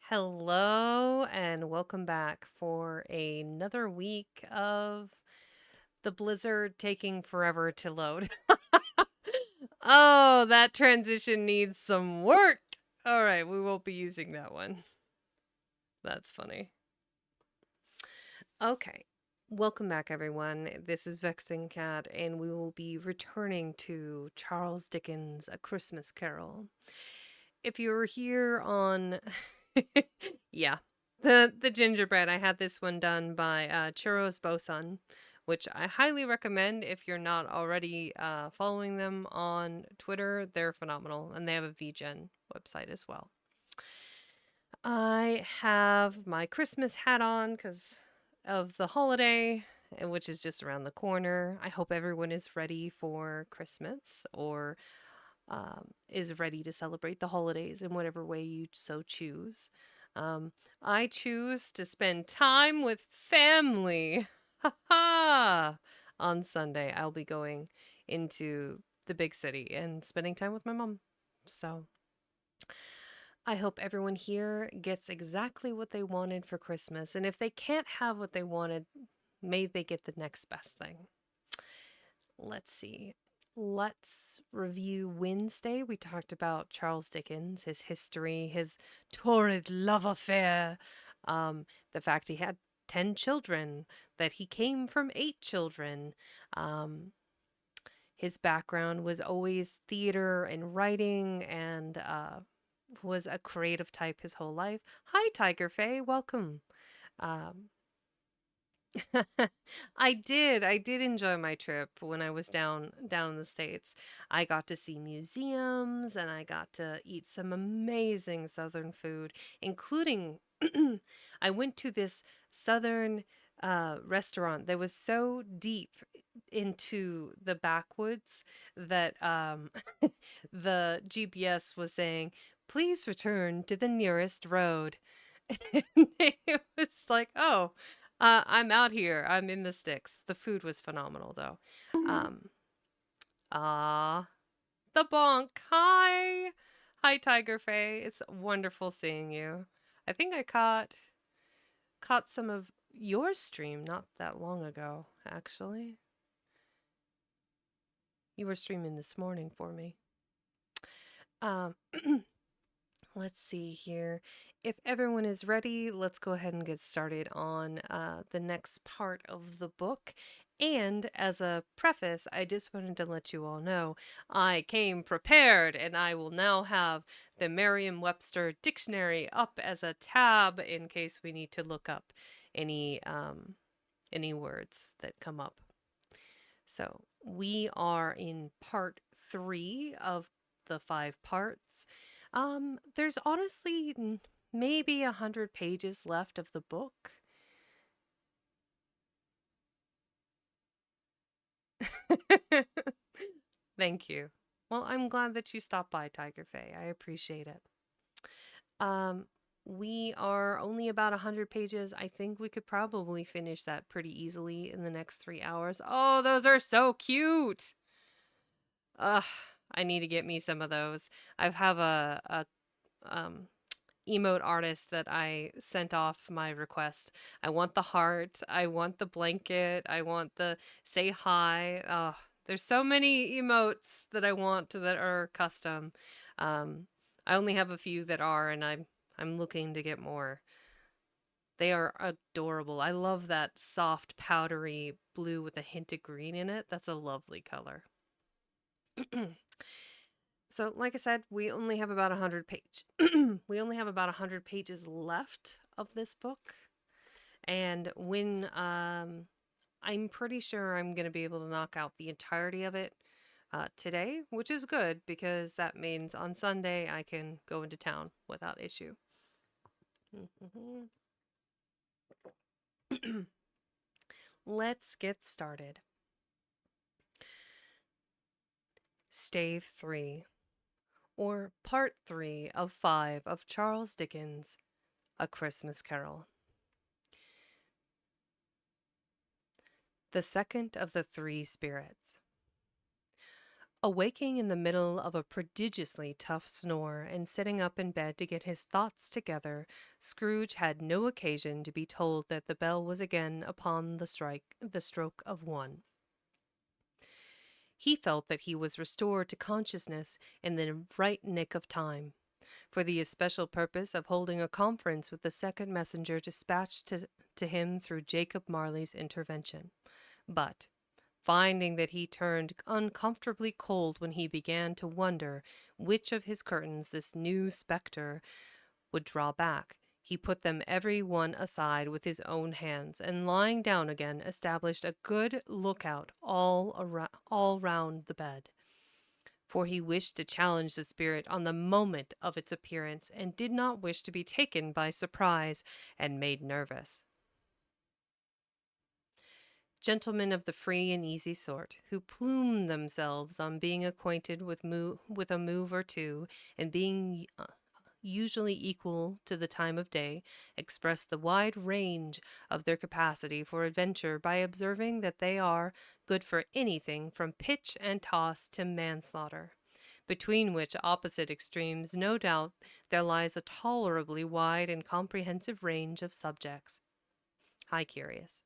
Hello and welcome back for another week of the blizzard taking forever to load. Oh, that transition needs some work. All right, we won't be using that one. That's funny. Okay. Welcome back, everyone. This is Vexing Cat, and we will be returning to Charles Dickens' A Christmas Carol. If you were here on yeah, the gingerbread, I had this one done by Churros Bosun, which I highly recommend if you're not already following them on Twitter. They're phenomenal, and they have a VGen website as well. I have my Christmas hat on because of the holiday, which is just around the corner. I hope everyone is ready for Christmas or is ready to celebrate the holidays in whatever way you so choose. I choose to spend time with family. Ha ha! On Sunday, I'll be going into the big city and spending time with my mom. So I hope everyone here gets exactly what they wanted for Christmas. And if they can't have what they wanted, may they get the next best thing. Let's see. Let's review Wednesday. We talked about Charles Dickens, his history, his torrid love affair, the fact he had 10 children, that he came from 8 children. His background was always theater and writing and was a creative type his whole life. Hi, Tiger Faye. Welcome. Um, I did enjoy my trip when I was down in the States. I got to see museums and I got to eat some amazing southern food, including I went to this southern restaurant that was so deep into the backwoods that the GPS was saying, "Please return to the nearest road." And it was like, oh, I'm out here. I'm in the sticks. The food was phenomenal, though. Um, ah, the bonk. Hi. Hi, Tiger Faye. It's wonderful seeing you. I think I caught some of your stream not that long ago, actually. You were streaming this morning for me. Um, let's see here. If everyone is ready, let's go ahead and get started on the next part of the book. And as a preface, I just wanted to let you all know I came prepared, and I will now have the Merriam Webster Dictionary up as a tab in case we need to look up any words that come up. So we are in part 3 of the 5 parts. There's honestly maybe 100 pages left of the book. Thank you. Well, I'm glad that you stopped by, Tiger Faye. I appreciate it. Um, we are only about 100 pages. I think we could probably finish that pretty easily in the next 3 hours. Oh, those are so cute. Ugh, I need to get me some of those. I have a um emote artist that I sent off my request. I want the heart, I want the blanket, I want the say hi. Oh, there's so many emotes that I want that are custom. I only have a few that are, and I'm looking to get more. They are adorable. I love that soft powdery blue with a hint of green in it. That's a lovely color. So, like I said, we only have about 100 page. We only have about 100 pages left of this book, and when I'm pretty sure I'm going to be able to knock out the entirety of it today, which is good because that means on Sunday I can go into town without issue. Let's get started. Stave 3, or Part 3 of 5 of Charles Dickens' A Christmas Carol. The second of the three spirits. Awaking in the middle of a prodigiously tough snore and sitting up in bed to get his thoughts together, Scrooge had no occasion to be told that the bell was again upon the stroke of 1. He felt that he was restored to consciousness in the right nick of time, for the especial purpose of holding a conference with the second messenger dispatched to him through Jacob Marley's intervention. But, finding that he turned uncomfortably cold when he began to wonder which of his curtains this new spectre would draw back, he put them every one aside with his own hands, and lying down again, established a good lookout all round the bed. For he wished to challenge the spirit on the moment of its appearance, and did not wish to be taken by surprise and made nervous. Gentlemen of the free and easy sort, who plume themselves on being acquainted with a move or two, and being usually equal to the time of day, express the wide range of their capacity for adventure by observing that they are good for anything from pitch and toss to manslaughter, between which opposite extremes no doubt there lies a tolerably wide and comprehensive range of subjects. Hi, curious.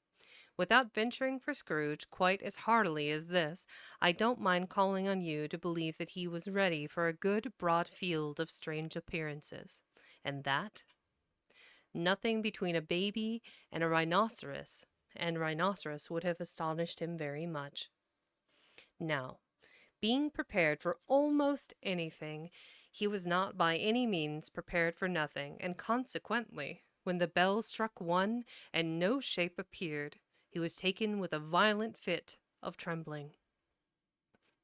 Without venturing for Scrooge quite as heartily as this, I don't mind calling on you to believe that he was ready for a good broad field of strange appearances. And that? Nothing between a baby and a rhinoceros, and rhinoceros would have astonished him very much. Now, being prepared for almost anything, he was not by any means prepared for nothing, and consequently, when the bell struck 1 and no shape appeared, he was taken with a violent fit of trembling.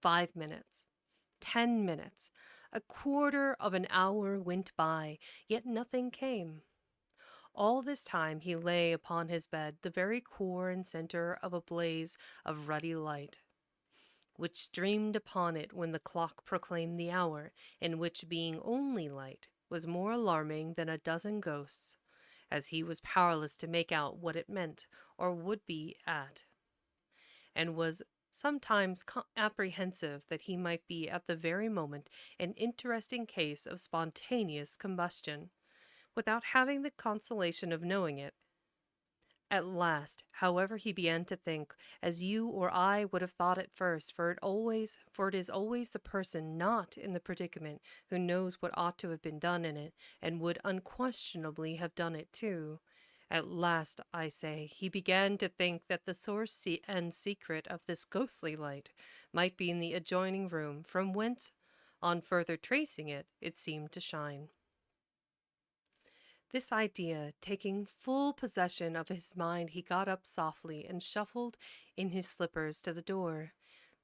5 minutes, 10 minutes, a quarter of an hour went by, yet nothing came. All this time he lay upon his bed, the very core and center of a blaze of ruddy light, which streamed upon it when the clock proclaimed the hour, and which, being only light, was more alarming than a dozen ghosts, as he was powerless to make out what it meant, or would be at, and was sometimes apprehensive that he might be at the very moment an interesting case of spontaneous combustion, without having the consolation of knowing it. At last, however, he began to think, as you or I would have thought at first, for it is always the person not in the predicament who knows what ought to have been done in it, and would unquestionably have done it too. At last, I say, he began to think that the source and secret of this ghostly light might be in the adjoining room, from whence, on further tracing it, it seemed to shine. This idea taking full possession of his mind, he got up softly and shuffled in his slippers to the door.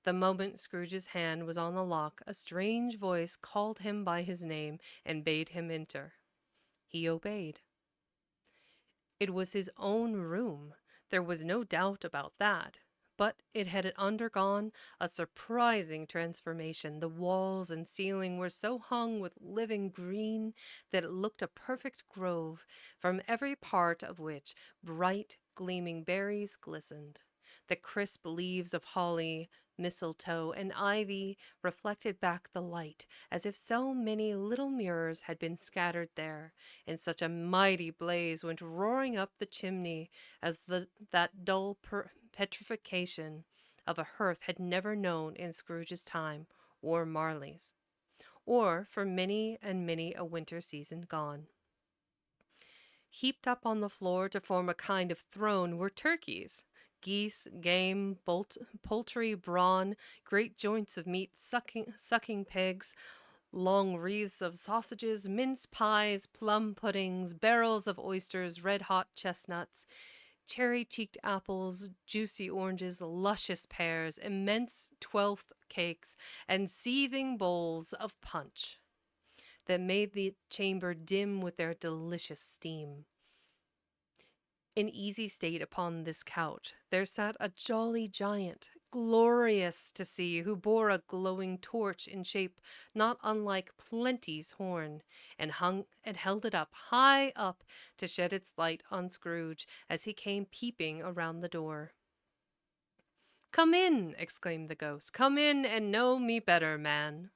The moment Scrooge's hand was on the lock, a strange voice called him by his name and bade him enter. He obeyed. It was his own room. There was no doubt about that. But it had undergone a surprising transformation. The walls and ceiling were so hung with living green that it looked a perfect grove, from every part of which bright, gleaming berries glistened. The crisp leaves of holly, mistletoe, and ivy reflected back the light, as if so many little mirrors had been scattered there, and such a mighty blaze went roaring up the chimney as that dull petrification of a hearth had never known in Scrooge's time, or Marley's, or for many and many a winter season gone. Heaped up on the floor to form a kind of throne were turkeys, geese, game, poultry, brawn, great joints of meat, sucking pigs, long wreaths of sausages, mince pies, plum puddings, barrels of oysters, red-hot chestnuts, cherry-cheeked apples, juicy oranges, luscious pears, immense twelfth cakes, and seething bowls of punch that made the chamber dim with their delicious steam. In easy state upon this couch there sat a jolly giant, glorious to see, who bore a glowing torch in shape not unlike Plenty's horn, and held it up high up to shed its light on Scrooge as he came peeping around the door. "Come in," exclaimed the ghost. "Come in and know me better, man."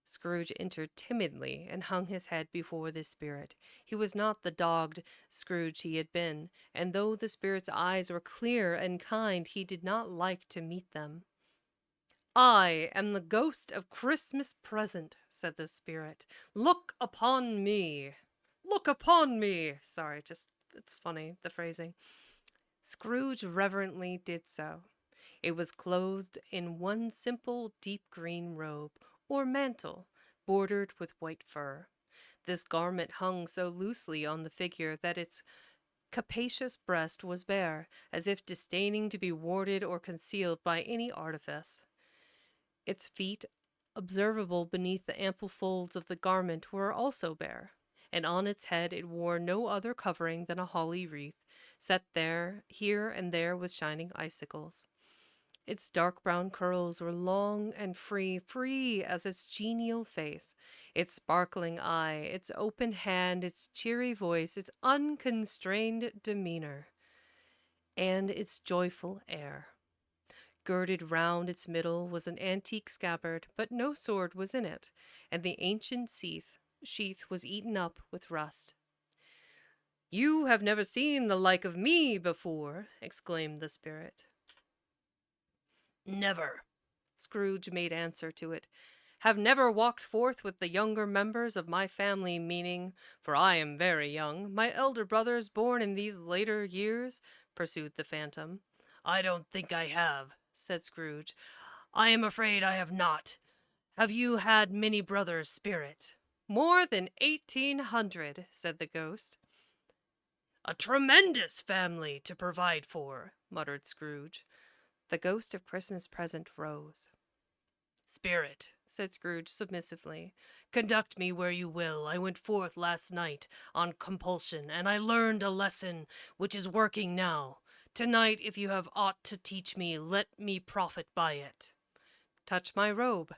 Scrooge entered timidly and hung his head before the spirit. He was not the dogged Scrooge he had been, and though the spirit's eyes were clear and kind, he did not like to meet them. "I am the ghost of Christmas present," said the spirit. "Look upon me. Look upon me." Sorry, it's funny, the phrasing. Scrooge reverently did so. It was clothed in one simple deep green robe, or mantle, bordered with white fur. This garment hung so loosely on the figure that its capacious breast was bare, as if disdaining to be warded or concealed by any artifice. Its feet, observable beneath the ample folds of the garment, were also bare, and on its head it wore no other covering than a holly wreath, set there, here and there with shining icicles. Its dark brown curls were long and free as its genial face, its sparkling eye, its open hand, its cheery voice, its unconstrained demeanor, and its joyful air. Girded round its middle was an antique scabbard, but no sword was in it, and the ancient sheath was eaten up with rust. "You have never seen the like of me before," exclaimed the spirit. "Never," Scrooge made answer to it. "Have never walked forth with the younger members of my family, meaning, for I am very young, my elder brothers born in these later years," pursued the phantom. "I don't think I have," said Scrooge. "I am afraid I have not. Have you had many brothers, spirit?" "More than 1,800," said the ghost. "A tremendous family to provide for," muttered Scrooge. The ghost of Christmas present rose. "Spirit," said Scrooge submissively, "conduct me where you will. I went forth last night on compulsion, and I learned a lesson which is working now. Tonight, if you have aught to teach me, let me profit by it." "Touch my robe."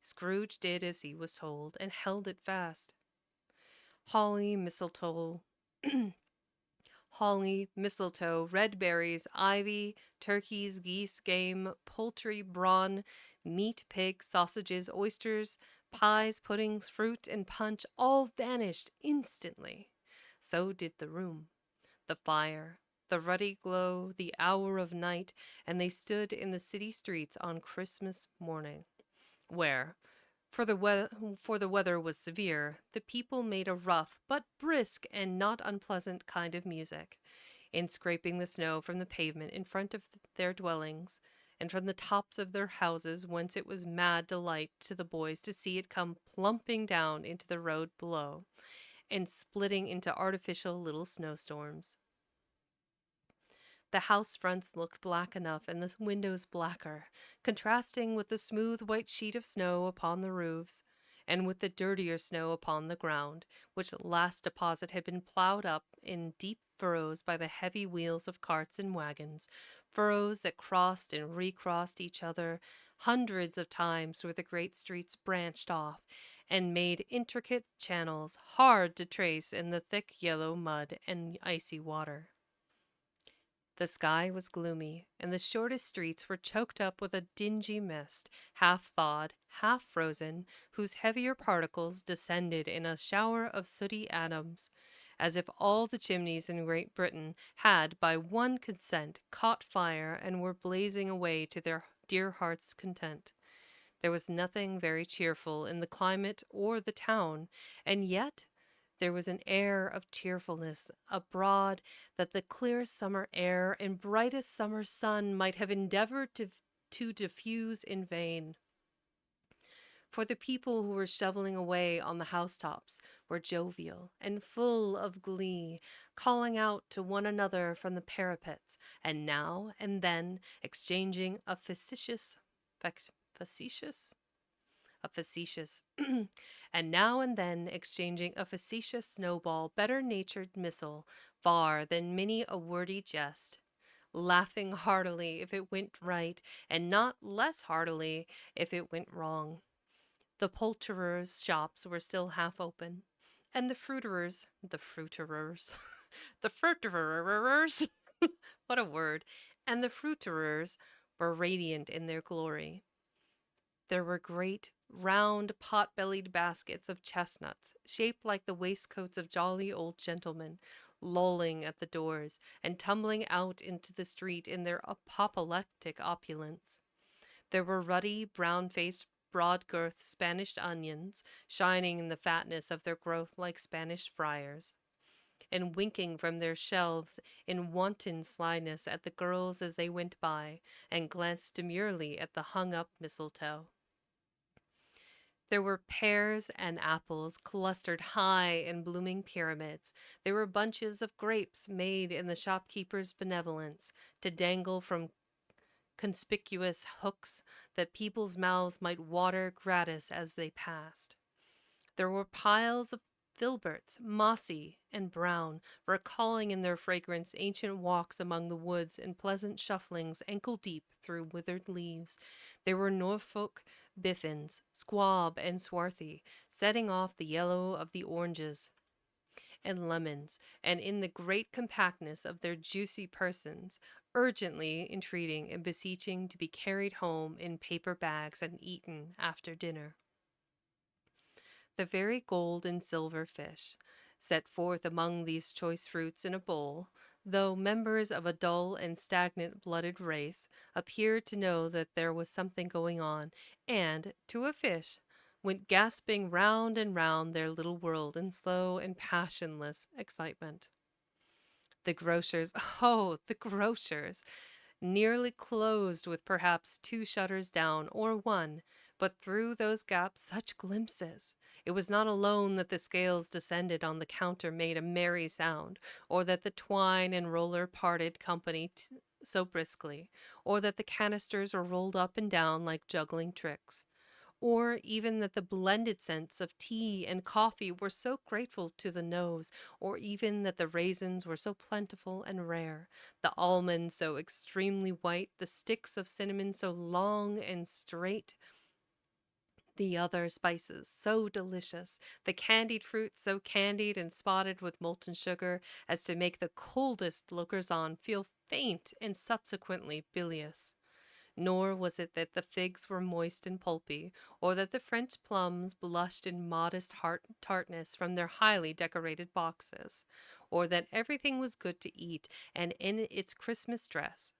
Scrooge did as he was told, and held it fast. Holly, mistletoe, red berries, ivy, turkeys, geese, game, poultry, brawn, meat, pig, sausages, oysters, Pies, puddings, fruit, and punch all vanished instantly. So did the room, the fire, the ruddy glow, the hour of night, and they stood in the city streets on Christmas morning, where, for the weather was severe, the people made a rough but brisk and not unpleasant kind of music, in scraping the snow from the pavement in front of their dwellings, and from the tops of their houses, whence it was mad delight to the boys to see it come plumping down into the road below, and splitting into artificial little snowstorms. The house fronts looked black enough, and the windows blacker, contrasting with the smooth white sheet of snow upon the roofs, and with the dirtier snow upon the ground, which last deposit had been ploughed up in deep furrows by the heavy wheels of carts and wagons, furrows that crossed and recrossed each other hundreds of times where the great streets branched off, and made intricate channels hard to trace in the thick yellow mud and icy water. The sky was gloomy, and the shortest streets were choked up with a dingy mist, half thawed, half frozen, whose heavier particles descended in a shower of sooty atoms, as if all the chimneys in Great Britain had, by one consent, caught fire and were blazing away to their dear hearts' content. There was nothing very cheerful in the climate or the town, and yet there was an air of cheerfulness abroad that the clearest summer air and brightest summer sun might have endeavored to diffuse in vain. For the people who were shoveling away on the housetops were jovial and full of glee, calling out to one another from the parapets, and now and then exchanging facetious a facetious, and now and then exchanging a facetious snowball, better natured missile, far than many a wordy jest, laughing heartily if it went right, and not less heartily if it went wrong. The poulterers' shops were still half open, and the fruiterers, what a word, and the fruiterers were radiant in their glory. There were great, round, pot-bellied baskets of chestnuts, shaped like the waistcoats of jolly old gentlemen, lolling at the doors, and tumbling out into the street in their apoplectic opulence. There were ruddy, brown-faced, broad-girthed Spanish onions, shining in the fatness of their growth like Spanish friars, and winking from their shelves in wanton slyness at the girls as they went by, and glanced demurely at the hung-up mistletoe. There were pears and apples clustered high in blooming pyramids. There were bunches of grapes made in the shopkeeper's benevolence to dangle from conspicuous hooks that people's mouths might water gratis as they passed. There were piles of filberts, mossy and brown, recalling in their fragrance ancient walks among the woods and pleasant shufflings ankle deep through withered leaves. There were Norfolk biffins, squab and swarthy, setting off the yellow of the oranges and lemons, and in the great compactness of their juicy persons, urgently entreating and beseeching to be carried home in paper bags and eaten after dinner. The very gold and silver fish, set forth among these choice fruits in a bowl, though members of a dull and stagnant blooded race, appeared to know that there was something going on, and, to a fish, went gasping round and round their little world in slow and passionless excitement. The grocers, oh, the grocers! Nearly closed with perhaps two shutters down, or one, but through those gaps such glimpses! It was not alone that the scales descended on the counter made a merry sound, or that the twine and roller parted company so briskly, or that the canisters were rolled up and down like juggling tricks, or even that the blended scents of tea and coffee were so grateful to the nose, or even that the raisins were so plentiful and rare, the almonds so extremely white, the sticks of cinnamon so long and straight, the other spices so delicious, the candied fruit so candied and spotted with molten sugar as to make the coldest lookers on feel faint and subsequently bilious. Nor was it that the figs were moist and pulpy, or that the French plums blushed in modest tartness from their highly decorated boxes, or that everything was good to eat and in its Christmas dress.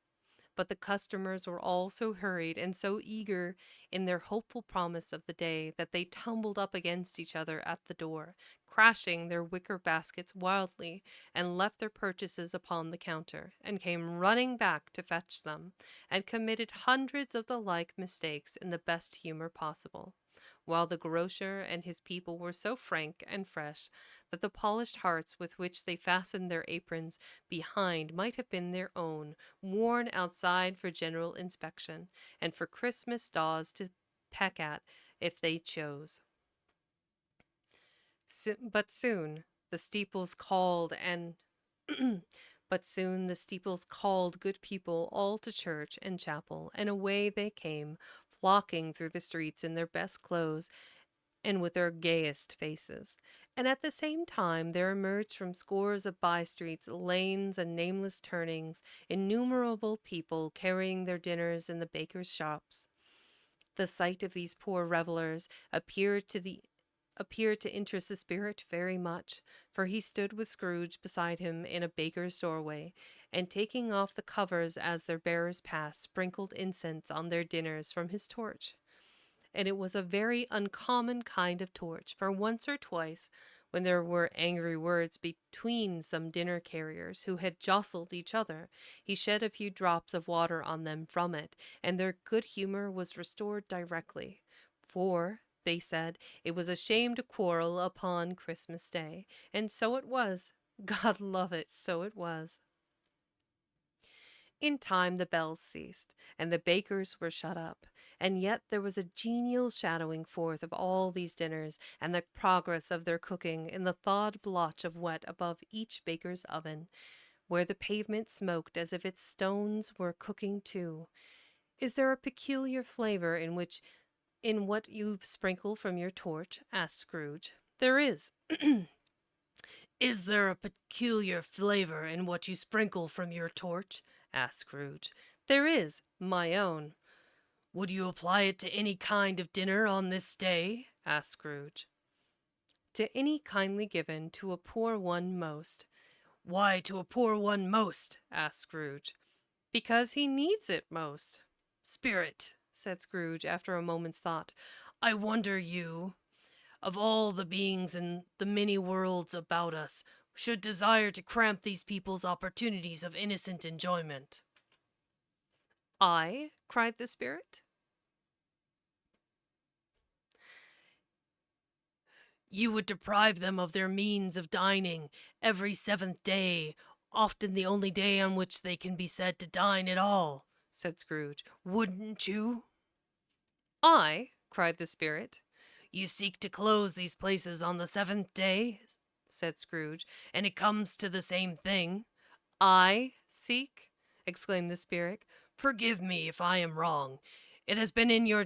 But the customers were all so hurried and so eager in their hopeful promise of the day that they tumbled up against each other at the door, crashing their wicker baskets wildly, and left their purchases upon the counter, and came running back to fetch them, and committed hundreds of the like mistakes in the best humor possible, while the grocer and his people were so frank and fresh that the polished hearts with which they fastened their aprons behind might have been their own, worn outside for general inspection, and for Christmas daws to peck at if they chose. But soon the steeples called and but soon the steeples called good people all to church and chapel, and away they came, flocking through the streets in their best clothes and with their gayest faces. And at the same time there emerged from scores of by streets, lanes, and nameless turnings innumerable people carrying their dinners in the bakers' shops. The sight of these poor revelers appeared to interest the spirit very much, for he stood with Scrooge beside him in a baker's doorway, and taking off the covers as their bearers passed, sprinkled incense on their dinners from his torch. And it was a very uncommon kind of torch, for once or twice, when there were angry words between some dinner carriers who had jostled each other, he shed a few drops of water on them from it, and their good humor was restored directly. For, they said, it was a shame to quarrel upon Christmas Day, and so it was. God love it, so it was. In time the bells ceased, and the bakers were shut up, and yet there was a genial shadowing forth of all these dinners and the progress of their cooking in the thawed blotch of wet above each baker's oven, where the pavement smoked as if its stones were cooking too. Is there a peculiar flavor in what you sprinkle from your torch? Asked Scrooge. There is. Is there a peculiar flavor in what you sprinkle from your torch? Asked Scrooge. There is, my own. Would you apply it to any kind of dinner on this day? Asked Scrooge. To any kindly given to a poor one most. Why to a poor one most? Asked Scrooge. Because he needs it most. Spirit, said Scrooge after a moment's thought, I wonder you, of all the beings in the many worlds about us, should desire to cramp these people's opportunities of innocent enjoyment. I? Cried the spirit. You would deprive them of their means of dining every seventh day, often the only day on which they can be said to dine at all, said Scrooge. Wouldn't you? I? Cried the spirit. You seek to close these places on the seventh day, said Scrooge, and it comes to the same thing. I seek? Exclaimed the spirit. Forgive me if I am wrong. It has been in your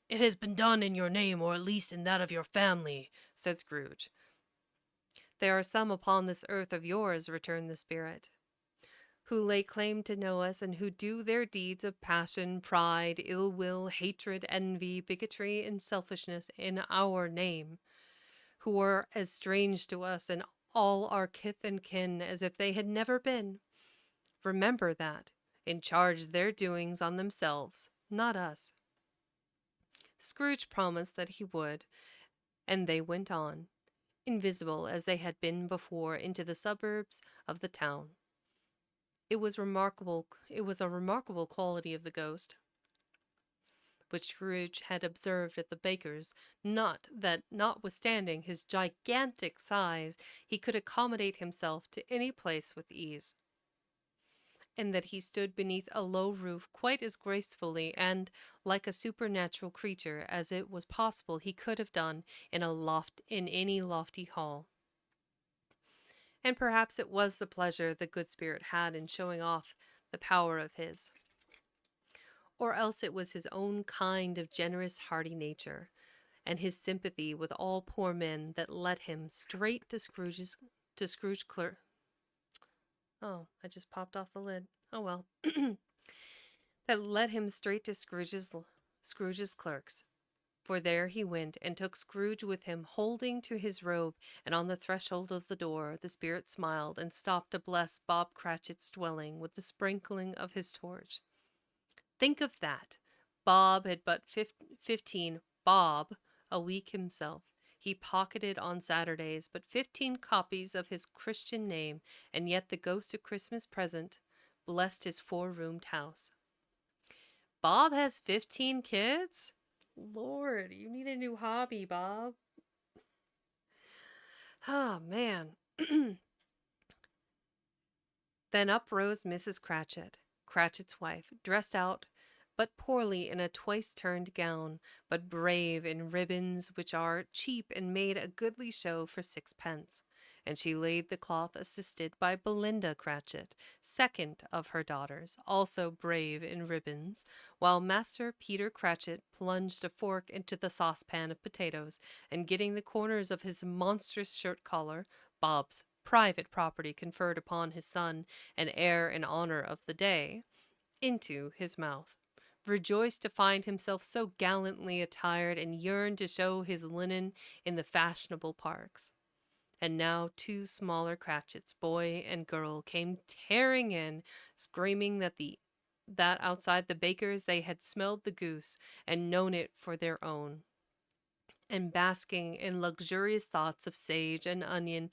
it has been done in your name, or at least in that of your family, said Scrooge. There are some upon this earth of yours, returned the spirit, who lay claim to know us, and who do their deeds of passion, pride, ill will, hatred, envy, bigotry, and selfishness in our name, who are as strange to us and all our kith and kin as if they had never been. Remember that, and charge their doings on themselves, not us. Scrooge promised that he would, and they went on, invisible as they had been before, into the suburbs of the town. It was a remarkable quality of the ghost, which Scrooge had observed at the baker's, notwithstanding his gigantic size, he could accommodate himself to any place with ease, and that he stood beneath a low roof quite as gracefully and like a supernatural creature as it was possible he could have done in any lofty hall. And perhaps it was the pleasure the good spirit had in showing off the power of his, or else it was his own kind of generous, hearty nature, and his sympathy with all poor men that led him straight to Scrooge clerk. Oh, I just popped off the lid. Oh well. that led him straight to Scrooge's clerk's. For there he went, and took Scrooge with him, holding to his robe, and on the threshold of the door the spirit smiled, and stopped to bless Bob Cratchit's dwelling with the sprinkling of his torch. Think of that! Bob had but 15 bob a week himself. He pocketed on Saturdays but 15 copies of his Christian name, and yet the ghost of Christmas present blessed his four-roomed house. Bob has 15 kids? Lord, you need a new hobby, Bob. Oh, man. Then up rose Mrs. Cratchit, Cratchit's wife, dressed out but poorly in a twice-turned gown, but brave in ribbons which are cheap and made a goodly show for 6 pence. And she laid the cloth assisted by Belinda Cratchit, second of her daughters, also brave in ribbons, while Master Peter Cratchit plunged a fork into the saucepan of potatoes, and getting the corners of his monstrous shirt collar, Bob's private property conferred upon his son, and heir in honor of the day, into his mouth, rejoiced to find himself so gallantly attired, and yearned to show his linen in the fashionable parks. And now 2 smaller Cratchits, boy and girl, came tearing in, screaming that outside the baker's they had smelled the goose and known it for their own. And basking in luxurious thoughts of sage and onion,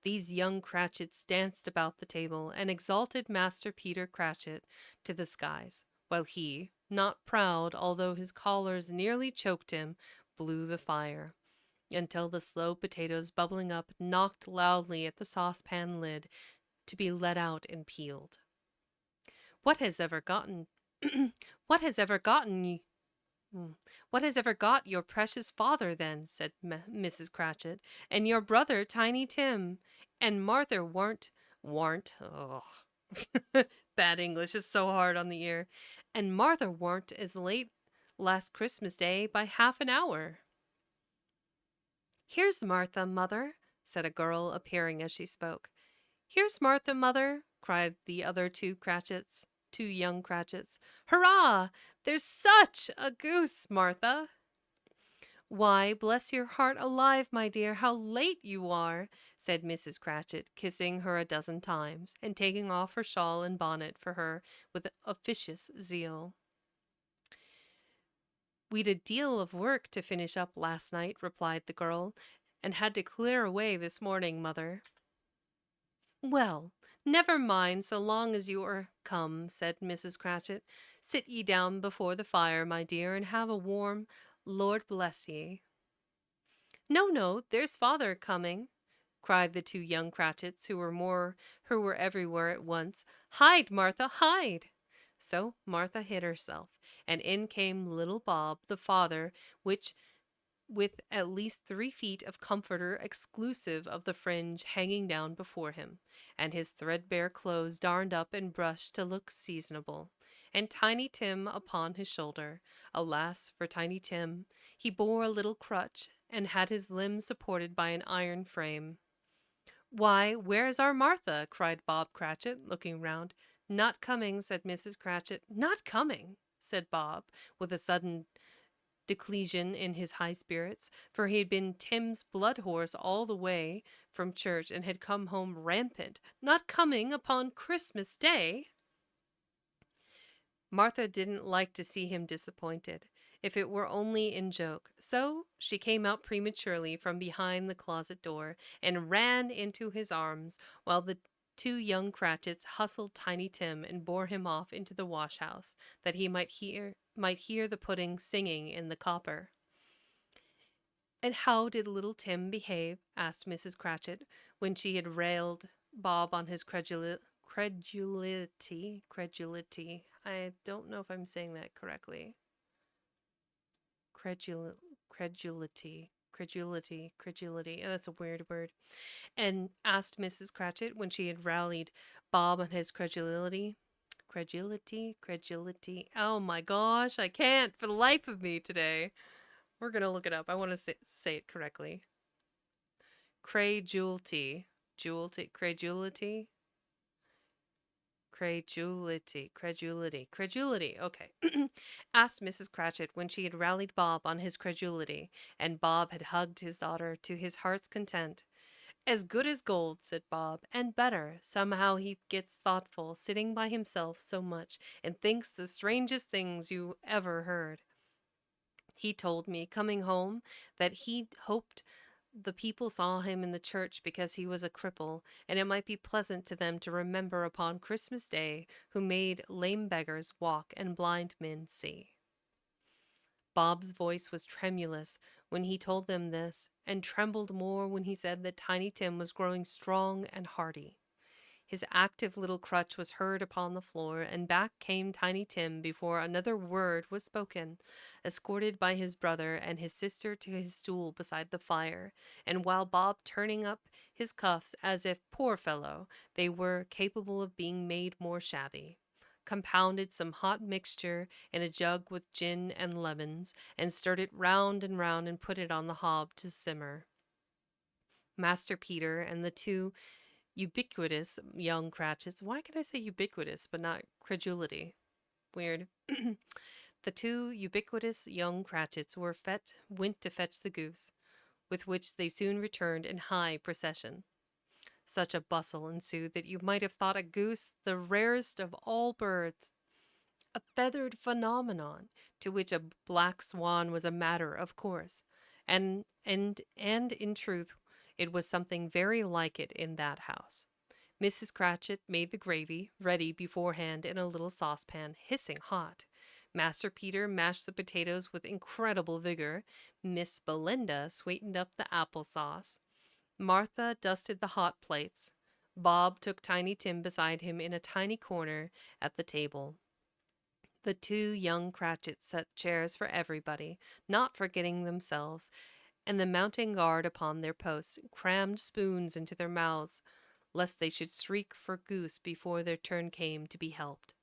these young Cratchits danced about the table, and exalted Master Peter Cratchit to the skies, while he, not proud, although his collars nearly choked him, blew the fire, until the slow potatoes bubbling up knocked loudly at the saucepan lid, to be let out and peeled. What has ever gotten what has ever gotten ye What has ever got your precious father, then? Said Mrs. Cratchit, and your brother, Tiny Tim, and Martha warn't, oh, bad English is so hard on the ear, and Martha warn't as late last Christmas Day by half an hour. Here's Martha, mother, said a girl, appearing as she spoke. Here's Martha, mother, cried the other 2 young Cratchits. Hurrah! There's such a goose, Martha. Why, bless your heart alive, my dear, how late you are, said Mrs. Cratchit, kissing her a dozen times, and taking off her shawl and bonnet for her with officious zeal. We'd a deal of work to finish up last night, replied the girl, and had to clear away this morning, mother. Well, never mind so long as you are come, said Mrs. Cratchit. Sit ye down before the fire, my dear, and have a warm Lord bless ye. No, no, there's father coming, cried the 2 young Cratchits, who were everywhere at once. Hide, Martha, hide! So Martha hid herself, and in came little Bob, the father, with at least 3 feet of comforter exclusive of the fringe hanging down before him, and his threadbare clothes darned up and brushed to look seasonable, and Tiny Tim upon his shoulder. Alas for Tiny Tim! He bore a little crutch, and had his limbs supported by an iron frame. Why, where's our Martha? Cried Bob Cratchit, looking round. Not coming, said Mrs. Cratchit. Not coming, said Bob, with a sudden declension in his high spirits, for he had been Tim's blood horse all the way from church, and had come home rampant. Not coming upon Christmas Day? Martha didn't like to see him disappointed, if it were only in joke, so she came out prematurely from behind the closet door, and ran into his arms, while the 2 young Cratchits hustled Tiny Tim and bore him off into the wash-house, that he might hear the pudding singing in the copper. And how did little Tim behave? Asked Mrs. Cratchit, when she had railed Bob on his credulity. I don't know if I'm saying that correctly. Credulity. Oh, that's a weird word. And asked Mrs. Cratchit, when she had rallied Bob on his credulity. Oh my gosh, I can't for the life of me today. We're going to look it up. I want to say it correctly. Credulity. Credulity. credulity, okay, asked Mrs. Cratchit when she had rallied Bob on his credulity, and Bob had hugged his daughter to his heart's content. As good as gold, said Bob, and better. Somehow he gets thoughtful, sitting by himself so much, and thinks the strangest things you ever heard. He told me, coming home, that he hoped the people saw him in the church because he was a cripple, and it might be pleasant to them to remember upon Christmas Day who made lame beggars walk and blind men see. Bob's voice was tremulous when he told them this, and trembled more when he said that Tiny Tim was growing strong and hearty. His active little crutch was heard upon the floor, and back came Tiny Tim before another word was spoken, escorted by his brother and his sister to his stool beside the fire, and while Bob turning up his cuffs as if, poor fellow, they were capable of being made more shabby, compounded some hot mixture in a jug with gin and lemons, and stirred it round and put it on the hob to simmer. Master Peter and the two ubiquitous young Cratchits. Why can I say ubiquitous but not credulity? Weird. The two ubiquitous young Cratchits went to fetch the goose, with which they soon returned in high procession. Such a bustle ensued that you might have thought a goose the rarest of all birds, a feathered phenomenon, to which a black swan was a matter of course, and in truth, it was something very like it in that house. Mrs. Cratchit made the gravy, ready beforehand in a little saucepan, hissing hot. Master Peter mashed the potatoes with incredible vigor. Miss Belinda sweetened up the apple sauce. Martha dusted the hot plates. Bob took Tiny Tim beside him in a tiny corner at the table. The two young Cratchits set chairs for everybody, not forgetting themselves, and the mounting guard upon their posts crammed spoons into their mouths, lest they should shriek for goose before their turn came to be helped.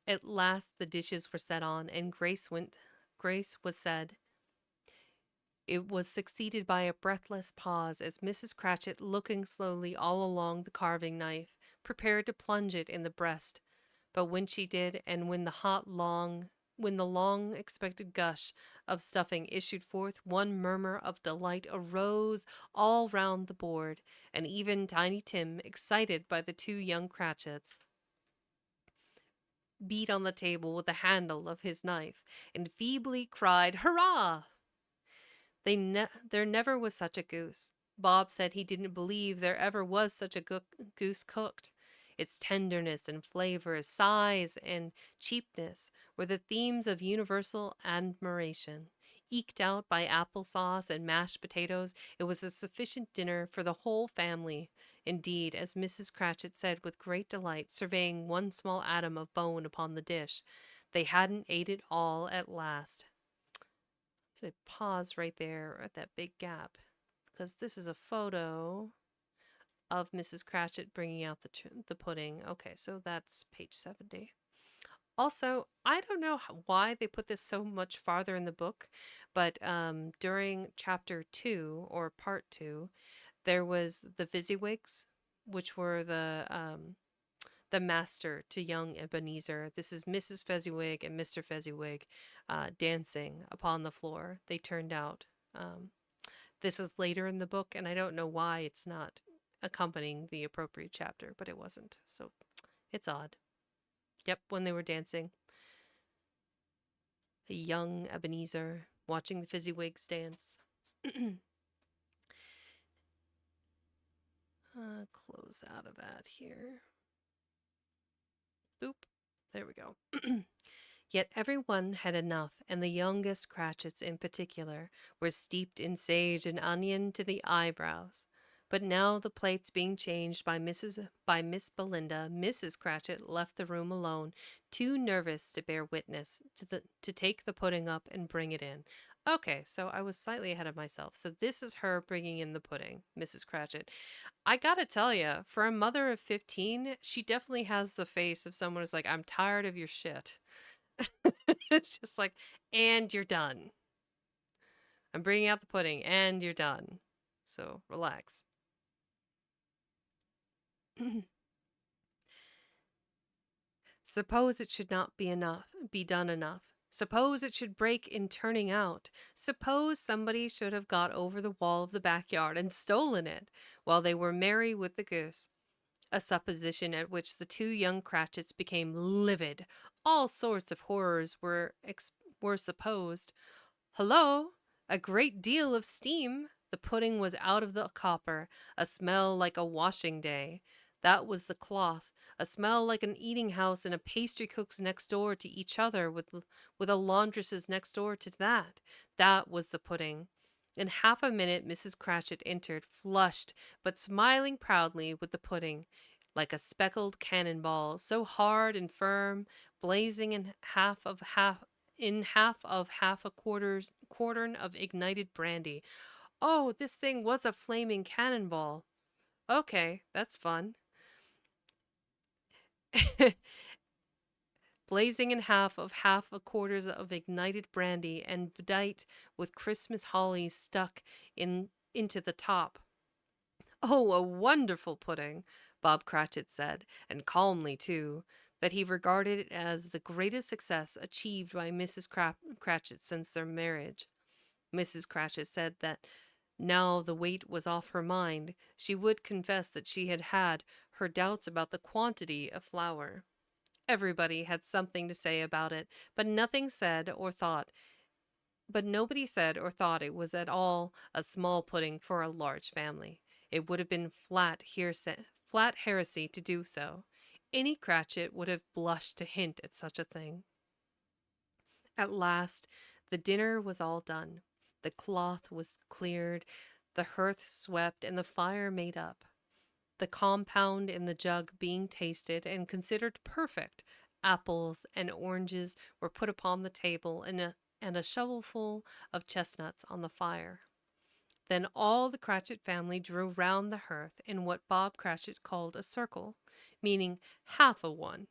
At last the dishes were set on, and grace was said. It was succeeded by a breathless pause as Mrs. Cratchit, looking slowly all along the carving knife, prepared to plunge it in the breast. But when she did, and when the long expected gush of stuffing issued forth, one murmur of delight arose all round the board, and even Tiny Tim, excited by the two young Cratchits, beat on the table with the handle of his knife, and feebly cried, "Hurrah!" There never was such a goose. Bob said he didn't believe there ever was such a goose cooked. Its tenderness and flavor, size and cheapness were the themes of universal admiration. Eked out by apple sauce and mashed potatoes, it was a sufficient dinner for the whole family. Indeed, as Mrs. Cratchit said with great delight, surveying one small atom of bone upon the dish, they hadn't ate it all at last. I'm going to pause right there at that big gap because this is a photo of Mrs. Cratchit bringing out the pudding. Okay, so that's page 70. Also, I don't know why they put this so much farther in the book, but during chapter 2 or part 2, there was the Fezziwigs, which were the master to young Ebenezer. This is Mrs. Fezziwig and Mr. Fezziwig dancing upon the floor. They turned out. This is later in the book, and I don't know why it's not accompanying the appropriate chapter, but it wasn't. So it's odd. Yep, when they were dancing. A young Ebenezer watching the Fezziwigs dance. Close out of that here. Boop. There we go. Yet every one had enough, and the youngest Cratchits in particular were steeped in sage and onion to the eyebrows. But now the plates being changed by Miss Belinda, Mrs. Cratchit left the room alone, too nervous to bear witness to take the pudding up and bring it in. Okay, so I was slightly ahead of myself. So this is her bringing in the pudding, Mrs. Cratchit. I gotta tell you, for a mother of 15, she definitely has the face of someone who's like, I'm tired of your shit. It's just like, and you're done. I'm bringing out the pudding, and you're done. So relax. Suppose it should not be done enough. Suppose it should break in turning out. Suppose somebody should have got over the wall of the backyard and stolen it while they were merry with the goose. A supposition at which the two young Cratchits became livid. All sorts of horrors were supposed. Hullo! A great deal of steam! The pudding was out of the copper, a smell like a washing day. That was the cloth, a smell like an eating house and a pastry cook's next door to each other, with a laundress's next door to that. That was the pudding. In half a minute Mrs. Cratchit entered, flushed, but smiling proudly with the pudding, like a speckled cannon ball, so hard and firm, blazing in half a quartern of ignited brandy. Oh, this thing was a flaming cannonball. Okay, that's fun. Blazing in half a quarters of ignited brandy and bedight with Christmas holly stuck into the top. Oh, a wonderful pudding, Bob Cratchit said, and calmly too, that he regarded it as the greatest success achieved by Mrs. Cratchit since their marriage. Mrs. Cratchit said that now the weight was off her mind, she would confess that she had had her doubts about the quantity of flour. Everybody had something to say about it, but nobody said or thought it was at all a small pudding for a large family. It would have been flat heresy to do so. Any Cratchit would have blushed to hint at such a thing. At last, the dinner was all done. The cloth was cleared, the hearth swept, and the fire made up. The compound in the jug being tasted and considered perfect, apples and oranges were put upon the table, and a shovelful of chestnuts on the fire. Then all the Cratchit family drew round the hearth in what Bob Cratchit called a circle, meaning half a one,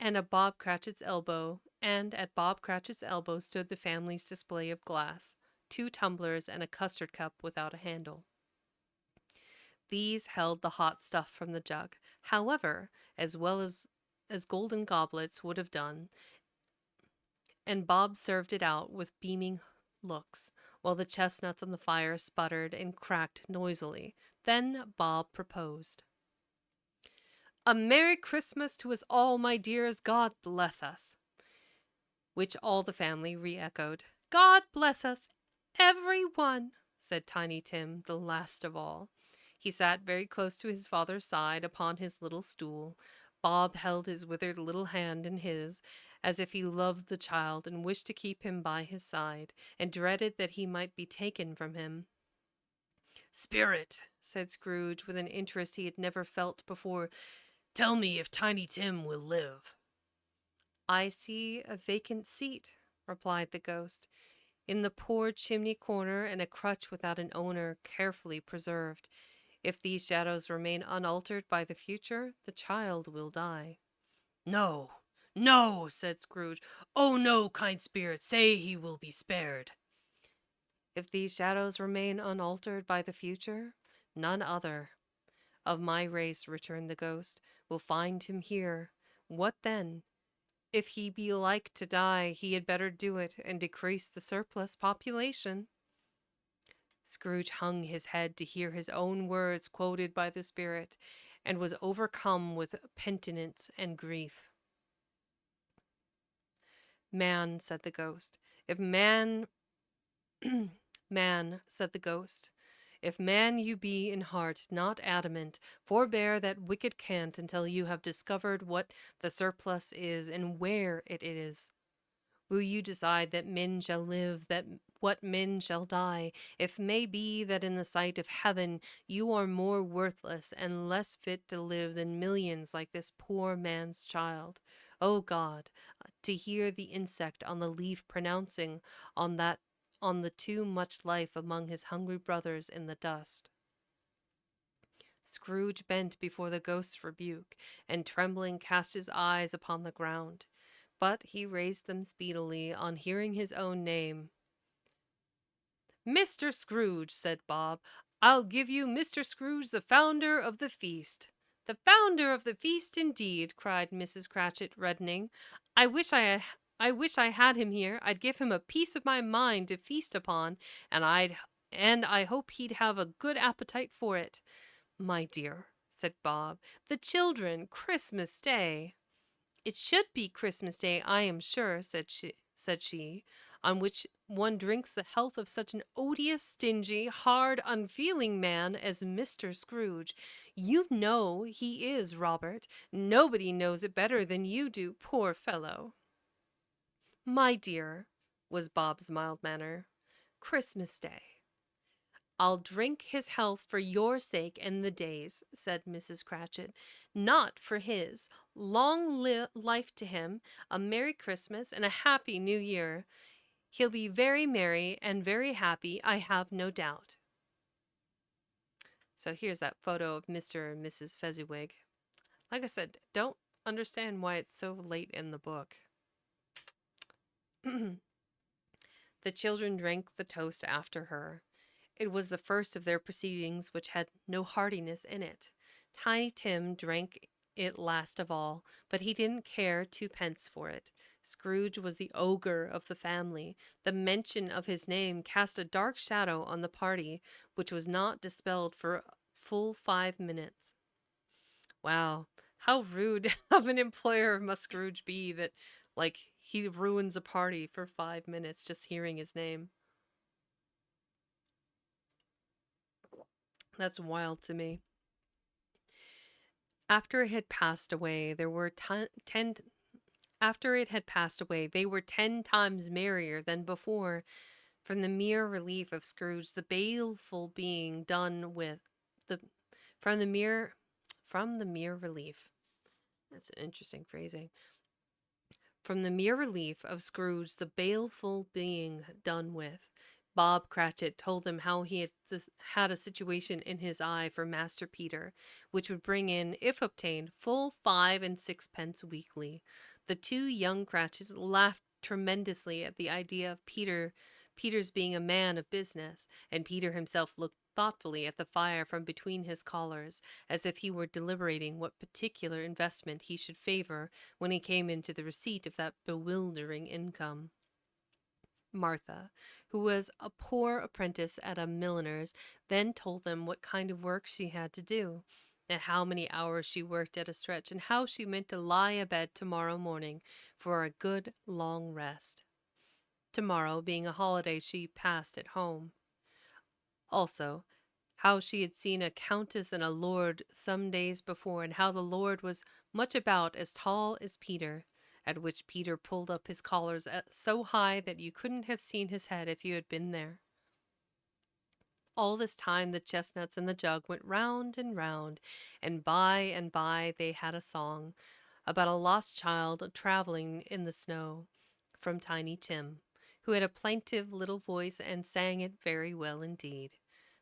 and at Bob Cratchit's elbow stood the family's display of glass, 2 tumblers and a custard cup without a handle. These held the hot stuff from the jug, however, as well as golden goblets would have done, and Bob served it out with beaming looks, while the chestnuts on the fire sputtered and cracked noisily. Then Bob proposed. "A Merry Christmas to us all, my dears, God bless us," which all the family re-echoed. "God bless us, every one," said Tiny Tim, the last of all. He sat very close to his father's side upon his little stool. Bob held his withered little hand in his, as if he loved the child and wished to keep him by his side, and dreaded that he might be taken from him. "Spirit," said Scrooge, with an interest he had never felt before, "tell me if Tiny Tim will live." "I see a vacant seat," replied the ghost, "in the poor chimney corner, and a crutch without an owner, carefully preserved. If these shadows remain unaltered by the future, the child will die." "No, no," said Scrooge. "Oh, no, kind spirit, say he will be spared." "If these shadows remain unaltered by the future, none other of my race," returned the ghost, "will find him here. What then? If he be like to die, he had better do it, and decrease the surplus population." Scrooge hung his head to hear his own words quoted by the spirit, and was overcome with penitence and grief. "Man," said the ghost, "if man man," said the ghost, "if man you be in heart, not adamant, forbear that wicked cant until you have discovered what the surplus is and where it is. Will you decide that men shall live, that what men shall die, if may be that in the sight of heaven you are more worthless and less fit to live than millions like this poor man's child? O God, to hear the insect on the leaf pronouncing on the too much life among his hungry brothers in the dust." Scrooge bent before the ghost's rebuke, and trembling cast his eyes upon the ground. But he raised them speedily on hearing his own name. "Mr. Scrooge," said Bob, "I'll give you Mr. Scrooge, the founder of the feast." The founder of the feast, indeed, cried Mrs. Cratchit, reddening. I wish I wish I had him here. I'd give him a piece of my mind to feast upon, and I hope he'd have a good appetite for it. My dear, said Bob, the children, Christmas Day. It should be Christmas Day, I am sure, said she, on which one drinks the health of such an odious, stingy, hard, unfeeling man as Mr. Scrooge. You know he is, Robert. Nobody knows it better than you do, poor fellow. My dear, was Bob's mild manner, Christmas Day. I'll drink his health for your sake and the day's, said Mrs. Cratchit, not for his. Life to him, a Merry Christmas and a Happy New Year. He'll be very merry and very happy, I have no doubt. So here's that photo of Mr. and Mrs. Fezziwig. Like I said, don't understand why it's so late in the book. The children drank the toast after her. It was the first of their proceedings which had no heartiness in it. Tiny Tim drank it last of all, but he didn't care twopence for it. Scrooge was the ogre of the family. The mention of his name cast a dark shadow on the party, which was not dispelled for full 5 minutes. Wow, how rude of an employer must Scrooge be that, like, he ruins a party for 5 minutes just hearing his name. That's wild to me. After it had passed away, they were 10 times merrier than before, from the mere relief of Scrooge, the baleful being done with the from the mere relief. That's an interesting phrasing. From the mere relief of Scrooge, the baleful being done with. Bob Cratchit told them how he had a situation in his eye for Master Peter, which would bring in, if obtained, full 5 and 6 pence weekly. The two young Cratchits laughed tremendously at the idea of Peter's being a man of business, and Peter himself looked thoughtfully at the fire from between his collars, as if he were deliberating what particular investment he should favor when he came into the receipt of that bewildering income. Martha, who was a poor apprentice at a milliner's, then told them what kind of work she had to do, and how many hours she worked at a stretch, and how she meant to lie abed tomorrow morning for a good long rest. Tomorrow being a holiday she passed at home. Also, how she had seen a countess and a lord some days before, and how the lord was much about as tall as Peter, at which Peter pulled up his collars so high that you couldn't have seen his head if you had been there. All this time the chestnuts and the jug went round, and by they had a song about a lost child traveling in the snow, from Tiny Tim, who had a plaintive little voice and sang it very well indeed.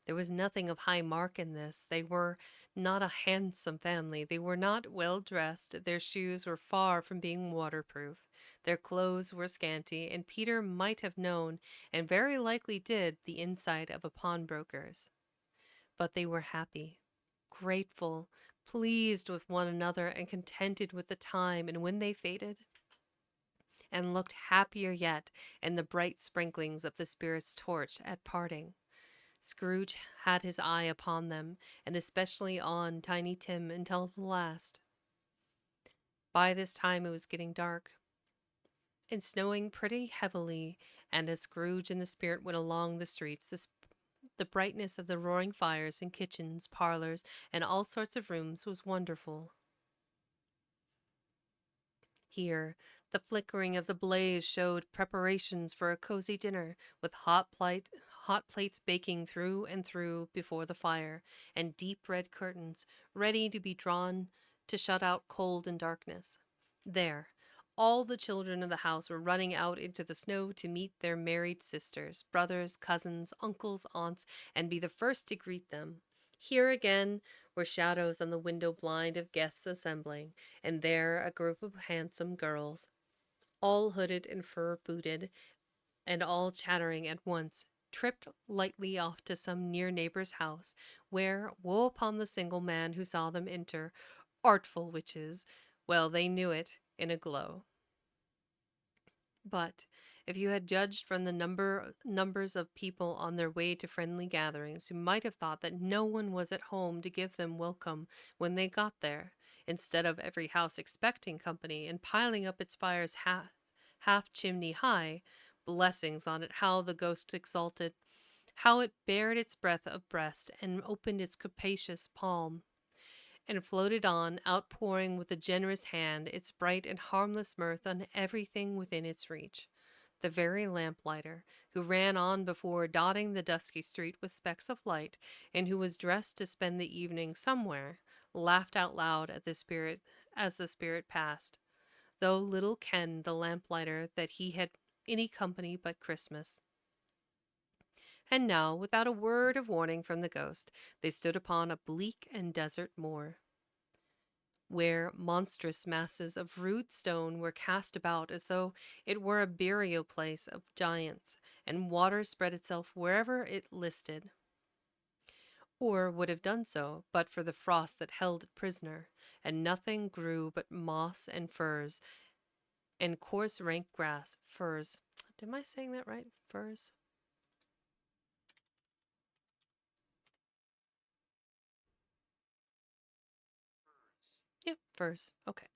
There was nothing of high mark in this. They were not a handsome family. They were not well dressed. Their shoes were far from being waterproof. Their clothes were scanty, and Peter might have known, and very likely did, the inside of a pawnbroker's. But they were happy, grateful, pleased with one another, and contented with the time, and when they faded, and looked happier yet in the bright sprinklings of the spirit's torch at parting. Scrooge had his eye upon them, and especially on Tiny Tim until the last. By this time it was getting dark, and snowing pretty heavily, and as Scrooge and the spirit went along the streets, the brightness of the roaring fires in kitchens, parlors, and all sorts of rooms was wonderful. Here, the flickering of the blaze showed preparations for a cozy dinner, with hot plates baking through and through before the fire, and deep red curtains ready to be drawn to shut out cold and darkness. There, all the children of the house were running out into the snow to meet their married sisters, brothers, cousins, uncles, aunts, and be the first to greet them. Here again were shadows on the window blind of guests assembling, and there a group of handsome girls, all hooded and fur booted, and all chattering at once, tripped lightly off to some near neighbor's house, where, woe upon the single man who saw them enter, artful witches, well they knew it, in a glow. But if you had judged from the numbers of people on their way to friendly gatherings, you might have thought that no one was at home to give them welcome when they got there, instead of every house expecting company and piling up its fires half chimney high. Blessings on it, how the ghost exulted, how it bared its breadth of breast and opened its capacious palm, and floated on, outpouring with a generous hand its bright and harmless mirth on everything within its reach. The very lamplighter, who ran on before, dotting the dusky street with specks of light, and who was dressed to spend the evening somewhere, laughed out loud at the spirit as the spirit passed, though little kenned the lamplighter that he had any company but Christmas. And now, without a word of warning from the ghost, they stood upon a bleak and desert moor, where monstrous masses of rude stone were cast about as though it were a burial place of giants, and water spread itself wherever it listed, or would have done so but for the frost that held it prisoner, and nothing grew but moss and furze and coarse rank grass. Furze. Am I saying that right? Furze? Yep, furze. Okay.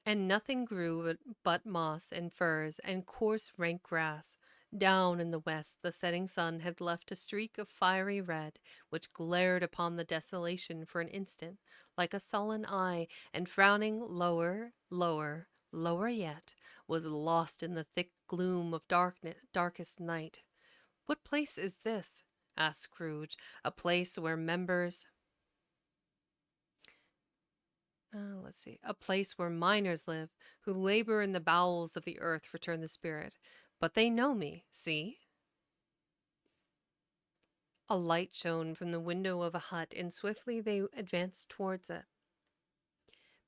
And nothing grew but moss and furze and coarse rank grass. Down in the west the setting sun had left a streak of fiery red, which glared upon the desolation for an instant, like a sullen eye, and frowning lower, lower, lower yet, was lost in the thick gloom of darkest night. "What place is this?" asked Scrooge. "A place where members let's see. A place where miners live, who labor in the bowels of the earth," returned the spirit. "But they know me, see." A light shone from the window of a hut, and swiftly they advanced towards it.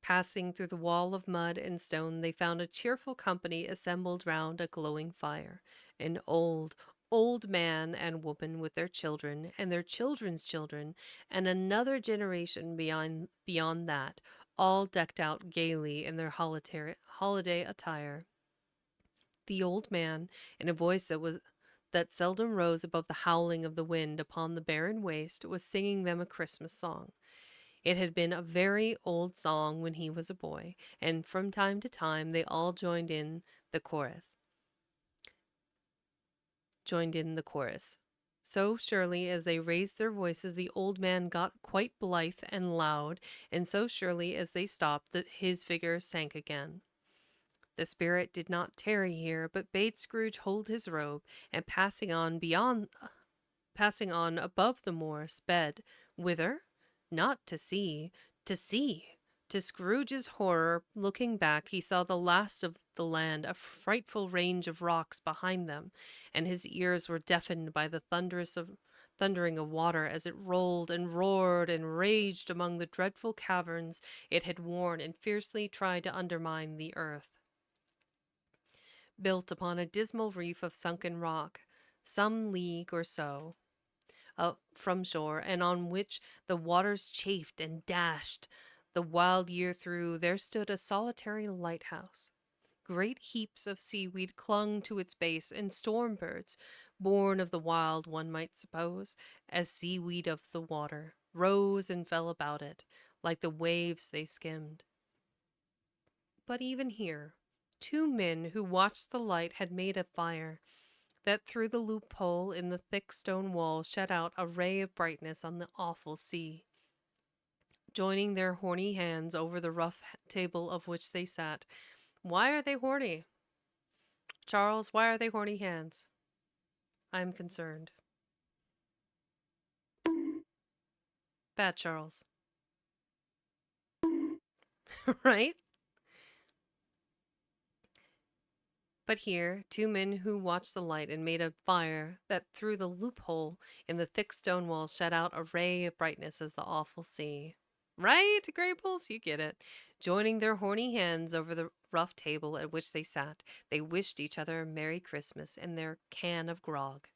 Passing through the wall of mud and stone, they found a cheerful company assembled round a glowing fire. An old man and woman with their children and their children's children, and another generation beyond that, all decked out gaily in their holiday attire. The old man, in a voice that seldom rose above the howling of the wind upon the barren waste, was singing them a Christmas song. It had been a very old song when he was a boy, and from time to time they all the chorus. Joined in the chorus. So surely as they raised their voices, the old man got quite blithe and loud, and so surely as they stopped, his vigor sank again. The spirit did not tarry here, but bade Scrooge hold his robe, and passing on above the moor, sped whither? Not to see, to sea. To Scrooge's horror, looking back, he saw the last of the land, a frightful range of rocks behind them, and his ears were deafened by the thundering of water as it rolled and roared and raged among the dreadful caverns it had worn and fiercely tried to undermine the earth, built upon a dismal reef of sunken rock, some league or so from shore, and on which the waters chafed and dashed. The wild year through, there stood a solitary lighthouse. Great heaps of seaweed clung to its base, and storm birds, born of the wild, one might suppose, as seaweed of the water, rose and fell about it, like the waves they skimmed. But even here, two men who watched the light had made a fire that through the loophole in the thick stone wall shed out a ray of brightness on the awful sea. Joining their horny hands over the rough table of which they sat. Why are they horny? Charles, why are they horny hands? I'm concerned. Bad Charles. Right? But here, two men who watched the light and made a fire that through the loophole in the thick stone wall shed out a ray of brightness as the awful sea. Right, Graples? You get it. Joining their horny hands over the rough table at which they sat, they wished each other a Merry Christmas and their can of grog.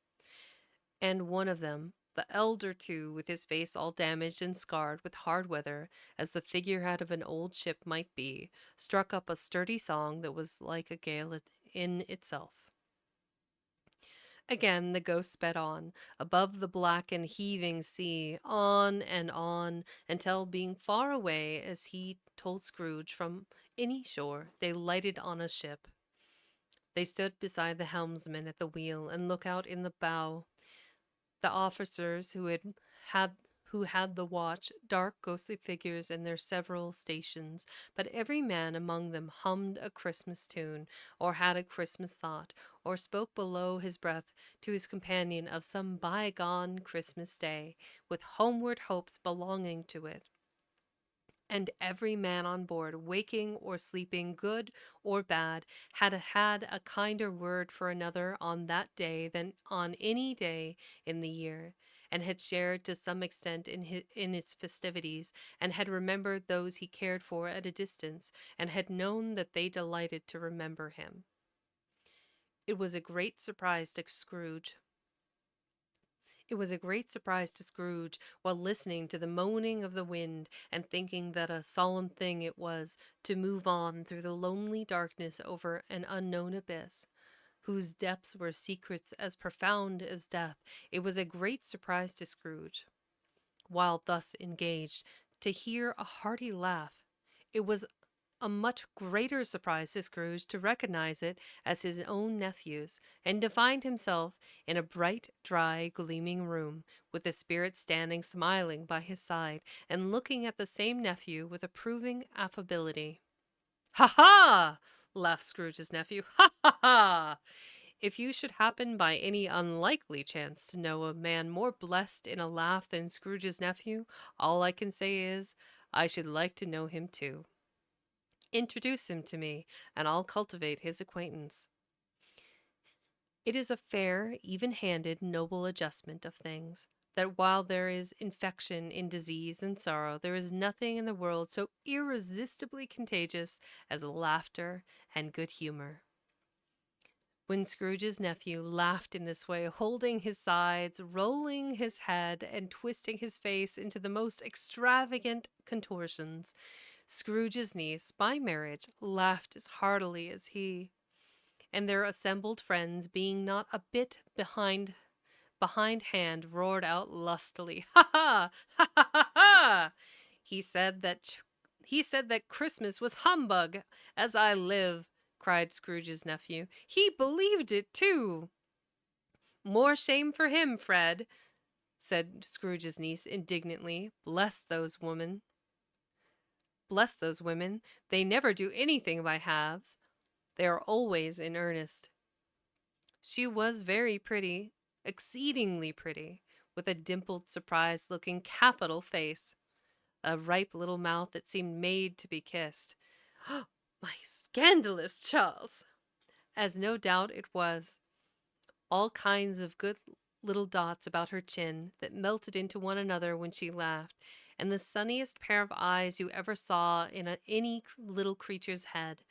And one of them, the elder too, with his face all damaged and scarred with hard weather, as the figurehead of an old ship might be, struck up a sturdy song that was like a gale in itself. Again the ghost sped on, above the black and heaving sea, on, until, being far away, as he told Scrooge, from any shore, they lighted on a ship. They stood beside the helmsman at the wheel, and looked out in the bow. The officers had who had the watch, dark ghostly figures in their several stations, but every man among them hummed a Christmas tune, or had a Christmas thought, or spoke below his breath to his companion of some bygone Christmas day, with homeward hopes belonging to it. And every man on board, waking or sleeping, good or bad, had a kinder word for another on that day than on any day in the year, and had shared to some extent in its festivities, and had remembered those he cared for at a distance, and had known that they delighted to remember him. It was a great surprise to Scrooge It was a great surprise to Scrooge, while listening to the moaning of the wind, and thinking that a solemn thing it was to move on through the lonely darkness over an unknown abyss, whose depths were secrets as profound as death. It was a great surprise to Scrooge, while thus engaged, to hear a hearty laugh. It was a much greater surprise to Scrooge to recognize it as his own nephew's, and to find himself in a bright, dry, gleaming room, with the Spirit standing smiling by his side, and looking at the same nephew with approving affability. "Ha ha!" laughed Scrooge's nephew. "Ha ha ha! If you should happen by any unlikely chance to know a man more blessed in a laugh than Scrooge's nephew, all I can say is, I should like to know him too. Introduce him to me, and I'll cultivate his acquaintance." It is a fair, even handed, noble adjustment of things, that while there is infection in disease and sorrow, there is nothing in the world so irresistibly contagious as laughter and good humor. When Scrooge's nephew laughed in this way, holding his sides, rolling his head, and twisting his face into the most extravagant contortions, Scrooge's niece, by marriage, laughed as heartily as he, and their assembled friends, being not a bit behindhand, roared out lustily, "Ha ha! Ha ha ha ha! He said that Christmas was humbug, as I live," cried Scrooge's nephew. "He believed it too." "More shame for him, Fred," said Scrooge's niece indignantly. Bless those women. They never do anything by halves. They are always in earnest." She was very pretty, exceedingly pretty, with a dimpled, surprised looking, capital face, a ripe little mouth that seemed made to be kissed. My scandalous Charles! As no doubt it was. All kinds of good little dots about her chin that melted into one another when she laughed, and the sunniest pair of eyes you ever saw in any little creature's head.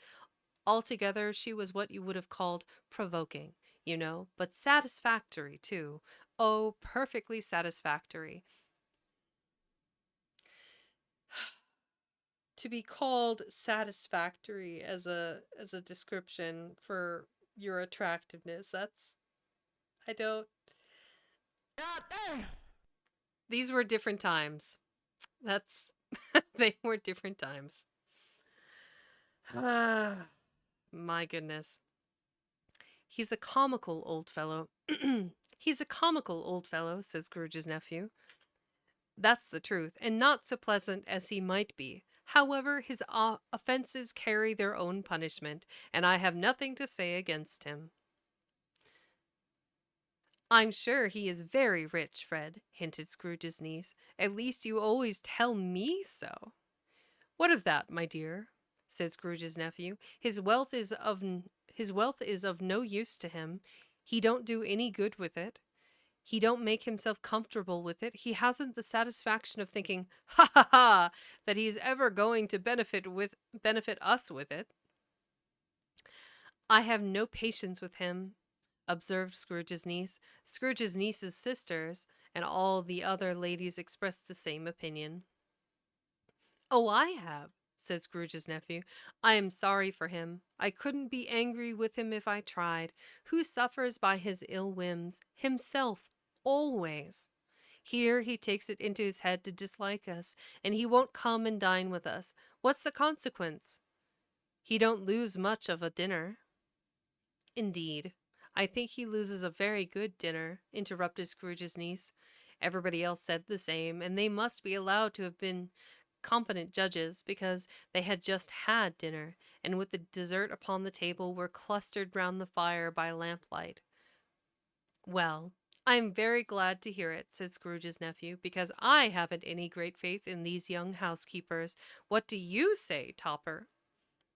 Altogether, she was what you would have called provoking, but satisfactory, too. Oh, perfectly satisfactory. To be called satisfactory as a description for your attractiveness, I don't. God damn. These were different times. That's they were different times. Ah, my goodness. He's a comical old fellow. He's a comical old fellow, says Scrooge's nephew. That's the truth, and not so pleasant as he might be. However, his offenses carry their own punishment, and I have nothing to say against him. "I'm sure he is very rich, Fred," hinted Scrooge's niece. "At least you always tell me so." "What of that, my dear?" said Scrooge's nephew. His wealth is of no use to him. He don't do any good with it. He don't make himself comfortable with it. He hasn't the satisfaction of thinking, ha ha ha, that he's ever going to benefit us with it. I have no patience with him, observed Scrooge's niece. Scrooge's niece's sisters and all the other ladies expressed the same opinion. Oh, I have, said Scrooge's nephew. I am sorry for him. I couldn't be angry with him if I tried. Who suffers by his ill whims? Himself, always. Here he takes it into his head to dislike us, and he won't come and dine with us. What's the consequence? He don't lose much of a dinner. Indeed, I think he loses a very good dinner, interrupted Scrooge's niece. Everybody else said the same, and they must be allowed to have been competent judges, because they had just had dinner, and with the dessert upon the table were clustered round the fire by lamplight. Well, I am very glad to hear it, said Scrooge's nephew, because I haven't any great faith in these young housekeepers. What do you say, Topper?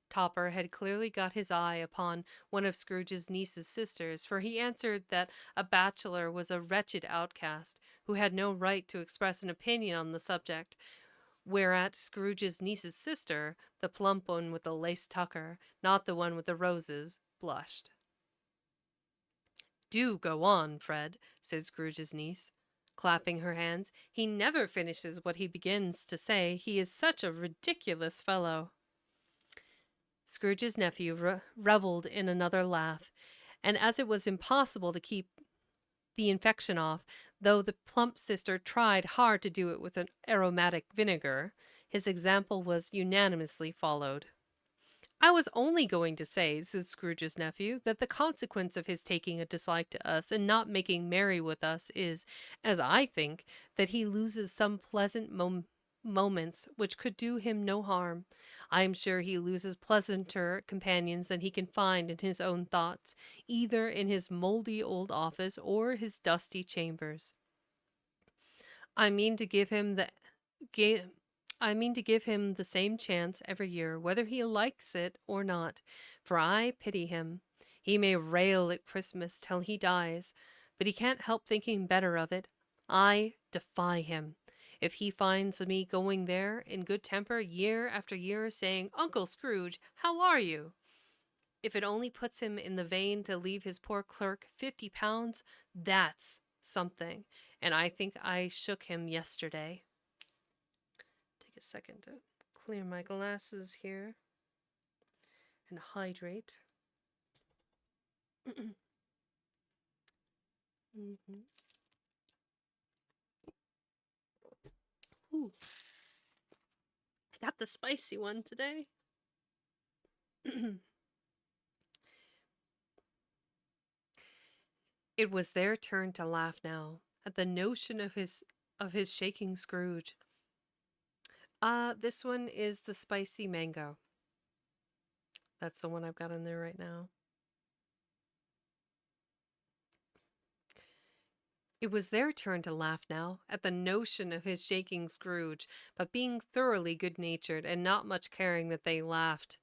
Topper had clearly got his eye upon one of Scrooge's niece's sisters, for he answered that a bachelor was a wretched outcast, who had no right to express an opinion on the subject, whereat Scrooge's niece's sister, the plump one with the lace tucker, not the one with the roses, blushed. Do go on, Fred, said Scrooge's niece, clapping her hands. He never finishes what he begins to say. He is such a ridiculous fellow. Scrooge's nephew revelled in another laugh, and as it was impossible to keep the infection off, though the plump sister tried hard to do it with an aromatic vinegar, his example was unanimously followed. I was only going to say, said Scrooge's nephew, that the consequence of his taking a dislike to us and not making merry with us is, as I think, that he loses some pleasant moments which could do him no harm. I am sure he loses pleasanter companions than he can find in his own thoughts, either in his mouldy old office or his dusty chambers. I mean to give him the ga- I mean to give him the same chance every year, whether he likes it or not, for I pity him. He may rail at Christmas till he dies, but he can't help thinking better of it. I defy him. If he finds me going there in good temper year after year, saying, Uncle Scrooge, how are you? If it only puts him in the vein to leave his poor clerk £50, that's something, and I think I shook him yesterday. Take a second to clear my glasses here and hydrate. Mm-hmm. Ooh, I got the spicy one today. It was their turn to laugh now at the notion of his shaking Scrooge. This one is the spicy mango. That's the one I've got in there right now. It was their turn to laugh now at the notion of his shaking Scrooge, but being thoroughly good-natured and not much caring that they laughed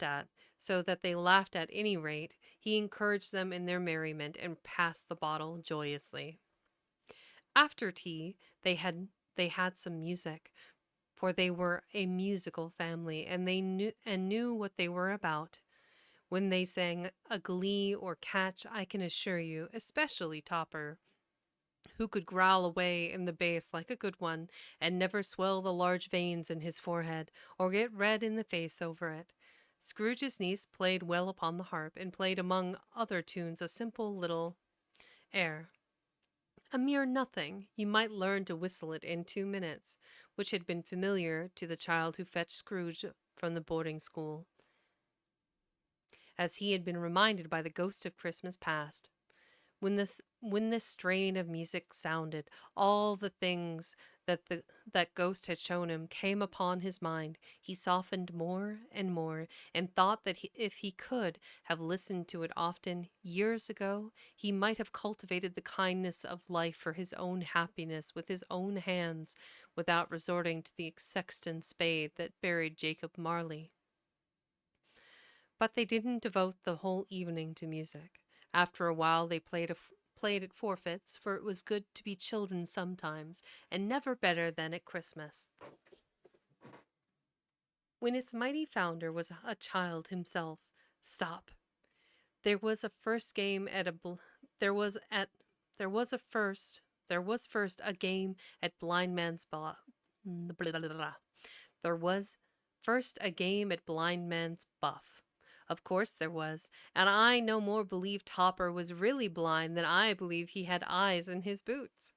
at, so that they laughed at any rate, he encouraged them in their merriment and passed the bottle joyously. After tea, they had some music, for they were a musical family, and they knew what they were about. When they sang a glee or catch, I can assure you, especially Topper, who could growl away in the bass like a good one, and never swell the large veins in his forehead, or get red in the face over it. Scrooge's niece played well upon the harp, and played among other tunes a simple little air. A mere nothing, you might learn to whistle it in 2 minutes, which had been familiar to the child who fetched Scrooge from the boarding school, as he had been reminded by the ghost of Christmas past. When this strain of music sounded, all the things that ghost had shown him came upon his mind. He softened more and more, and thought that if he could have listened to it often years ago, he might have cultivated the kindness of life for his own happiness with his own hands, without resorting to the sexton spade that buried Jacob Marley. But they didn't devote the whole evening to music. After a while, they played at forfeits, for it was good to be children sometimes, and never better than at Christmas. When its mighty founder was a child himself. Stop. There was a first game at a bl- there was at there was a first there was first a game at blind man's blah, blah, blah, blah. There was first a game at blind man's buff. Of course there was, and I no more believe Topper was really blind than I believe he had eyes in his boots.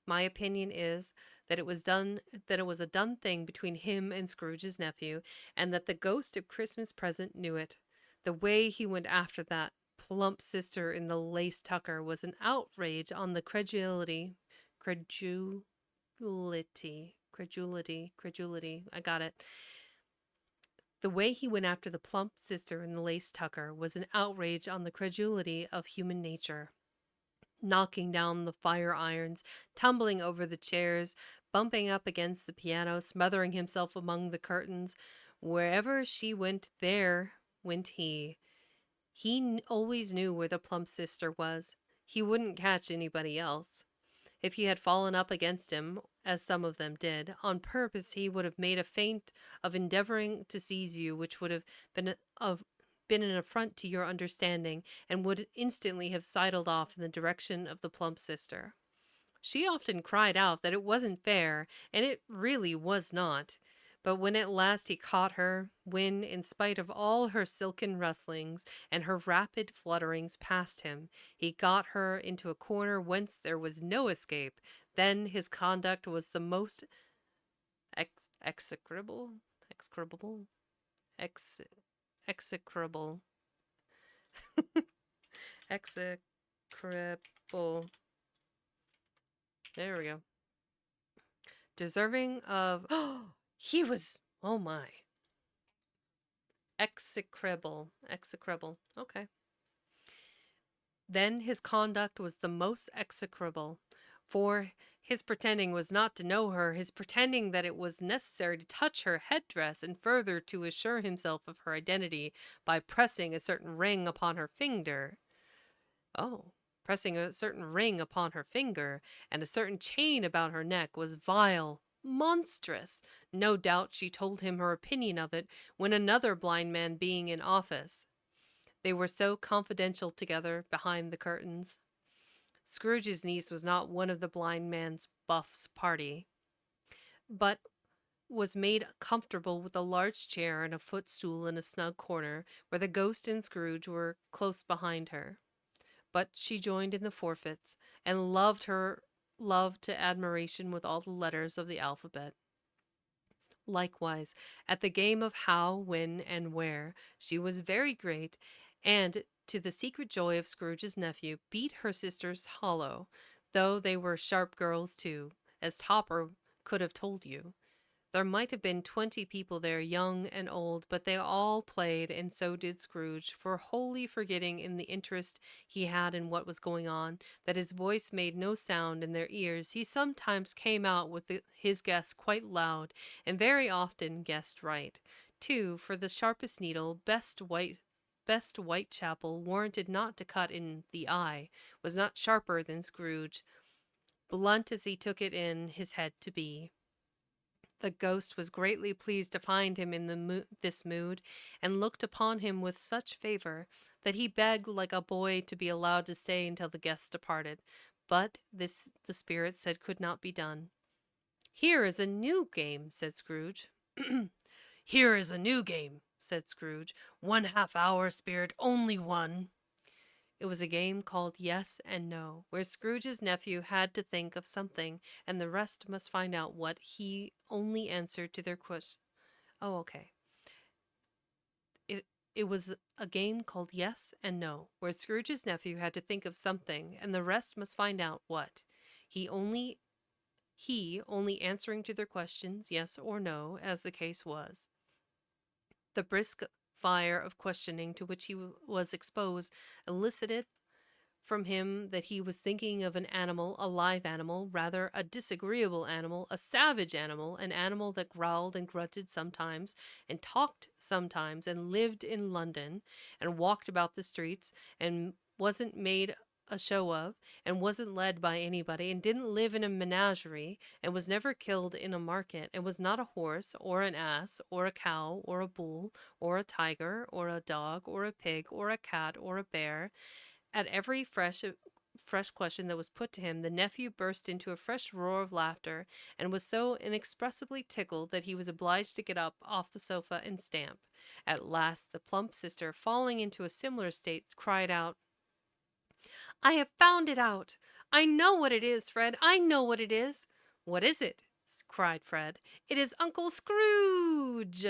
My opinion is that it was a done thing between him and Scrooge's nephew, and that the ghost of Christmas present knew it. The way he went after that plump sister in the lace tucker was an outrage on the credulity. I got it. The way he went after the plump sister in the lace tucker was an outrage on the credulity of human nature, knocking down the fire irons, tumbling over the chairs, bumping up against the piano, smothering himself among the curtains. Wherever she went, there went he. He always knew where the plump sister was. He wouldn't catch anybody else. If he had fallen up against him, as some of them did, on purpose, he would have made a feint of endeavoring to seize you, which would have been been an affront to your understanding, and would instantly have sidled off in the direction of the plump sister. She often cried out that it wasn't fair, and it really was not. But when at last he caught her, when, in spite of all her silken rustlings and her rapid flutterings past him, he got her into a corner whence there was no escape, then his conduct was the most execrable, execrable, ex, execrable, execrable. There we go. Deserving of. He was. Oh my. Execrable. Okay. Then his conduct was the most execrable, for his pretending was not to know her, his pretending that it was necessary to touch her headdress, and further to assure himself of her identity by pressing a certain ring upon her finger. Oh, pressing a certain ring upon her finger, and a certain chain about her neck was vile, monstrous. No doubt she told him her opinion of it when another blind man being in office. They were so confidential together behind the curtains. Scrooge's niece was not one of the blind man's buff's party, but was made comfortable with a large chair and a footstool in a snug corner, where the ghost and Scrooge were close behind her. But she joined in the forfeits, and loved her love to admiration with all the letters of the alphabet. Likewise, at the game of how, when, and where, she was very great, and, to the secret joy of Scrooge's nephew, beat her sisters hollow, though they were sharp girls too, as Topper could have told you. There might have been 20 people there, young and old, but they all played, and so did Scrooge, for wholly forgetting in the interest he had in what was going on, that his voice made no sound in their ears. He sometimes came out with his guess quite loud, and very often guessed right, too, for the sharpest needle, best Whitechapel, warranted not to cut in the eye, was not sharper than Scrooge, blunt as he took it in his head to be. The ghost was greatly pleased to find him in this mood, and looked upon him with such favor that he begged like a boy to be allowed to stay until the guests departed. But this the spirit said could not be done. "Here is a new game," said Scrooge. "Here is a new game," said Scrooge. "1/2 hour, spirit, only one." It was a game called Yes and No, where Scrooge's nephew had to think of something, and the rest must find out what he only answered to their question. Oh, okay. It was a game called Yes and No, where Scrooge's nephew had to think of something, and the rest must find out what. He only answering to their questions, yes or no, as the case was. The brisk fire of questioning to which he was exposed elicited from him that he was thinking of an animal, a live animal, rather a disagreeable animal, a savage animal, an animal that growled and grunted sometimes, and talked sometimes, and lived in London, and walked about the streets, and wasn't made a show of, and wasn't led by anybody, and didn't live in a menagerie, and was never killed in a market, and was not a horse, or an ass, or a cow, or a bull, or a tiger, or a dog, or a pig, or a cat, or a bear, at every fresh question that was put to him, the nephew burst into a fresh roar of laughter, and was so inexpressibly tickled that he was obliged to get up off the sofa and stamp. At last, the plump sister, falling into a similar state, cried out, "I have found it out! I know what it is, Fred! I know what it is!" "What is it?" cried Fred. "It is Uncle Scrooge!"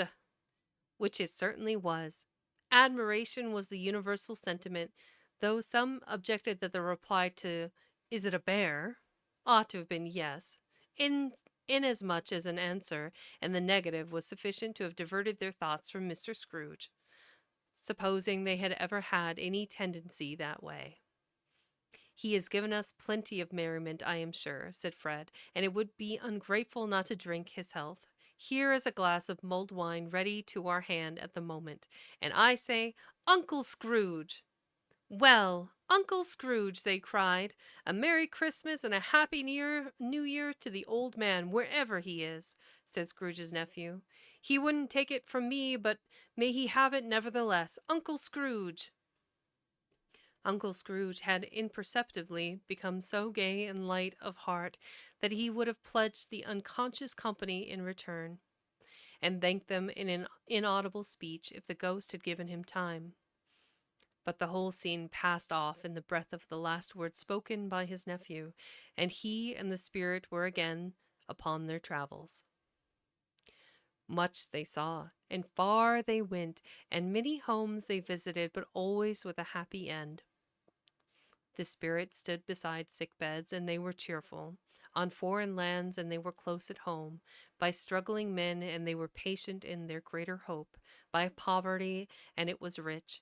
Which it certainly was. Admiration was the universal sentiment, though some objected that the reply to "Is it a bear?" ought to have been yes, in inasmuch as an answer in the negative was sufficient to have diverted their thoughts from Mr. Scrooge, supposing they had ever had any tendency that way. "He has given us plenty of merriment, I am sure," said Fred, "and it would be ungrateful not to drink his health. Here is a glass of mulled wine ready to our hand at the moment, and I say, Uncle Scrooge!" "Well, Uncle Scrooge," they cried, "a Merry Christmas and a Happy New Year to the old man, wherever he is," said Scrooge's nephew. "He wouldn't take it from me, but may he have it nevertheless. Uncle Scrooge!" Uncle Scrooge had imperceptibly become so gay and light of heart that he would have pledged the unconscious company in return, and thanked them in an inaudible speech if the ghost had given him time. But the whole scene passed off in the breath of the last word spoken by his nephew, and he and the spirit were again upon their travels. Much they saw, and far they went, and many homes they visited, but always with a happy end. The spirits stood beside sick beds, and they were cheerful. On foreign lands, and they were close at home. By struggling men, and they were patient in their greater hope. By poverty, and it was rich.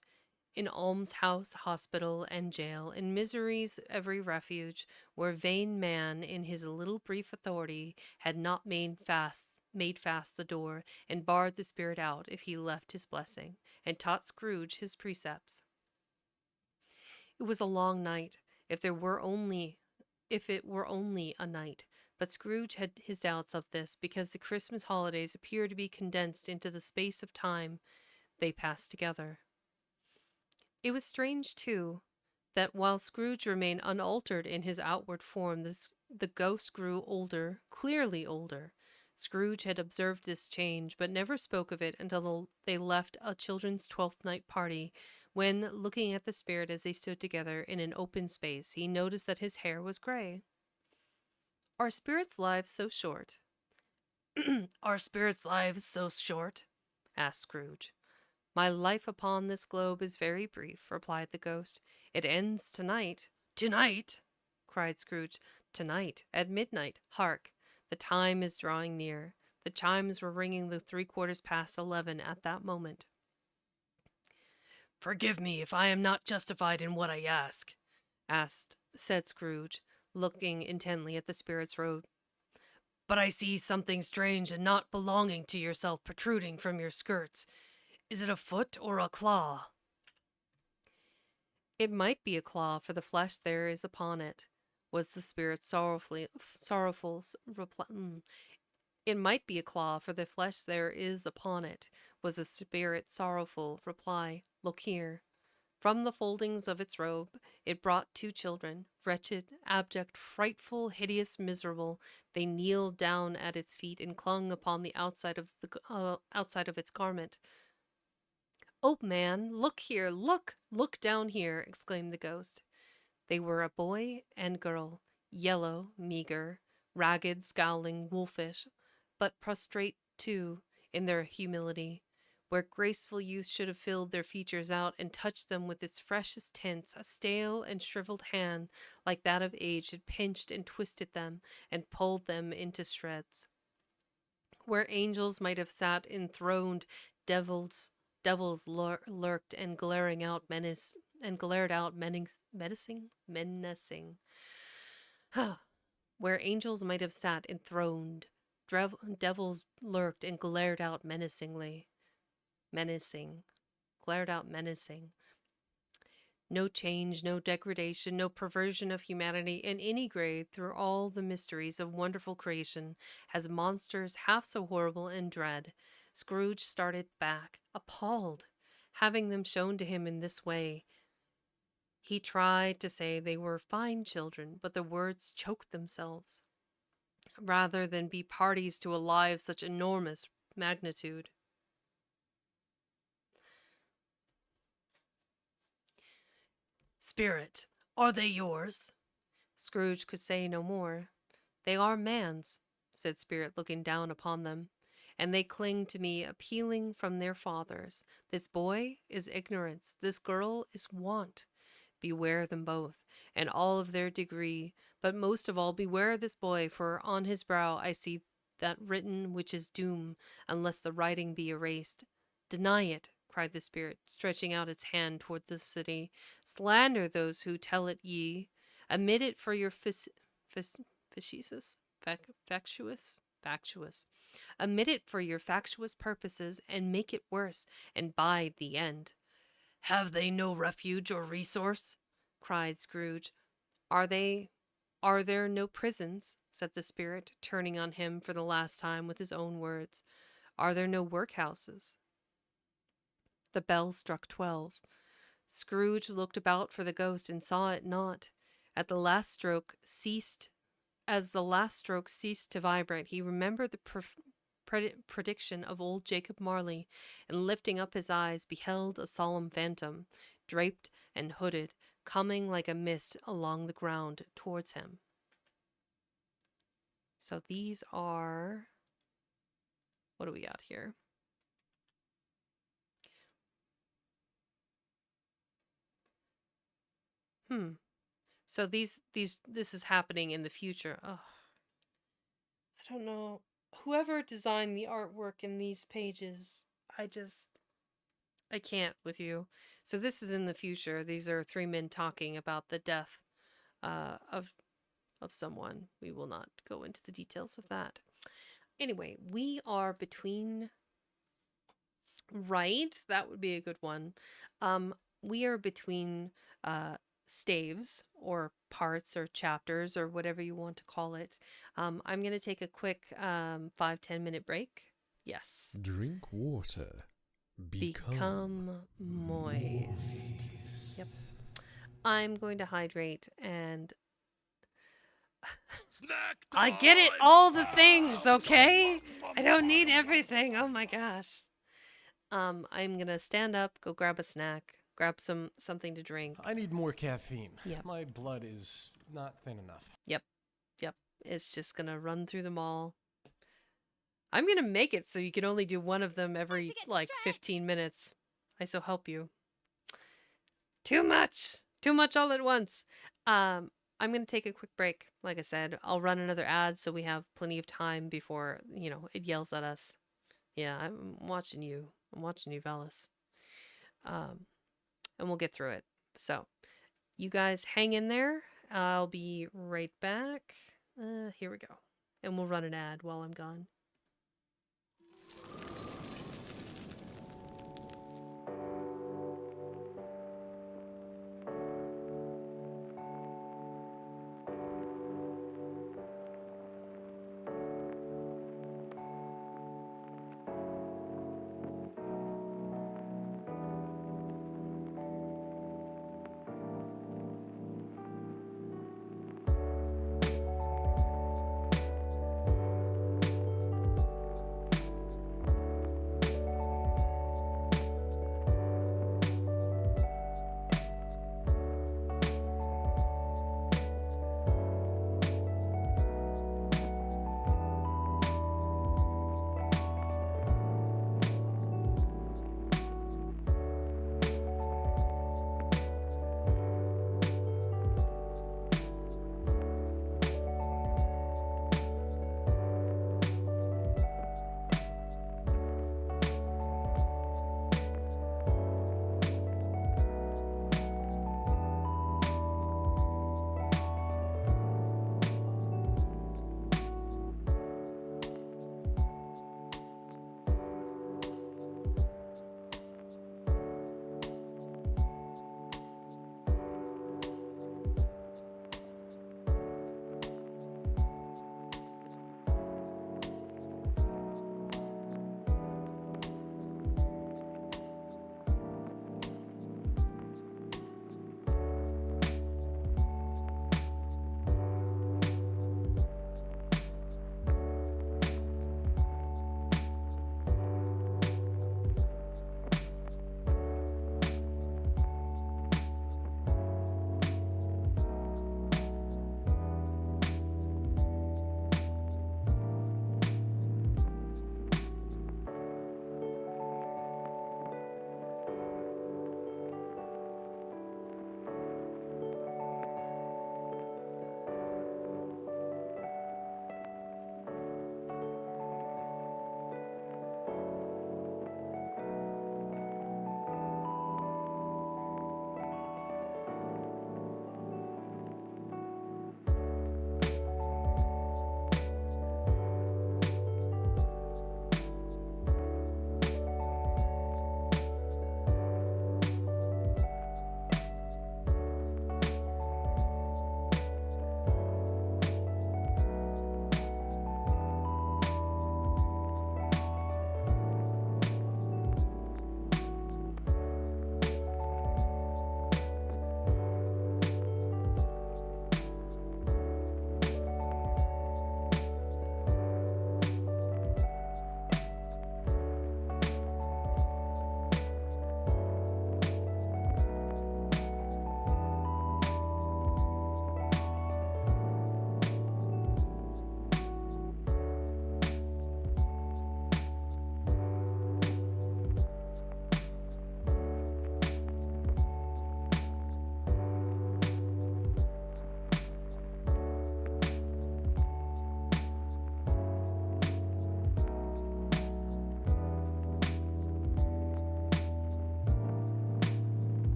In almshouse, hospital, and jail, in misery's every refuge, where vain man, in his little brief authority, had not made fast the door, and barred the spirit out if he left his blessing, and taught Scrooge his precepts. It was a long night, if it were only a night, but Scrooge had his doubts of this, because the Christmas holidays appeared to be condensed into the space of time they passed together. It was strange, too, that while Scrooge remained unaltered in his outward form, the ghost grew older, clearly older. Scrooge had observed this change, but never spoke of it until they left a children's Twelfth Night party, when, looking at the spirit as they stood together in an open space, he noticed that his hair was gray. "Are spirits' lives so short?" "Are spirits' lives so short?" asked Scrooge. "My life upon this globe is very brief," replied the ghost. "It ends tonight." "Tonight!" cried Scrooge. "Tonight, at midnight. Hark! The time is drawing near." The chimes were ringing the 3/4 past 11 at that moment. "Forgive me if I am not justified in what I said Scrooge, looking intently at the spirit's robe. "But I see something strange and not belonging to yourself protruding from your skirts. Is it a foot or a claw?" "It might be a claw, for the flesh there is upon it," was the spirit's sorrowful reply. "It might be a claw, for the flesh there is upon it," was the spirit's sorrowful reply. "Look here." From the foldings of its robe it brought 2 children, wretched, abject, frightful, hideous, miserable. They kneeled down at its feet and clung upon the outside of its garment. "Oh, man, look here, look down here!" exclaimed the ghost. They were a boy and girl, yellow, meager, ragged, scowling, wolfish, but prostrate, too, in their humility. Where graceful youth should have filled their features out and touched them with its freshest tints, a stale and shriveled hand like that of age had pinched and twisted them and pulled them into shreds. Where angels might have sat enthroned, devils lurked and glared out menacing. Where angels might have sat enthroned, devils lurked and glared out menacing. No change, no degradation, no perversion of humanity in any grade through all the mysteries of wonderful creation has monsters half so horrible and dread. Scrooge started back, appalled, having them shown to him in this way. He tried to say they were fine children, but the words choked themselves, rather than be parties to a lie of such enormous magnitude. Spirit, are they yours? Scrooge could say no more. They are man's, said Spirit, looking down upon them, and they cling to me, appealing from their fathers. This boy is ignorance, this girl is want. Beware them both, and all of their degree, but most of all beware this boy, for on his brow I see that written which is doom, unless the writing be erased. Deny it, cried the Spirit, stretching out its hand toward the city. Slander those who tell it ye. Admit it for your facetious, factious. Admit it for your factious purposes, and make it worse, and bide the end. Have they no refuge or resource? Cried Scrooge. Are there no prisons? Said the Spirit, turning on him for the last time with his own words. Are there no workhouses? The bell struck 12. Scrooge looked about for the ghost and saw it not. At the last stroke ceased As the last stroke ceased to vibrate, he remembered the prediction of old Jacob Marley, and lifting up his eyes, beheld a solemn phantom, draped and hooded, coming like a mist along the ground towards him. So these are... What do we got here? So this is happening in the future. Oh, I don't know. Whoever designed the artwork in these pages, I can't with you. So this is in the future. These are three men talking about the death of someone. We will not go into the details of that. Anyway, we are between... Right, that would be a good one. We are between staves or parts or chapters or whatever you want to call it. I'm going to take a quick 5-10 minute break. Yes. Drink water. Become moist. Yep. I'm going to hydrate and... I get it, all the things, okay? I don't need everything. Oh my gosh. I'm gonna stand up, go grab a snack, grab something to drink. I need more caffeine. Yep. My blood is not thin enough. Yep. It's just gonna run through them all. I'm gonna make it so you can only do one of them every, like, 15 minutes. I so help you. Too much all at once. I'm gonna take a quick break. Like I said, I'll run another ad so we have plenty of time before, it yells at us. Yeah, I'm watching you, Velas. And we'll get through it. So, you guys hang in there. I'll be right back. Here we go. And we'll run an ad while I'm gone.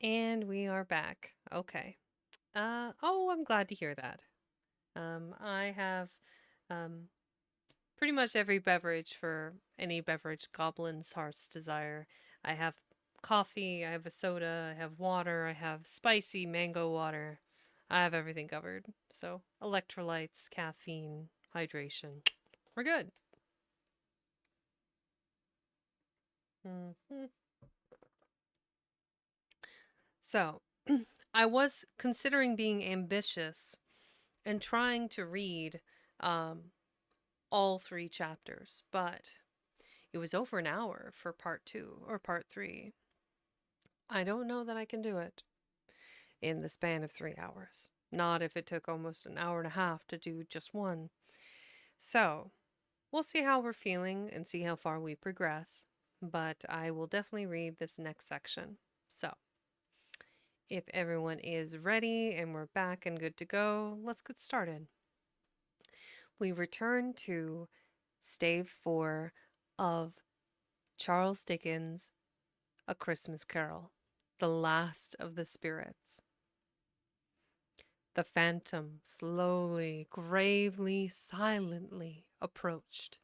And we are back. Okay. Oh, I'm glad to hear that. I have um pretty much every beverage for any beverage goblin's heart's desire. I have coffee, I have a soda, I have water, I have spicy mango water. I have everything covered. So, electrolytes, caffeine, hydration. We're good. Hmm. So, I was considering being ambitious and trying to read um, all three chapters, but it was over an hour for part two or part three. I don't know that I can do it in the span of 3 hours. Not if it took almost an hour and a half to do just one. So, we'll see how we're feeling and see how far we progress. But I will definitely read this next section. So, if everyone is ready and we're back and good to go, let's get started. We return to Stave 4 of Charles Dickens' A Christmas Carol, the last of the spirits. The phantom slowly, gravely, silently approached.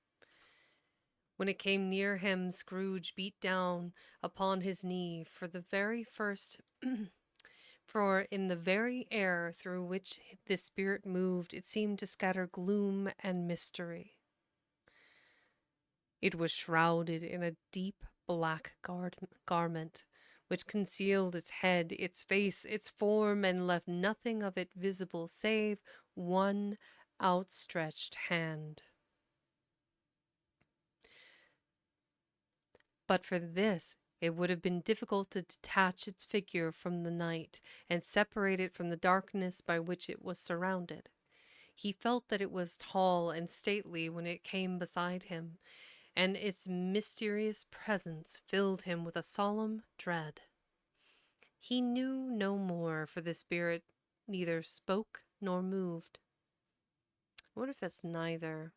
When it came near him, Scrooge beat down upon his knee for the very first. For in the very air through which the spirit moved, it seemed to scatter gloom and mystery. It was shrouded in a deep black garment, which concealed its head, its face, its form, and left nothing of it visible save one outstretched hand. But for this, it would have been difficult to detach its figure from the night and separate it from the darkness by which it was surrounded. He felt that it was tall and stately when it came beside him, and its mysterious presence filled him with a solemn dread. He knew no more, for the spirit neither spoke nor moved. What if that's neither?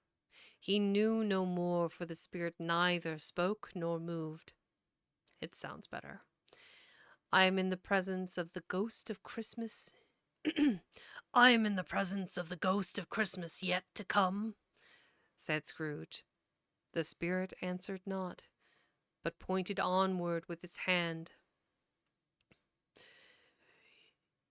He knew no more, for the spirit neither spoke nor moved. It sounds better. I am in the presence of the ghost of Christmas. I am in the presence of the ghost of Christmas yet to come, said Scrooge. The spirit answered not, but pointed onward with its hand.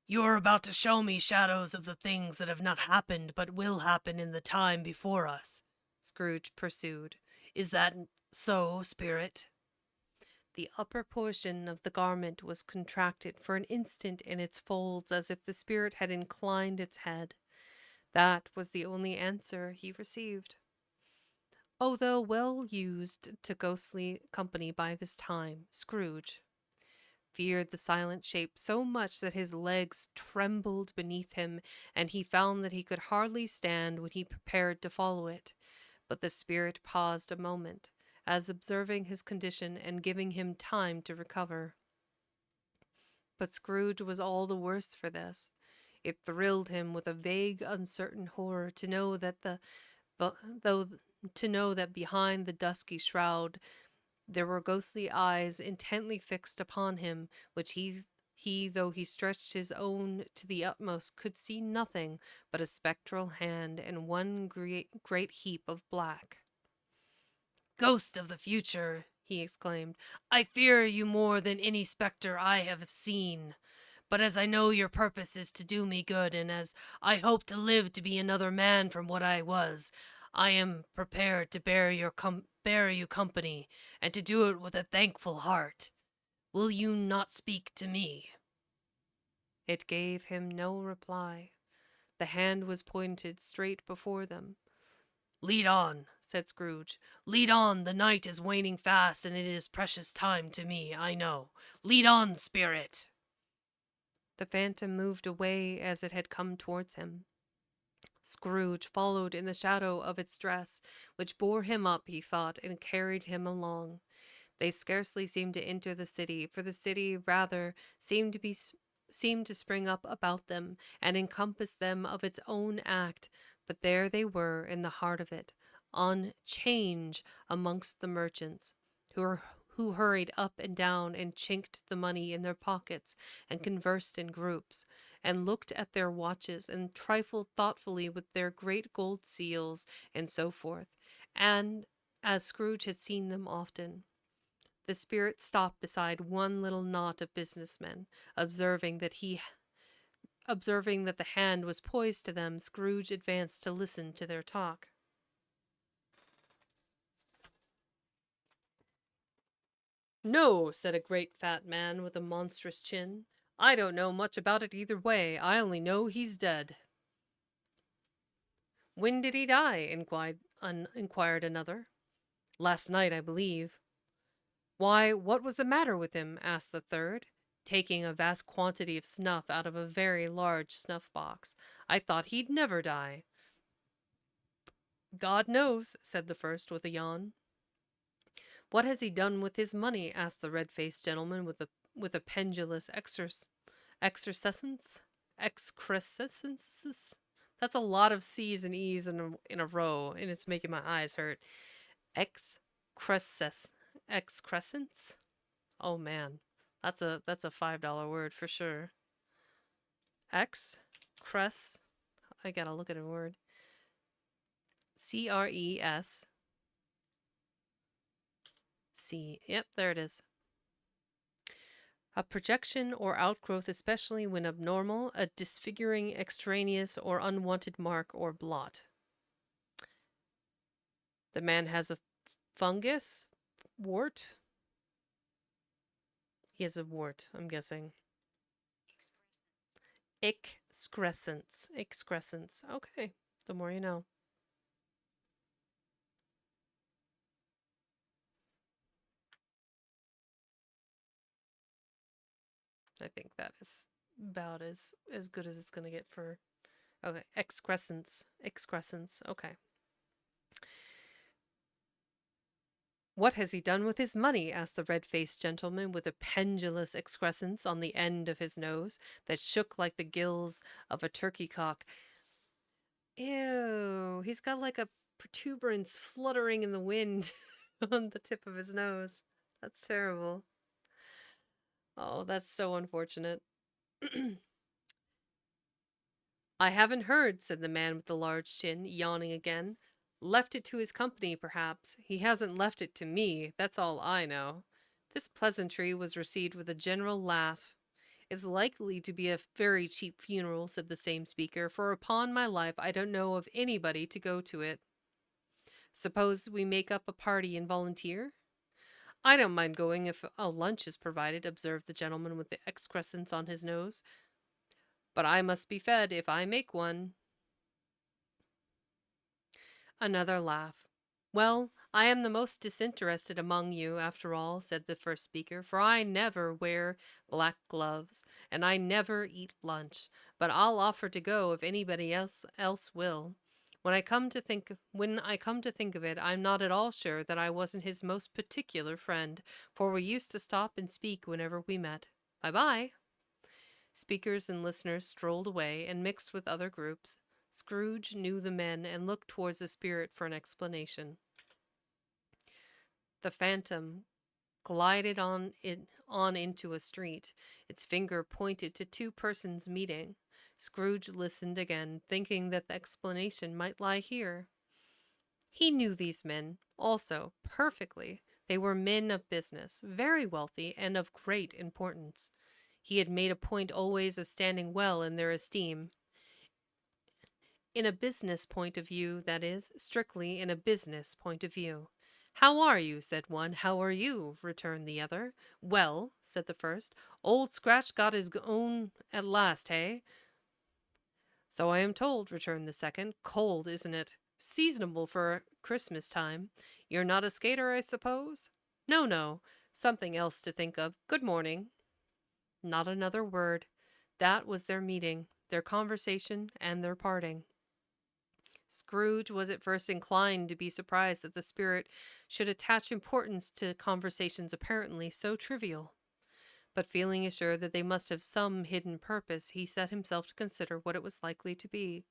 You are about to show me shadows of the things that have not happened but will happen in the time before us, Scrooge pursued. Is that so, spirit? The upper portion of the garment was contracted for an instant in its folds as if the spirit had inclined its head. That was the only answer he received. Although well used to ghostly company by this time, Scrooge feared the silent shape so much that his legs trembled beneath him, and he found that he could hardly stand when he prepared to follow it. But the spirit paused a moment, as observing his condition and giving him time to recover. But Scrooge was all the worse for this. It thrilled him with a vague, uncertain horror to know that though to know that behind the dusky shroud there were ghostly eyes intently fixed upon him, which though he stretched his own to the utmost, could see nothing but a spectral hand and one great heap of black. Ghost of the future, he exclaimed, I fear you more than any spectre I have seen. But as I know your purpose is to do me good, and as I hope to live to be another man from what I was, I am prepared to bear you company, and to do it with a thankful heart. Will you not speak to me? It gave him no reply. The hand was pointed straight before them. Lead on, said Scrooge. Lead on, the night is waning fast, and it is precious time to me, I know. Lead on, spirit. The phantom moved away as it had come towards him. Scrooge followed in the shadow of its dress, which bore him up, he thought, and carried him along. They scarcely seemed to enter the city, for the city rather seemed to spring up about them and encompass them of its own act. But there they were in the heart of it, on 'change amongst the merchants, who hurried up and down and chinked the money in their pockets and conversed in groups, and looked at their watches and trifled thoughtfully with their great gold seals and so forth, and as Scrooge had seen them often. The spirit stopped beside one little knot of businessmen, observing that he observing that the hand was poised to them. Scrooge advanced to listen to their talk. No, said a great fat man with a monstrous chin. I don't know much about it either way. I only know he's dead. When did he die? Inquired another. Last night, I believe. Why, what was the matter with him? Asked the third, taking a vast quantity of snuff out of a very large snuff box. I thought he'd never die. God knows, said the first with a yawn. What has he done with his money? Asked the red-faced gentleman with a pendulous excrescence. Excrescence. That's a lot of C's and E's in a row, and it's making my eyes hurt. Excrescence. Excrescence. Oh man, that's a $5 word for sure. Cress. I gotta look at a word. CRES. C. Yep, there it is. A projection or outgrowth, especially when abnormal, a disfiguring, extraneous, or unwanted mark or blot. The man has a fungus? Wart? He has a wart, I'm guessing. Excrescence. Excrescence. Okay, the more you know. I think that is about as good as it's going to get for. Okay, excrescence. Excrescence. Okay. What has he done with his money? Asked the red-faced gentleman with a pendulous excrescence on the end of his nose that shook like the gills of a turkey cock. Ew, he's got like a protuberance fluttering in the wind on the tip of his nose. That's terrible. Oh, that's so unfortunate. I haven't heard, said the man with the large chin, yawning again. Left it to his company, perhaps. He hasn't left it to me, that's all I know. This pleasantry was received with a general laugh. It's likely to be a very cheap funeral, said the same speaker, for upon my life I don't know of anybody to go to it. Suppose we make up a party and volunteer? I don't mind going if a lunch is provided, observed the gentleman with the excrescence on his nose. But I must be fed if I make one. Another laugh. Well, I am the most disinterested among you, after all, said the first speaker, for I never wear black gloves, and I never eat lunch, but I'll offer to go if anybody else will. When I come to think of it, I'm not at all sure that I wasn't his most particular friend, for we used to stop and speak whenever we met. Bye-bye. Speakers and listeners strolled away and mixed with other groups. Scrooge knew the men and looked towards the spirit for an explanation. The phantom glided on into a street. Its finger pointed to two persons meeting. Scrooge listened again, thinking that the explanation might lie here. He knew these men, also, perfectly. They were men of business, very wealthy, and of great importance. He had made a point always of standing well in their esteem. In a business point of view, that is, strictly in a business point of view. How are you? Said one. How are you? Returned the other. Well, said the first. Old Scratch got his own at last, hey? So I am told, returned the second. Cold, isn't it? Seasonable for Christmas time. You're not a skater, I suppose? No, no. Something else to think of. Good morning. Not another word. That was their meeting, their conversation, and their parting. Scrooge was at first inclined to be surprised that the spirit should attach importance to conversations apparently so trivial. But feeling assured that they must have some hidden purpose, he set himself to consider what it was likely to be.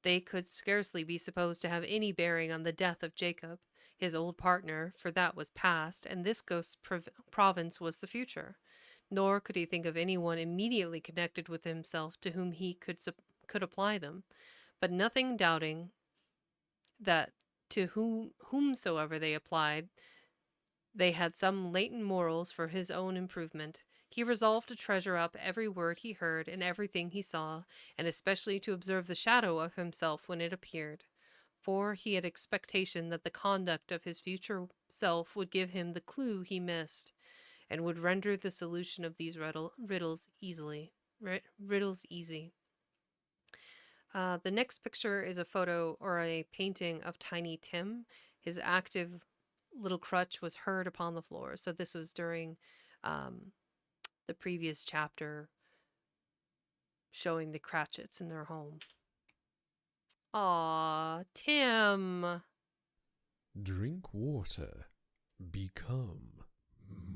They could scarcely be supposed to have any bearing on the death of Jacob, his old partner, for that was past, and this ghost's province was the future. Nor could he think of anyone immediately connected with himself to whom he could apply them, but nothing doubting that to whomsoever they applied, they had some latent morals for his own improvement. He resolved to treasure up every word he heard and everything he saw, and especially to observe the shadow of himself when it appeared. For he had expectation that the conduct of his future self would give him the clue he missed, and would render the solution of these riddles easy. The next picture is a photo or a painting of Tiny Tim. His active little crutch was heard upon the floor. So this was during um, the previous chapter showing the Cratchits in their home. Aw, Tim. Drink water. Become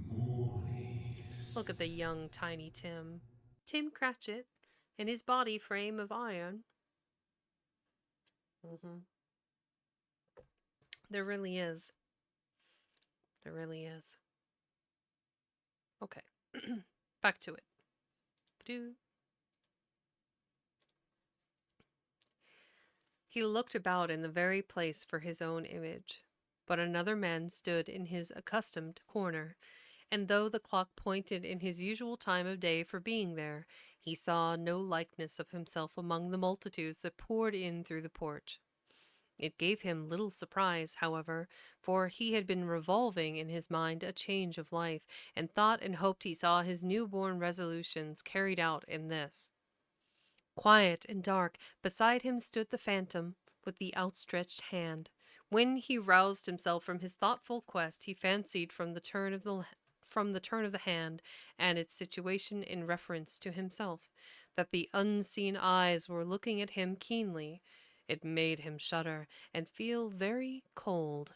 moist. Look at the young tiny Tim. Tim Cratchit in his body frame of iron. Mm-hmm. There really is. There really is. Okay. Back to it. Ba-doo. He looked about in the very place for his own image, but another man stood in his accustomed corner, and though the clock pointed in his usual time of day for being there, he saw no likeness of himself among the multitudes that poured in through the porch. It gave him little surprise, however, for he had been revolving in his mind a change of life, and thought and hoped he saw his new-born resolutions carried out in this. Quiet and dark, beside him stood the phantom with the outstretched hand. When he roused himself from his thoughtful quest, he fancied from the turn of the hand and its situation in reference to himself, that the unseen eyes were looking at him keenly. It made him shudder and feel very cold.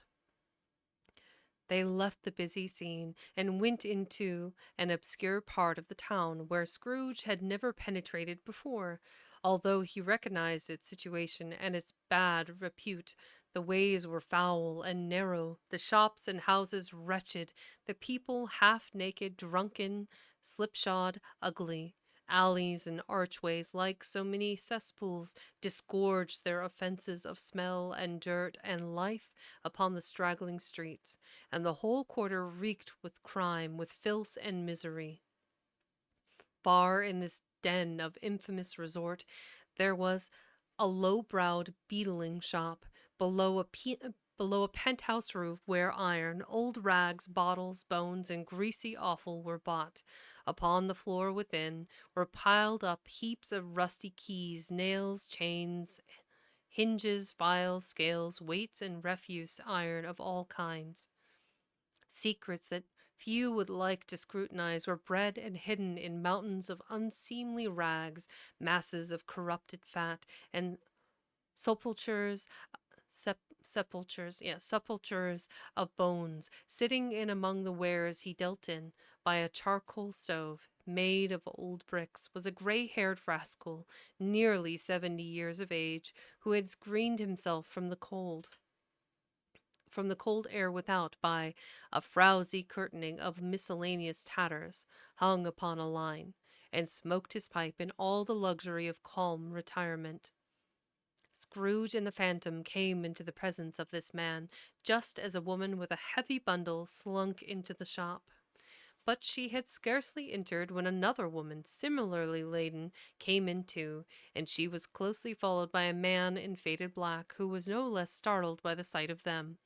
They left the busy scene and went into an obscure part of the town where Scrooge had never penetrated before. Although he recognized its situation and its bad repute, the ways were foul and narrow, the shops and houses wretched, the people half naked, drunken, slipshod, ugly. Alleys and archways, like so many cesspools, disgorged their offences of smell and dirt and life upon the straggling streets, and the whole quarter reeked with crime, with filth and misery. Far in this den of infamous resort, there was a low-browed beetling shop below a penthouse roof where iron, old rags, bottles, bones, and greasy offal were bought. Upon the floor within were piled up heaps of rusty keys, nails, chains, hinges, files, scales, weights, and refuse iron of all kinds. Secrets that few would like to scrutinize were bred and hidden in mountains of unseemly rags, masses of corrupted fat, and sepulchres sepulchres of bones, sitting in among the wares he dealt in. By a charcoal stove, made of old bricks, was a gray-haired rascal, nearly 70 years of age, who had screened himself from the cold air without by a frowsy curtaining of miscellaneous tatters hung upon a line, and smoked his pipe in all the luxury of calm retirement. Scrooge and the Phantom came into the presence of this man, just as a woman with a heavy bundle slunk into the shop. But she had scarcely entered when another woman, similarly laden, came in too, and she was closely followed by a man in faded black, who was no less startled by the sight of them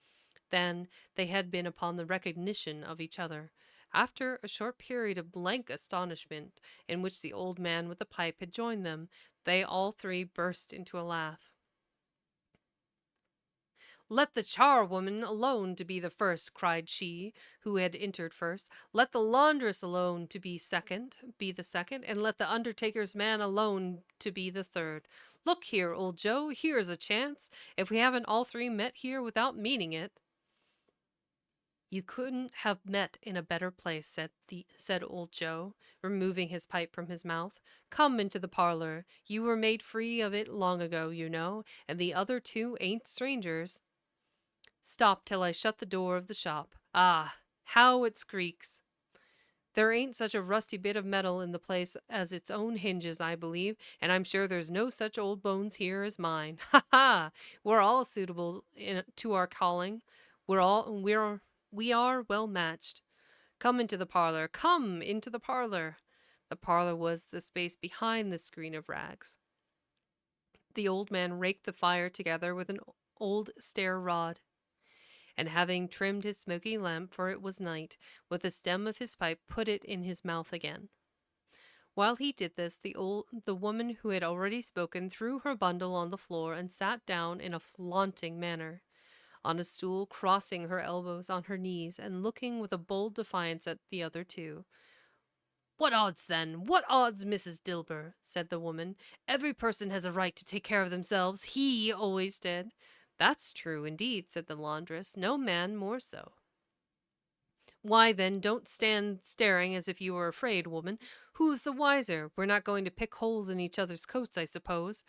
than they had been upon the recognition of each other. After a short period of blank astonishment, in which the old man with the pipe had joined them, they all three burst into a laugh. "Let the charwoman alone to be the first," cried she, who had entered first. "Let the laundress alone to be the second, and let the undertaker's man alone to be the third. Look here, old Joe, here's a chance, if we haven't all three met here without meaning it." You couldn't have met in a better place, said old Joe, removing his pipe from his mouth. Come into the parlor. You were made free of it long ago, you know, and the other two ain't strangers. Stop till I shut the door of the shop. Ah, how it squeaks! There ain't such a rusty bit of metal in the place as its own hinges, I believe, and I'm sure there's no such old bones here as mine. Ha ha! We're all suitable to our calling. We are well matched. Come into the parlor. Come into the parlor. The parlor was the space behind the screen of rags. The old man raked the fire together with an old stair rod, and having trimmed his smoky lamp, for it was night, with the stem of his pipe, put it in his mouth again. While he did this, the woman who had already spoken threw her bundle on the floor and sat down in a flaunting manner on a stool, crossing her elbows on her knees and looking with a bold defiance at the other two. "What odds, then? What odds, Mrs. Dilber?" said the woman. "Every person has a right to take care of themselves. He always did." "That's true, indeed," said the laundress. "No man more so." "Why, then, don't stand staring as if you were afraid, woman. Who's the wiser? We're not going to pick holes in each other's coats, I suppose."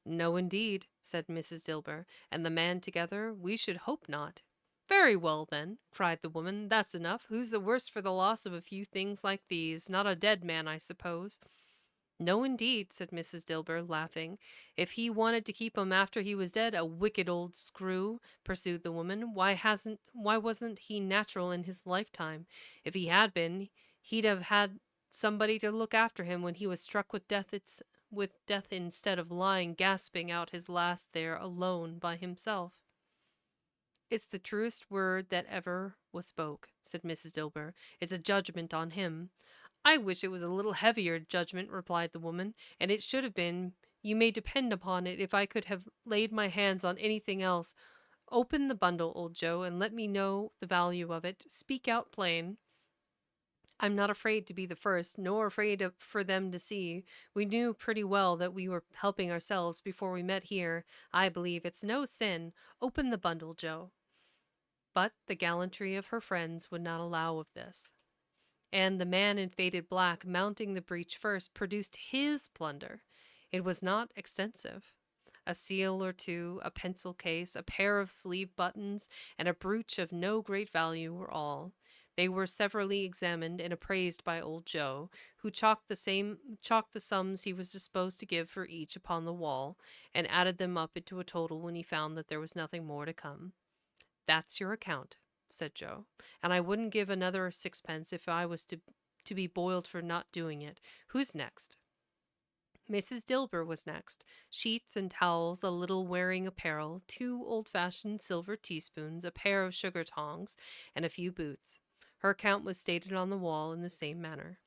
"No, indeed," said Mrs. Dilber, "and the man together, we should hope not." "Very well, then," cried the woman, "that's enough. Who's the worse for the loss of a few things like these? Not a dead man, I suppose." "No, indeed," said Mrs. Dilber, laughing. "If he wanted to keep 'em after he was dead, a wicked old screw," pursued the woman. Why wasn't he natural in his lifetime? If he had been, he'd have had somebody to look after him when he was struck with death instead of lying gasping out his last there alone by himself. "It's the truest word that ever was spoke," said Mrs. Dilber. "It's a judgment on him." "I wish it was a little heavier judgment," replied the woman, "and it should have been. You may depend upon it, if I could have laid my hands on anything else. Open the bundle, old Joe, and let me know the value of it. Speak out plain." "I'm not afraid to be the first, nor afraid for them to see. We knew pretty well that we were helping ourselves before we met here. I believe it's no sin. Open the bundle, Joe." But the gallantry of her friends would not allow of this, and the man in faded black, mounting the breach first, produced his plunder. It was not extensive. A seal or two, a pencil case, a pair of sleeve buttons, and a brooch of no great value were all. They were severally examined and appraised by old Joe, who chalked the sums he was disposed to give for each upon the wall, and added them up into a total when he found that there was nothing more to come. "That's your account," said Joe, "and I wouldn't give another sixpence if I was to be boiled for not doing it. Who's next?" Mrs. Dilber was next. Sheets and towels, a little wearing apparel, 2 old-fashioned silver teaspoons, a pair of sugar tongs, and a few boots. Her account was stated on the wall in the same manner.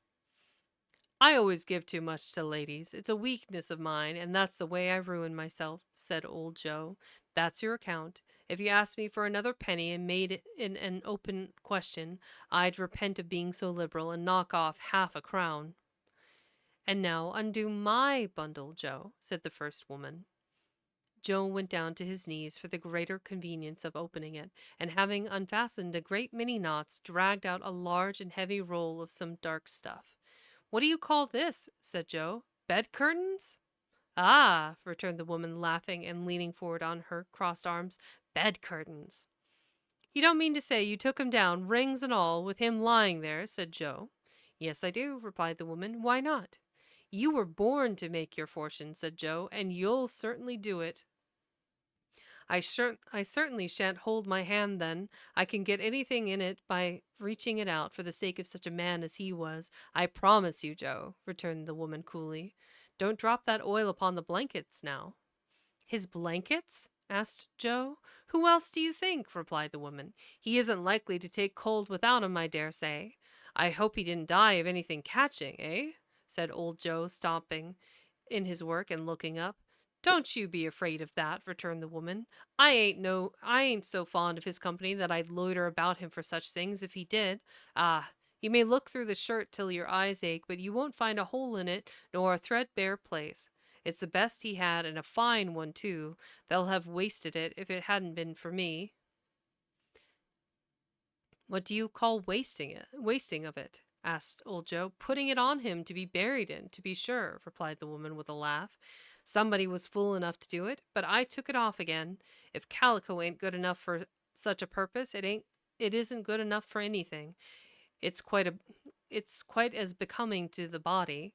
"I always give too much to ladies. It's a weakness of mine, and that's the way I ruin myself," said old Joe. "That's your account. If you asked me for another penny and made it in an open question, I'd repent of being so liberal and knock off half a crown." "And now undo my bundle, Joe," said the first woman. Joe went down to his knees for the greater convenience of opening it, and having unfastened a great many knots, dragged out a large and heavy roll of some dark stuff. "What do you call this?" said Joe. "Bed curtains?" "Ah," returned the woman, laughing and leaning forward on her crossed arms, "bed curtains." "You don't mean to say you took him down, rings and all, with him lying there?" said Joe. "Yes, I do," replied the woman. "Why not?" "You were born to make your fortune," said Joe, "and you'll certainly do it." I certainly shan't hold my hand then. I can get anything in it by reaching it out for the sake of such a man as he was. I promise you, Joe," returned the woman coolly. "Don't drop that oil upon the blankets now." "His blankets?" asked Joe. "Who else do you think?" replied the woman. "He isn't likely to take cold without 'em, I dare say. I hope he didn't die of anything catching, eh?" said old Joe, stopping in his work and looking up. "Don't you be afraid of that," returned the woman. I ain't so fond of his company that I'd loiter about him for such things if he did. Ah, you may look through the shirt till your eyes ache, but you won't find a hole in it nor a threadbare place. It's the best he had, and a fine one too. They'll have wasted it if it hadn't been for me." What do you call wasting of it? Asked old Joe. Putting it on him to be buried in, to be sure, replied the woman with a laugh. Somebody was fool enough to do it, but I took it off again. If calico ain't good enough for such a purpose, it isn't good enough for anything. It's quite a it's quite as becoming to the body.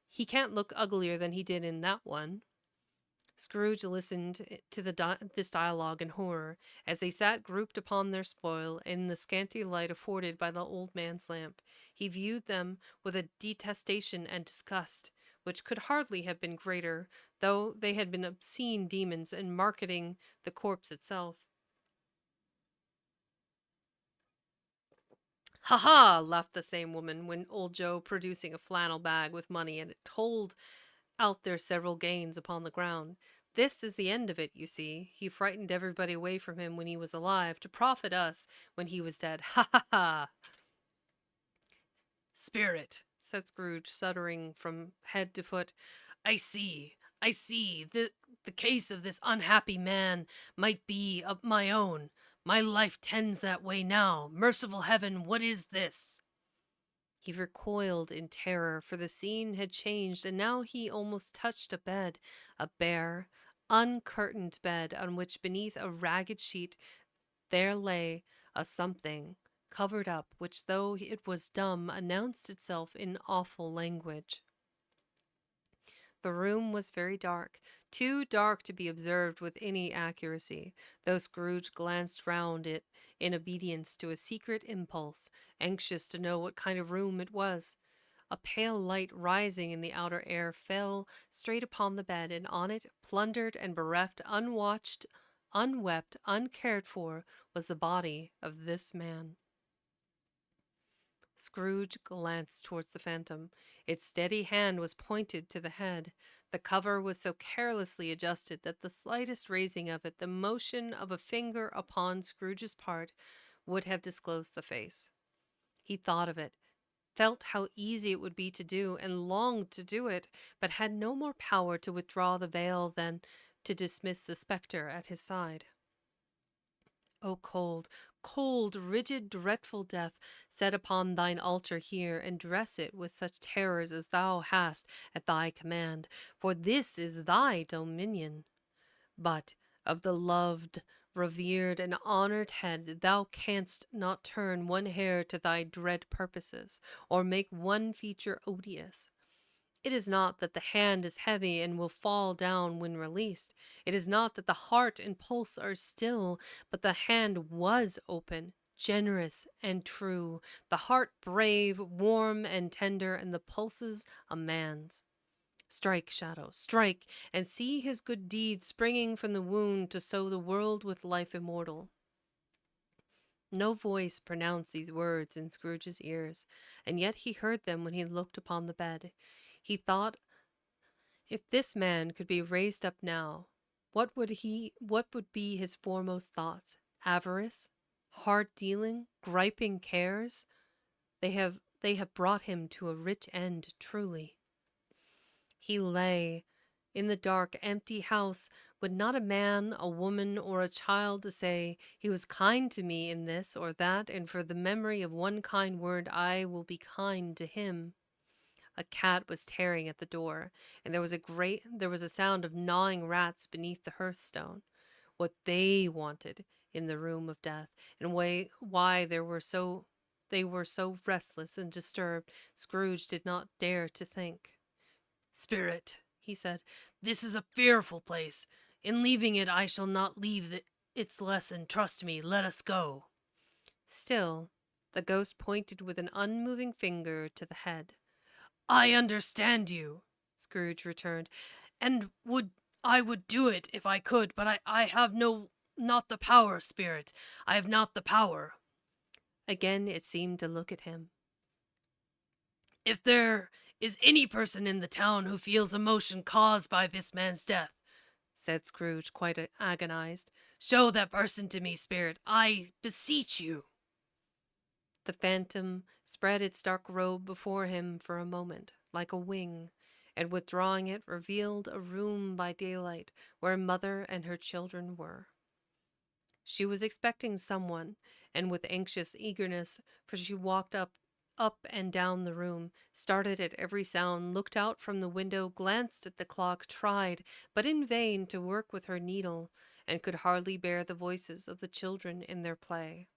He can't look uglier than he did in that one. Scrooge listened to this dialogue in horror, as they sat grouped upon their spoil in the scanty light afforded by the old man's lamp. He viewed them with a detestation and disgust, which could hardly have been greater, though they had been obscene demons in marketing the corpse itself. "Ha ha!" laughed the same woman, when old Joe, producing a flannel bag with money in it, told out their several gains upon the ground. This is the end of it, you see. He frightened everybody away from him when he was alive, to profit us when he was dead. Ha ha ha! Spirit, said Scrooge, shuddering from head to foot. I see. The case of this unhappy man might be of my own. My life tends that way now. Merciful heaven, what is this? He recoiled in terror, for the scene had changed, and now he almost touched a bed, a bare, uncurtained bed, on which beneath a ragged sheet there lay a something covered up, which, though it was dumb, announced itself in awful language. The room was very dark, too dark to be observed with any accuracy, though Scrooge glanced round it in obedience to a secret impulse, anxious to know what kind of room it was. A pale light rising in the outer air fell straight upon the bed, and on it, plundered and bereft, unwatched, unwept, uncared for, was the body of this man. Scrooge glanced towards the phantom. Its steady hand was pointed to the head. The cover was so carelessly adjusted that the slightest raising of it, the motion of a finger upon Scrooge's part, would have disclosed the face. He thought of it, felt how easy it would be to do, and longed to do it, but had no more power to withdraw the veil than to dismiss the spectre at his side. O cold, cold, rigid, dreadful death, set upon thine altar here, and dress it with such terrors as thou hast at thy command, for this is thy dominion. But of the loved, revered, and honored head thou canst not turn one hair to thy dread purposes, or make one feature odious. It is not that the hand is heavy and will fall down when released. It is not that the heart and pulse are still, but the hand was open, generous and true, the heart brave, warm and tender, and the pulses a man's. Strike, Shadow, strike, and see his good deed springing from the wound to sow the world with life immortal. No voice pronounced these words in Scrooge's ears, and yet he heard them when he looked upon the bed. He thought, if this man could be raised up now, what would be his foremost thoughts? Avarice? Hard dealing? Griping cares? They have brought him to a rich end, truly. He lay in the dark, empty house, with not a man, a woman, or a child to say, he was kind to me in this or that, and for the memory of one kind word I will be kind to him. A cat was tearing at the door, and there was a sound of gnawing rats beneath the hearthstone. What they wanted in the room of death, and why they were so restless and disturbed, Scrooge did not dare to think. Spirit, he said, this is a fearful place. In leaving it, I shall not leave its lesson. Trust me, let us go. Still, the ghost pointed with an unmoving finger to the head. I understand you, Scrooge returned, and I would do it if I could, but I have not the power, Spirit. I have not the power. Again it seemed to look at him. If there is any person in the town who feels emotion caused by this man's death, said Scrooge, quite agonized, show that person to me, Spirit. I beseech you. The phantom spread its dark robe before him for a moment, like a wing, and withdrawing it, revealed a room by daylight where mother and her children were. She was expecting someone, and with anxious eagerness, for she walked up and down the room, started at every sound, looked out from the window, glanced at the clock, tried, but in vain, to work with her needle, and could hardly bear the voices of the children in their play.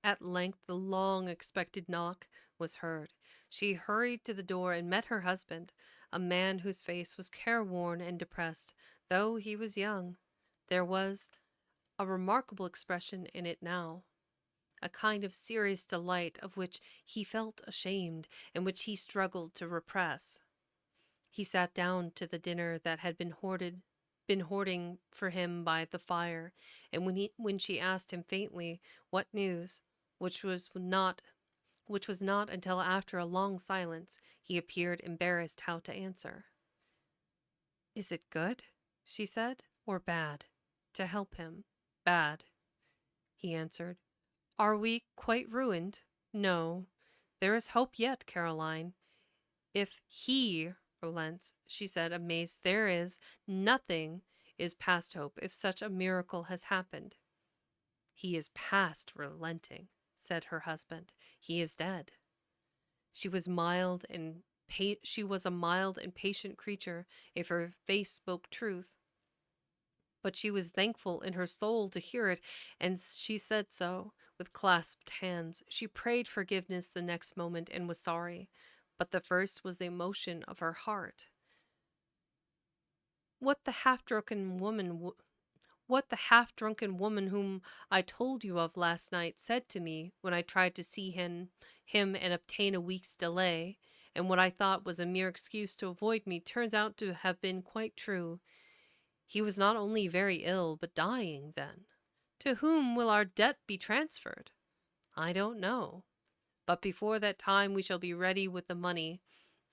At length the long expected knock was heard. She hurried to the door and met her husband, a man whose face was careworn and depressed, though he was young. There was a remarkable expression in it now, a kind of serious delight of which he felt ashamed and which he struggled to repress. He sat down to the dinner that had been hoarding for him by the fire, and when she asked him faintly what news, which was not until after a long silence, he appeared embarrassed how to answer. "Is it good," she said, "or bad? To help him. Bad," he answered. "Are we quite ruined? No. There is hope yet, Caroline. If he relents," she said, amazed, "there is nothing is past hope if such a miracle has happened." "He is past relenting," said her husband. "He is dead." She was she was a mild and patient creature, if her face spoke truth. But she was thankful in her soul to hear it, and she said so, with clasped hands. She prayed forgiveness the next moment and was sorry, but the first was the emotion of her heart. What the half-drunken woman whom I told you of last night said to me when I tried to see him and obtain a week's delay, and what I thought was a mere excuse to avoid me, turns out to have been quite true. He was not only very ill, but dying then. To whom will our debt be transferred? I don't know. But before that time we shall be ready with the money,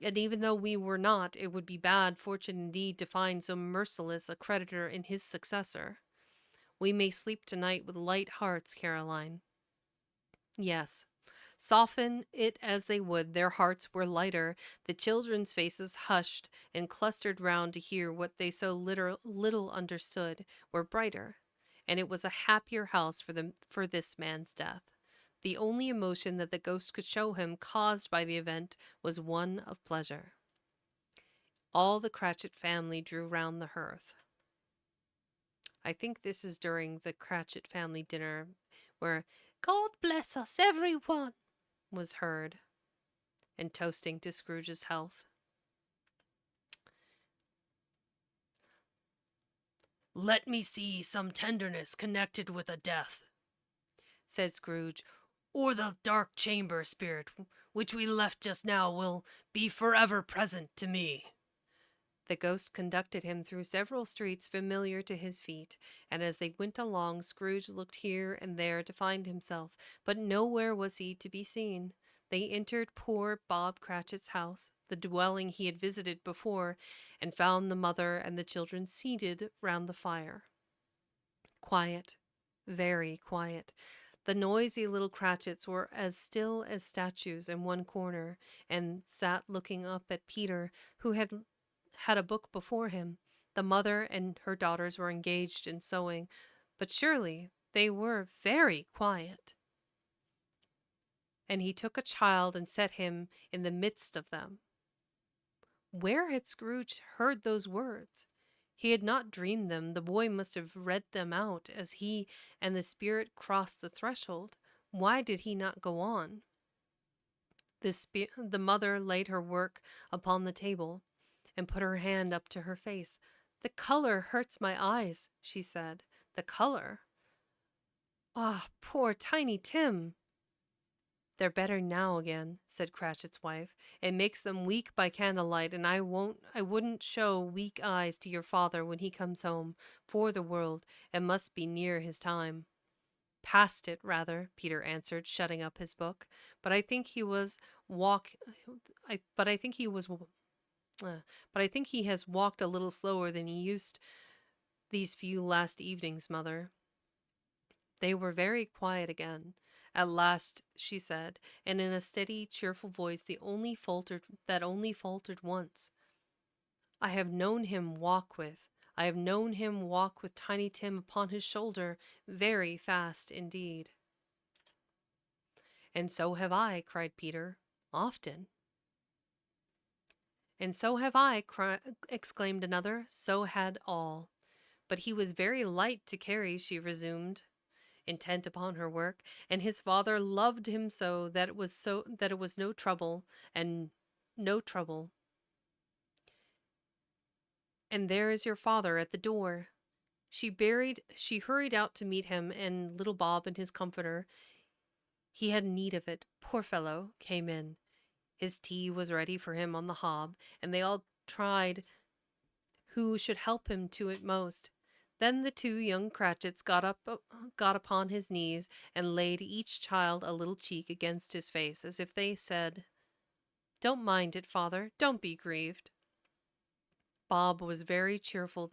and even though we were not, it would be bad fortune indeed to find so merciless a creditor in his successor. We may sleep tonight with light hearts, Caroline. Yes. Soften it as they would, their hearts were lighter. The children's faces, hushed and clustered round to hear what they so little understood, were brighter, and it was a happier house for this man's death. The only emotion that the ghost could show him, caused by the event, was one of pleasure. All the Cratchit family drew round the hearth. I think this is during the Cratchit family dinner, where "God bless us, every one," was heard, and toasting to Scrooge's health. "Let me see some tenderness connected with a death," said Scrooge, "or the dark chamber spirit which we left just now will be forever present to me." The ghost conducted him through several streets familiar to his feet, and as they went along, Scrooge looked here and there to find himself, but nowhere was he to be seen. They entered poor Bob Cratchit's house, the dwelling he had visited before, and found the mother and the children seated round the fire. Quiet, very quiet. The noisy little Cratchits were as still as statues in one corner, and sat looking up at Peter, who had a book before him. The mother and her daughters were engaged in sewing, but surely they were very quiet. And he took a child and set him in the midst of them. Where had Scrooge heard those words? He had not dreamed them. The boy must have read them out as he and the spirit crossed the threshold. Why did he not go on? The mother laid her work upon the table and put her hand up to her face. "The color hurts my eyes," she said. "The color? Ah, poor Tiny Tim!" "They're better now again," said Cratchit's wife. "It makes them weak by candlelight, and I wouldn't show weak eyes to your father when he comes home, for the world. It must be near his time." "Past it, rather," Peter answered, shutting up his book. But I think he was walk I but I think he was but I think he has walked a little slower than he used these few last evenings, mother." They were very quiet again. At last she said, and in a steady, cheerful voice that only faltered once, "I have known him walk with I have known him walk with Tiny Tim upon his shoulder very fast indeed. And so have I, cried Peter, often. And so have I, exclaimed another. So had all. But he was very light to carry, she resumed, intent upon her work, and his father loved him so that it was no trouble, and no trouble. And there is your father at the door. She hurried out to meet him, and little Bob and his comforter, he had need of it, poor fellow, came in. His tea was ready for him on the hob, and they all tried who should help him to it most. Then the two young Cratchits got upon his knees, and laid each child a little cheek against his face, as if they said, "Don't mind it, father, don't be grieved." Bob was very cheerful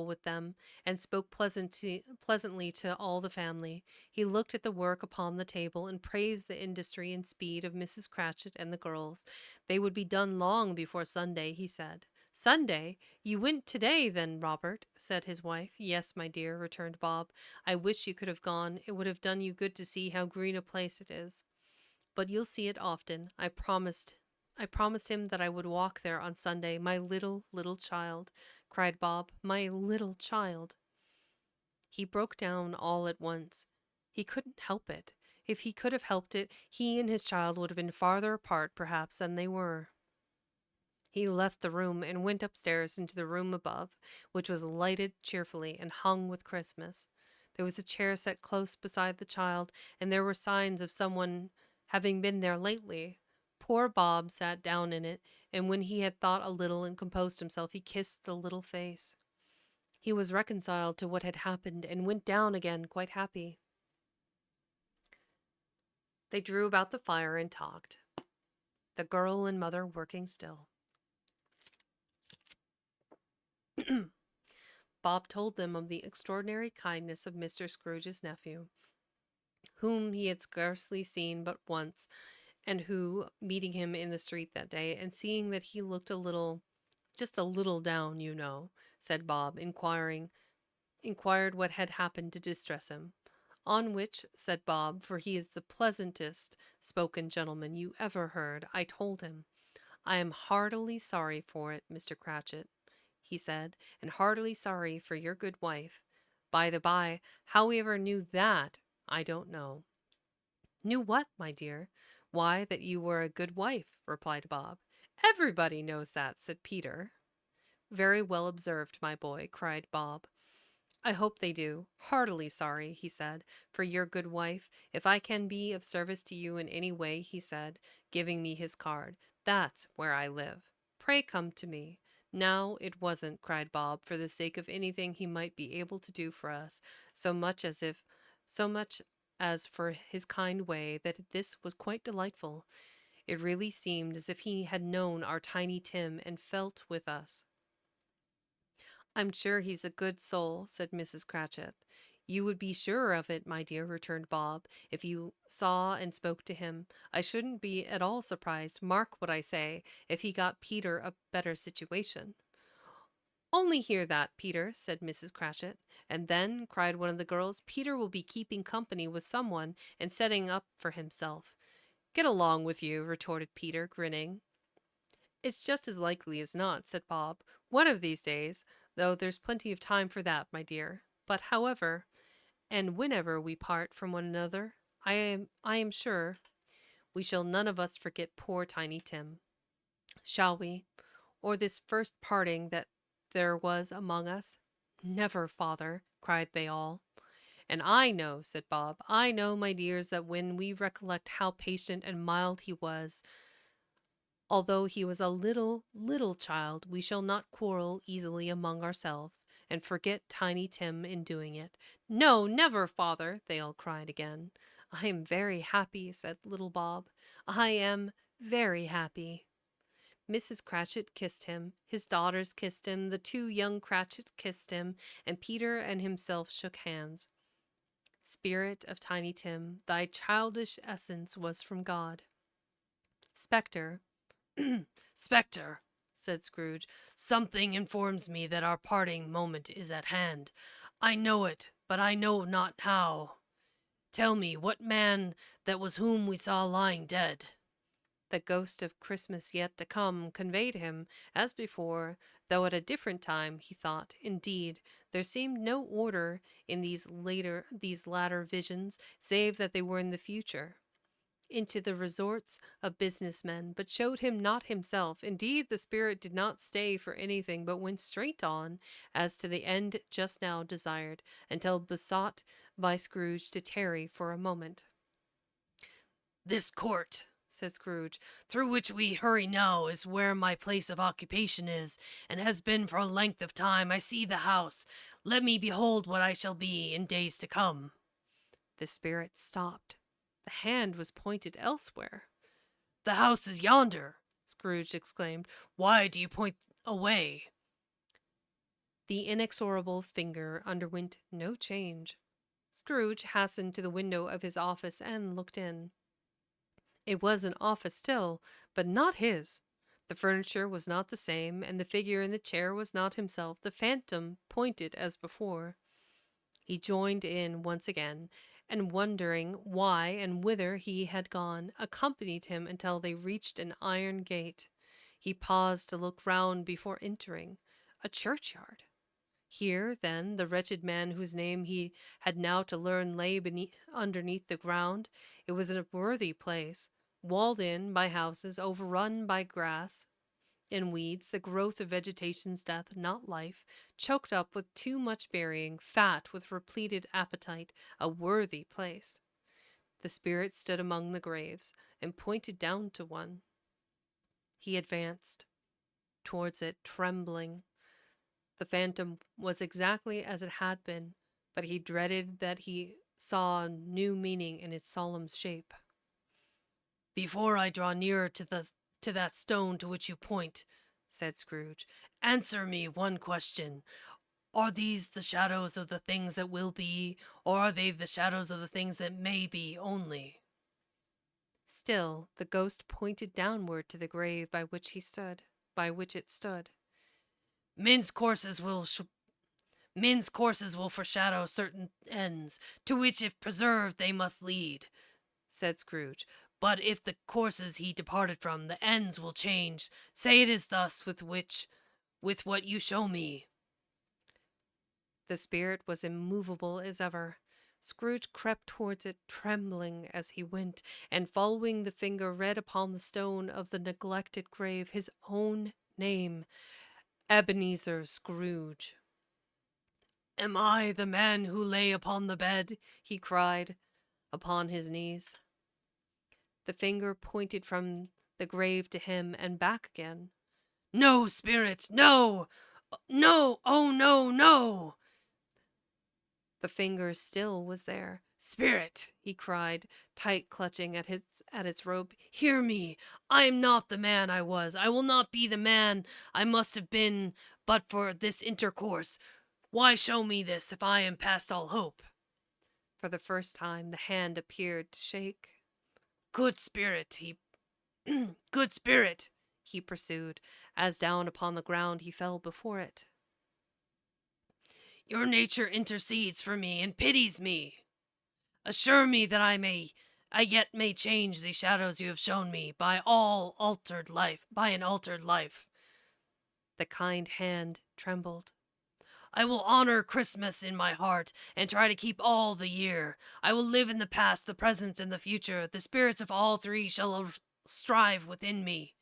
with them, and spoke pleasantly to all the family. He looked at the work upon the table, and praised the industry and speed of Mrs. Cratchit and the girls. They would be done long before Sunday, he said. Sunday? You went today, then, Robert? Said his wife. Yes, my dear, returned Bob. I wish you could have gone. It would have done you good to see how green a place it is. But you'll see it often. I promised him that I would walk there on Sunday. My little, little child, cried Bob. My little child. He broke down all at once. He couldn't help it. If he could have helped it, he and his child would have been farther apart, perhaps, than they were. He left the room and went upstairs into the room above, which was lighted cheerfully and hung with Christmas. There was a chair set close beside the child, and there were signs of someone having been there lately. Poor Bob sat down in it, and when he had thought a little and composed himself, he kissed the little face. He was reconciled to what had happened, and went down again quite happy. They drew about the fire and talked, the girl and mother working still. Bob told them of the extraordinary kindness of Mr. Scrooge's nephew, whom he had scarcely seen but once, and who, meeting him in the street that day, and seeing that he looked just a little down, you know, said Bob, inquired what had happened to distress him. On which, said Bob, for he is the pleasantest spoken gentleman you ever heard, I told him, I am heartily sorry for it, Mr. Cratchit, he said, and heartily sorry for your good wife. By the by, how we ever knew that, I don't know. Knew what, my dear? Why, that you were a good wife, replied Bob. Everybody knows that, said Peter. Very well observed, my boy, cried Bob. I hope they do. Heartily sorry, he said, for your good wife. If I can be of service to you in any way, he said, giving me his card, that's where I live. Pray come to me. No, it wasn't, cried Bob, for the sake of anything he might be able to do for us, so much as for his kind way, that this was quite delightful. It really seemed as if he had known our Tiny Tim and felt with us. I'm sure he's a good soul, said Mrs. Cratchit. You would be sure of it, my dear, returned Bob, if you saw and spoke to him. I shouldn't be at all surprised, mark what I say, if he got Peter a better situation. Only hear that, Peter, said Mrs. Cratchit. And then, cried one of the girls, Peter will be keeping company with someone and setting up for himself. Get along with you, retorted Peter, grinning. It's just as likely as not, said Bob. One of these days, though there's plenty of time for that, my dear. But however, and whenever we part from one another, I am sure we shall none of us forget poor Tiny Tim. Shall we? Or this first parting that there was among us? Never, father, cried they all. And I know, said Bob, I know, my dears, that when we recollect how patient and mild he was, although he was a little, little child, we shall not quarrel easily among ourselves, and forget Tiny Tim in doing it. No, never, father, they all cried again. I am very happy, said little Bob. I am very happy. Mrs. Cratchit kissed him, his daughters kissed him, the two young Cratchits kissed him, and Peter and himself shook hands. Spirit of Tiny Tim, thy childish essence was from God. Spectre, Spectre, said Scrooge. "Something informs me that our parting moment is at hand. I know it, but I know not how. Tell me, what man that was whom we saw lying dead?" The ghost of Christmas yet to come conveyed him, as before, though at a different time, he thought. Indeed, there seemed no order in these latter visions, save that they were in the future, into the resorts of business men, but showed him not himself. Indeed, the spirit did not stay for anything, but went straight on, as to the end just now desired, until besought by Scrooge to tarry for a moment. "This court," said Scrooge, "through which we hurry now, is where my place of occupation is, and has been for a length of time. I see the house. Let me behold what I shall be in days to come." The spirit stopped. The hand was pointed elsewhere. "The house is yonder," Scrooge exclaimed. "Why do you point away?" The inexorable finger underwent no change. Scrooge hastened to the window of his office and looked in. It was an office still, but not his. The furniture was not the same, and the figure in the chair was not himself. The phantom pointed as before. He joined in once again, and wondering why and whither he had gone, accompanied him until they reached an iron gate. He paused to look round before entering. A churchyard. Here, then, the wretched man whose name he had now to learn lay underneath the ground. It was a worthy place, walled in by houses, overrun by grass and weeds, the growth of vegetation's death, not life, choked up with too much burying, fat with repleted appetite, a worthy place. The spirit stood among the graves and pointed down to one. He advanced towards it, trembling. The phantom was exactly as it had been, but he dreaded that he saw new meaning in its solemn shape. "Before I draw nearer to that stone to which you point," said Scrooge, "answer me one question. Are these the shadows of the things that will be, or are they the shadows of the things that may be only?" Still, the ghost pointed downward to the grave by which it stood. Men's courses will foreshadow certain ends, to which, if preserved, they must lead," said Scrooge. "But if the courses he departed from, the ends will change. Say it is thus with what you show me." The spirit was immovable as ever. Scrooge crept towards it, trembling as he went, and following the finger, read upon the stone of the neglected grave his own name, Ebenezer Scrooge. "Am I the man who lay upon the bed?" he cried, upon his knees. The finger pointed from the grave to him and back again. "No, spirit, no! No, oh no, no!" The finger still was there. "Spirit," he cried, tight clutching at its rope, "hear me! I am not the man I was. I will not be the man I must have been but for this intercourse. Why show me this, if I am past all hope?" For the first time the hand appeared to shake. Good spirit, he pursued, as down upon the ground he fell before it. "Your nature intercedes for me and pities me. Assure me that I yet may change the shadows you have shown me by an altered life. The kind hand trembled. "I will honor Christmas in my heart and try to keep all the year. I will live in the past, the present, and the future. The spirits of all three shall strive within me.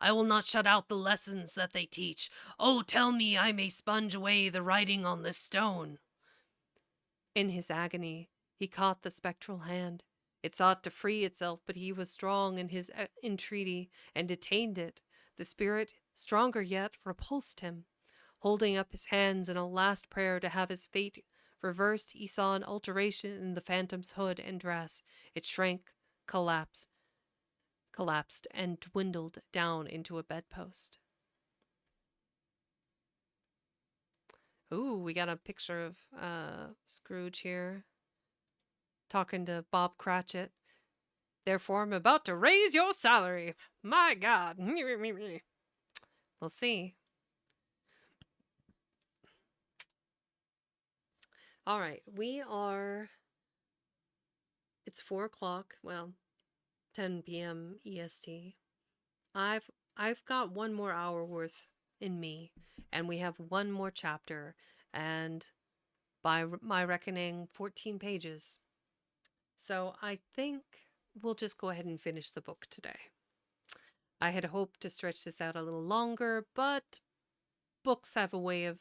I will not shut out the lessons that they teach. Oh, tell me I may sponge away the writing on this stone." In his agony, he caught the spectral hand. It sought to free itself, but he was strong in his entreaty and detained it. The spirit, stronger yet, repulsed him. Holding up his hands in a last prayer to have his fate reversed, he saw an alteration in the phantom's hood and dress. It shrank, collapsed, and dwindled down into a bedpost. Ooh, we got a picture of Scrooge here, talking to Bob Cratchit. "Therefore, I'm about to raise your salary. My God." We'll see. All right, it's 4 o'clock, well, 10 p.m. EST. I've got one more hour worth in me, and we have one more chapter, and by my reckoning, 14 pages. So I think we'll just go ahead and finish the book today. I had hoped to stretch this out a little longer, but books have a way of,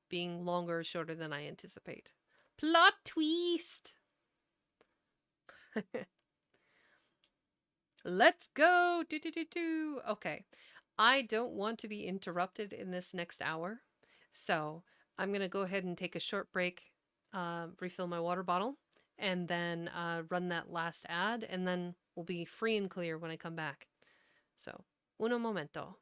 being longer or shorter than I anticipate. Plot twist! Let's go! Do. Okay. I don't want to be interrupted in this next hour, so I'm going to go ahead and take a short break, refill my water bottle, and then run that last ad, and then we'll be free and clear when I come back. So, uno momento.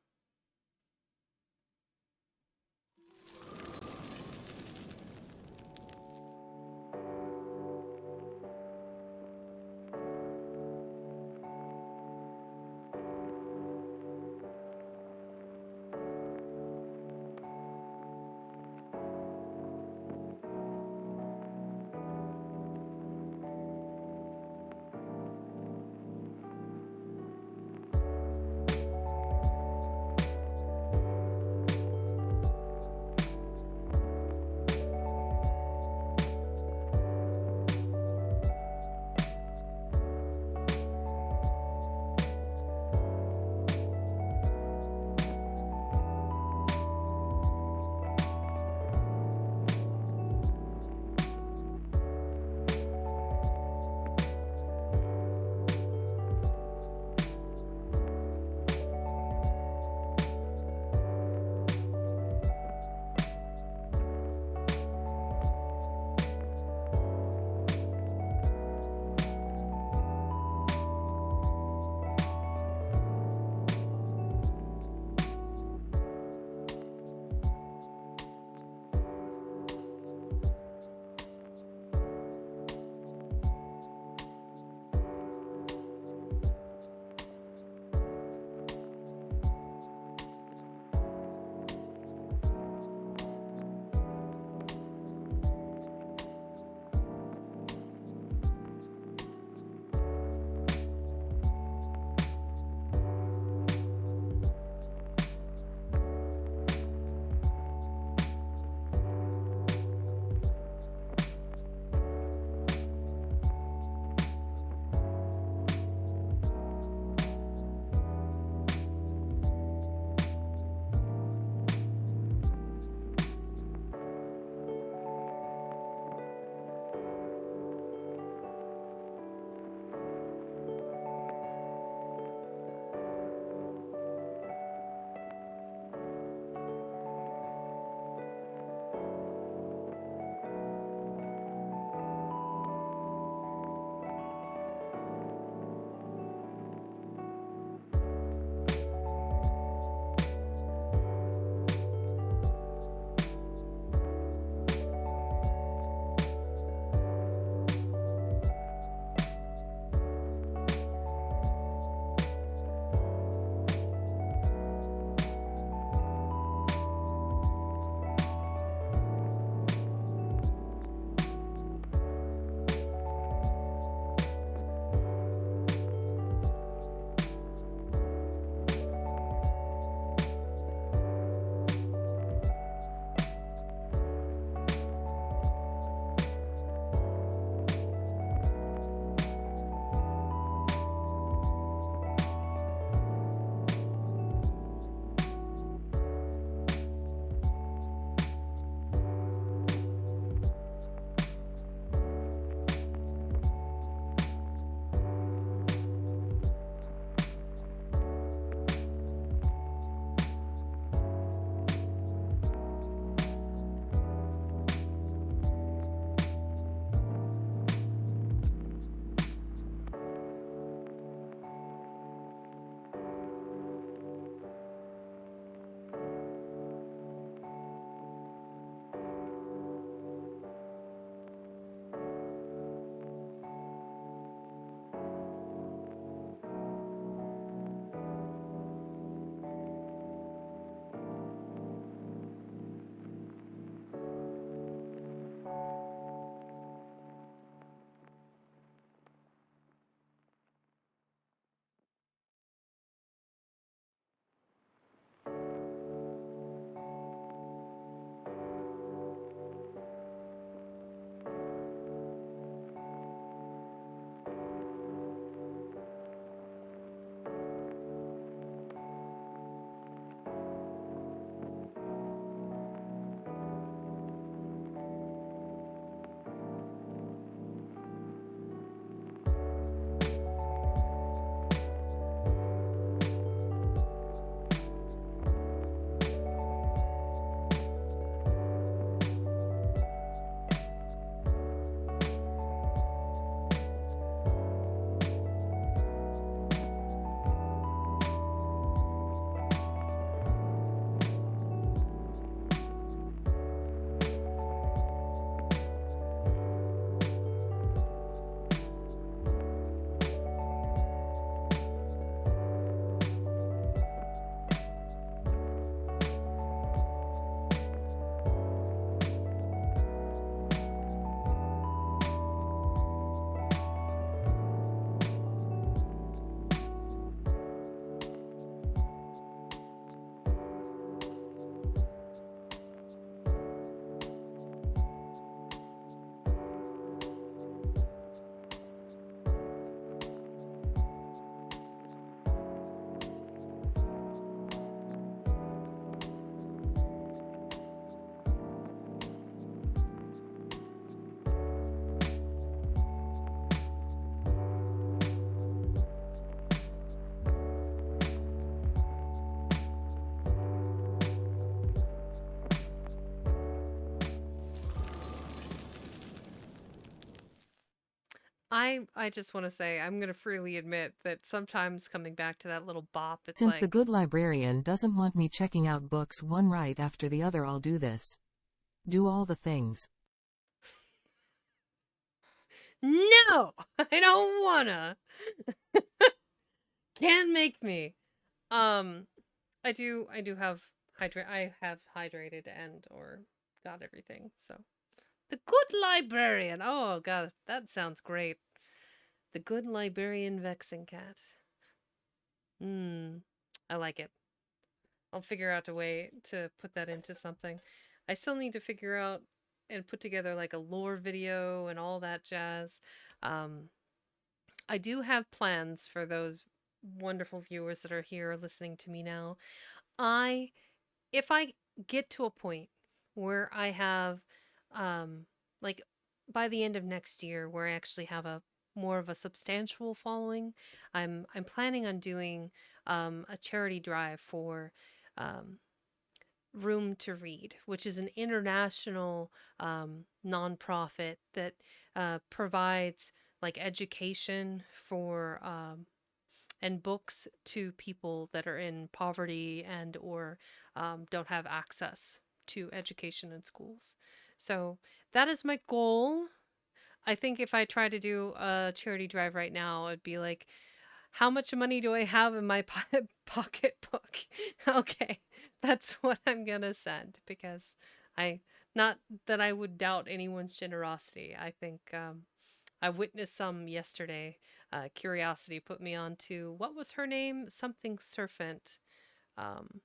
I just want to say I'm going to freely admit that sometimes coming back to that little bop, it's Since the like, good librarian doesn't want me checking out books one right after the other, I'll do this. Do all the things. no, I don't wanna. Can't make me. Um, I do have I have hydrated and or got everything. So the good librarian. Oh god, that sounds great. The good librarian vexing cat. Hmm. I like it. I'll figure out a way to put that into something. I still need to figure out and put together like a lore video and all that jazz. Um, I do have plans for those wonderful viewers that are here listening to me now. I if I get to a point where I have like by the end of next year where I actually have a more of a substantial following, I'm planning on doing a charity drive for um Room to Read, which is an international nonprofit that provides like education for and books to people that are in poverty and or don't have access to education in schools. So that is my goal. I think if I try to do a charity drive right now, it'd be like, how much money do I have in my pocketbook? Okay, that's what I'm gonna send because I, not that I would doubt anyone's generosity. I think I witnessed some yesterday. Curiosity put me on to what was her name? Something Serpent. Um,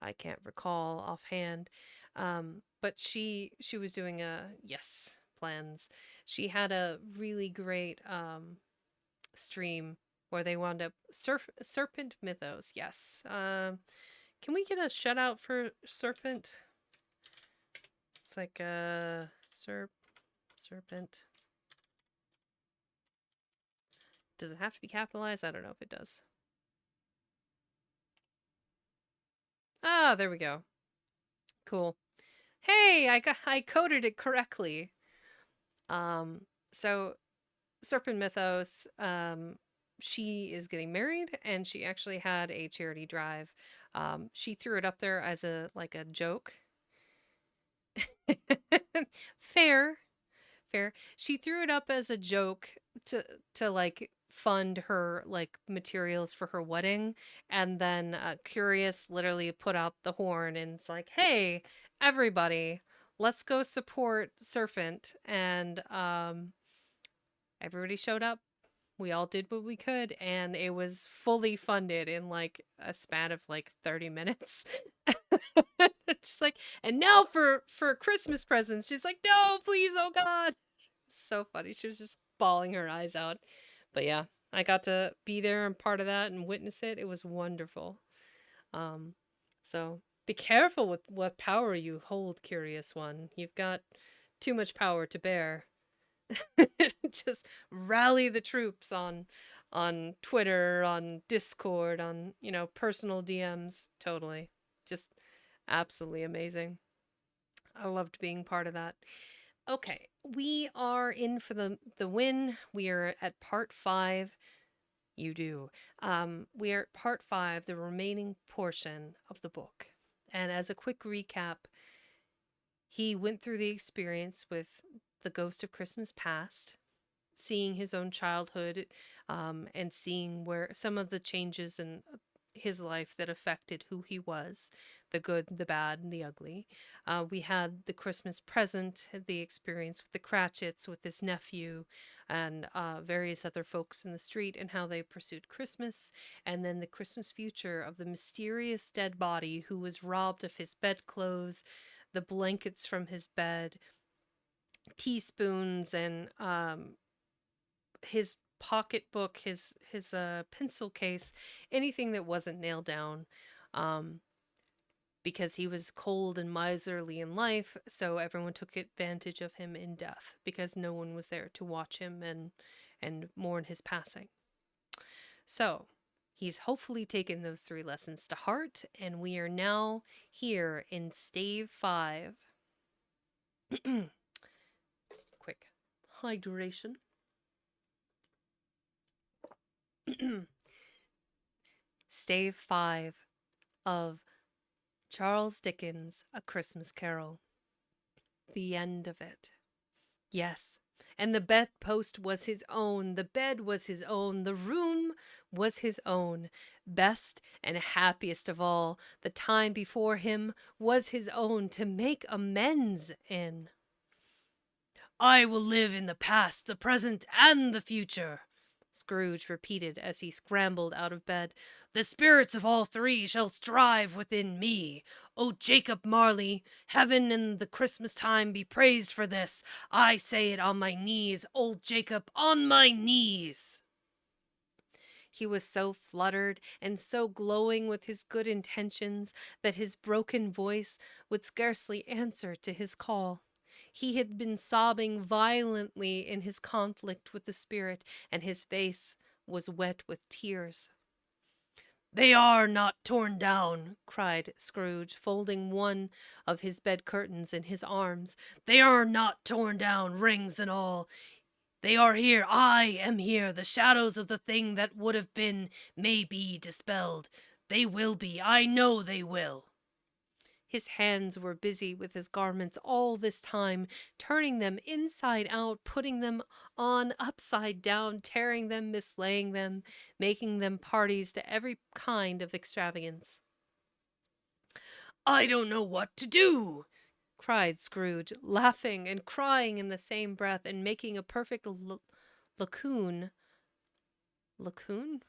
I can't recall offhand. But she was doing a yes plans. She had a really great stream where they wound up Serpent Mythos. Yes. Can we get a shout out for Serpent? It's like a serpent. Does it have to be capitalized? I don't know if it does. Ah, there we go. Cool. Hey, I coded it correctly. So Serpent Mythos, she is getting married and she actually had a charity drive. She threw it up there as a like a joke. Fair, fair. She threw it up as a joke to like fund her like materials for her wedding, and then Curious literally put out the horn and it's like, "Hey, everybody, let's go support Serpent." And everybody showed up. We all did what we could, and it was fully funded in like a span of like 30 minutes. Just like, and now for Christmas presents. She's like, no, please, oh God. So funny. She was just bawling her eyes out. But yeah, I got to be there and part of that and witness it. It was wonderful. Um, so be careful with what power you hold, Curious One. You've got too much power to bear. Just rally the troops on Twitter, on Discord, on, personal DMs. Totally. Just absolutely amazing. I loved being part of that. Okay, we are in for the win. We are at part 5. You do. We are at part 5, the remaining portion of the book. And as a quick recap, he went through the experience with the ghost of Christmas past, seeing his own childhood, and seeing where some of the changes in his life that affected who he was, the good, the bad, and the ugly. We had the Christmas present, the experience with the Cratchits, with his nephew, and various other folks in the street, and how they pursued Christmas. And then the Christmas future of the mysterious dead body who was robbed of his bedclothes, the blankets from his bed, teaspoons, and his pocketbook, his pencil case, anything that wasn't nailed down, um, because he was cold and miserly in life. So everyone took advantage of him in death because no one was there to watch him and mourn his passing. So he's hopefully taken those 3 lessons to heart, and we are now here in Stave 5. Quick hydration. Stave 5 of Charles Dickens' A Christmas Carol. The end of it. Yes, and the bedpost was his own, the bed was his own, the room was his own. Best and happiest of all, the time before him was his own to make amends in. I will live in the past, the present, and the future, Scrooge repeated as he scrambled out of bed. The spirits of all three shall strive within me. O Jacob Marley, heaven and the Christmas time be praised for this. I say it on my knees, old Jacob, on my knees. He was so fluttered and so glowing with his good intentions that his broken voice would scarcely answer to his call. He had been sobbing violently in his conflict with the spirit, and his face was wet with tears. They are not torn down, cried Scrooge, folding one of his bed curtains in his arms. They are not torn down, rings and all. They are here. I am here. The shadows of the thing that would have been may be dispelled. They will be. I know they will. His hands were busy with his garments all this time, turning them inside out, putting them on upside down, tearing them, mislaying them, making them parties to every kind of extravagance. I don't know what to do, cried Scrooge, laughing and crying in the same breath and making a perfect lacoon. Lacoon?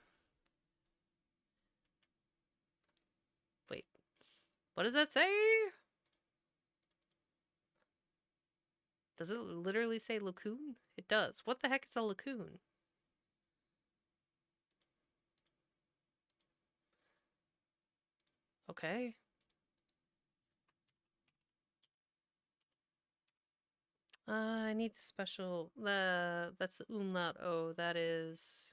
Wait, what does that say? Does it literally say lacoon? It does. What the heck is a lacoon? Okay. I need the special. That's the umlaut O. That is.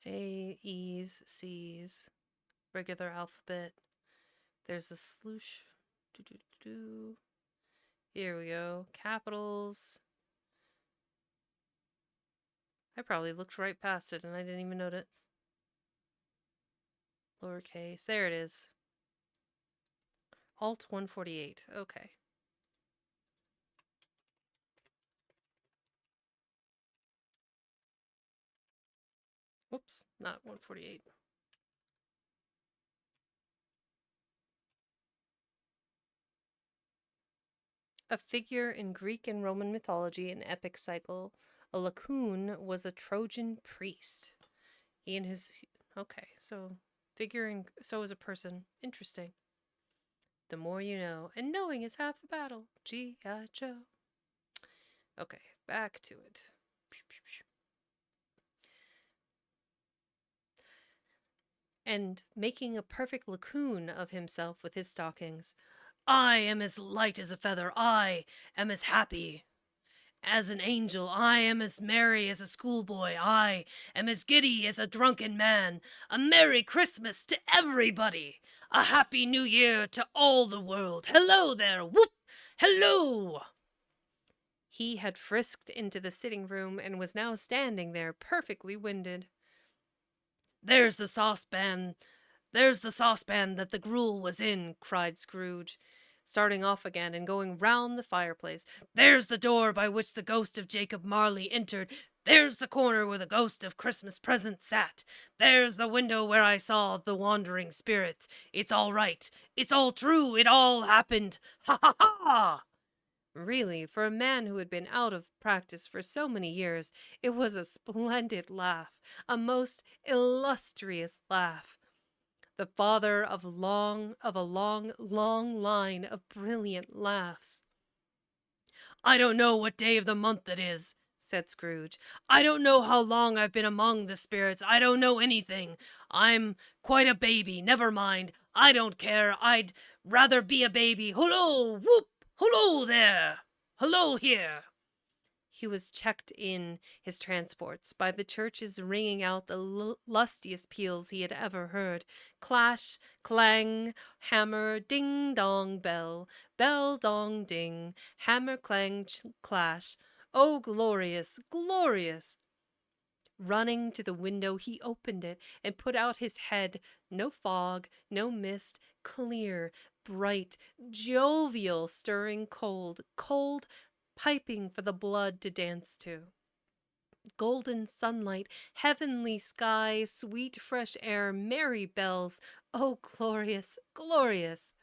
A, E's, C's, regular alphabet. There's a sloosh. Do. Here we go. Capitals. I probably looked right past it and I didn't even notice. Lowercase. There it is. Alt 148. Okay. Whoops, not 148. A figure in Greek and Roman mythology and epic cycle, a lacoon was a Trojan priest. He and his... Okay, so figure in... So is a person. Interesting. The more you know. And knowing is half the battle. G.I. Joe. Okay, back to it. And making a perfect lacoon of himself with his stockings. I am as light as a feather. I am as happy as an angel. I am as merry as a schoolboy. I am as giddy as a drunken man. A Merry Christmas to everybody. A Happy New Year to all the world. Hello there. Whoop! Hello! He had frisked into the sitting room and was now standing there, perfectly winded. There's the saucepan. There's the saucepan that the gruel was in, cried Scrooge, starting off again and going round the fireplace. There's the door by which the ghost of Jacob Marley entered. There's the corner where the ghost of Christmas present sat. There's the window where I saw the wandering spirits. It's all right. It's all true. It all happened. Ha ha ha! Really, for a man who had been out of practice for so many years, it was a splendid laugh, a most illustrious laugh. The father of a long line of brilliant laughs. I don't know what day of the month it is, said Scrooge. I don't know how long I've been among the spirits. I don't know anything. I'm quite a baby. Never mind. I don't care. I'd rather be a baby. Hullo, whoop! Hullo there! Hullo here! he was checked in his transports by the churches ringing out the lustiest peals he had ever heard. Clash, clang, hammer, ding dong bell, bell dong ding, hammer clang clash. Oh, glorious, glorious! Running to the window, he opened it and put out his head. No fog, no mist, clear, bright, jovial, stirring cold, cold, piping for the blood to dance to. Golden sunlight, heavenly sky, sweet fresh air, merry bells. Oh, glorious, glorious!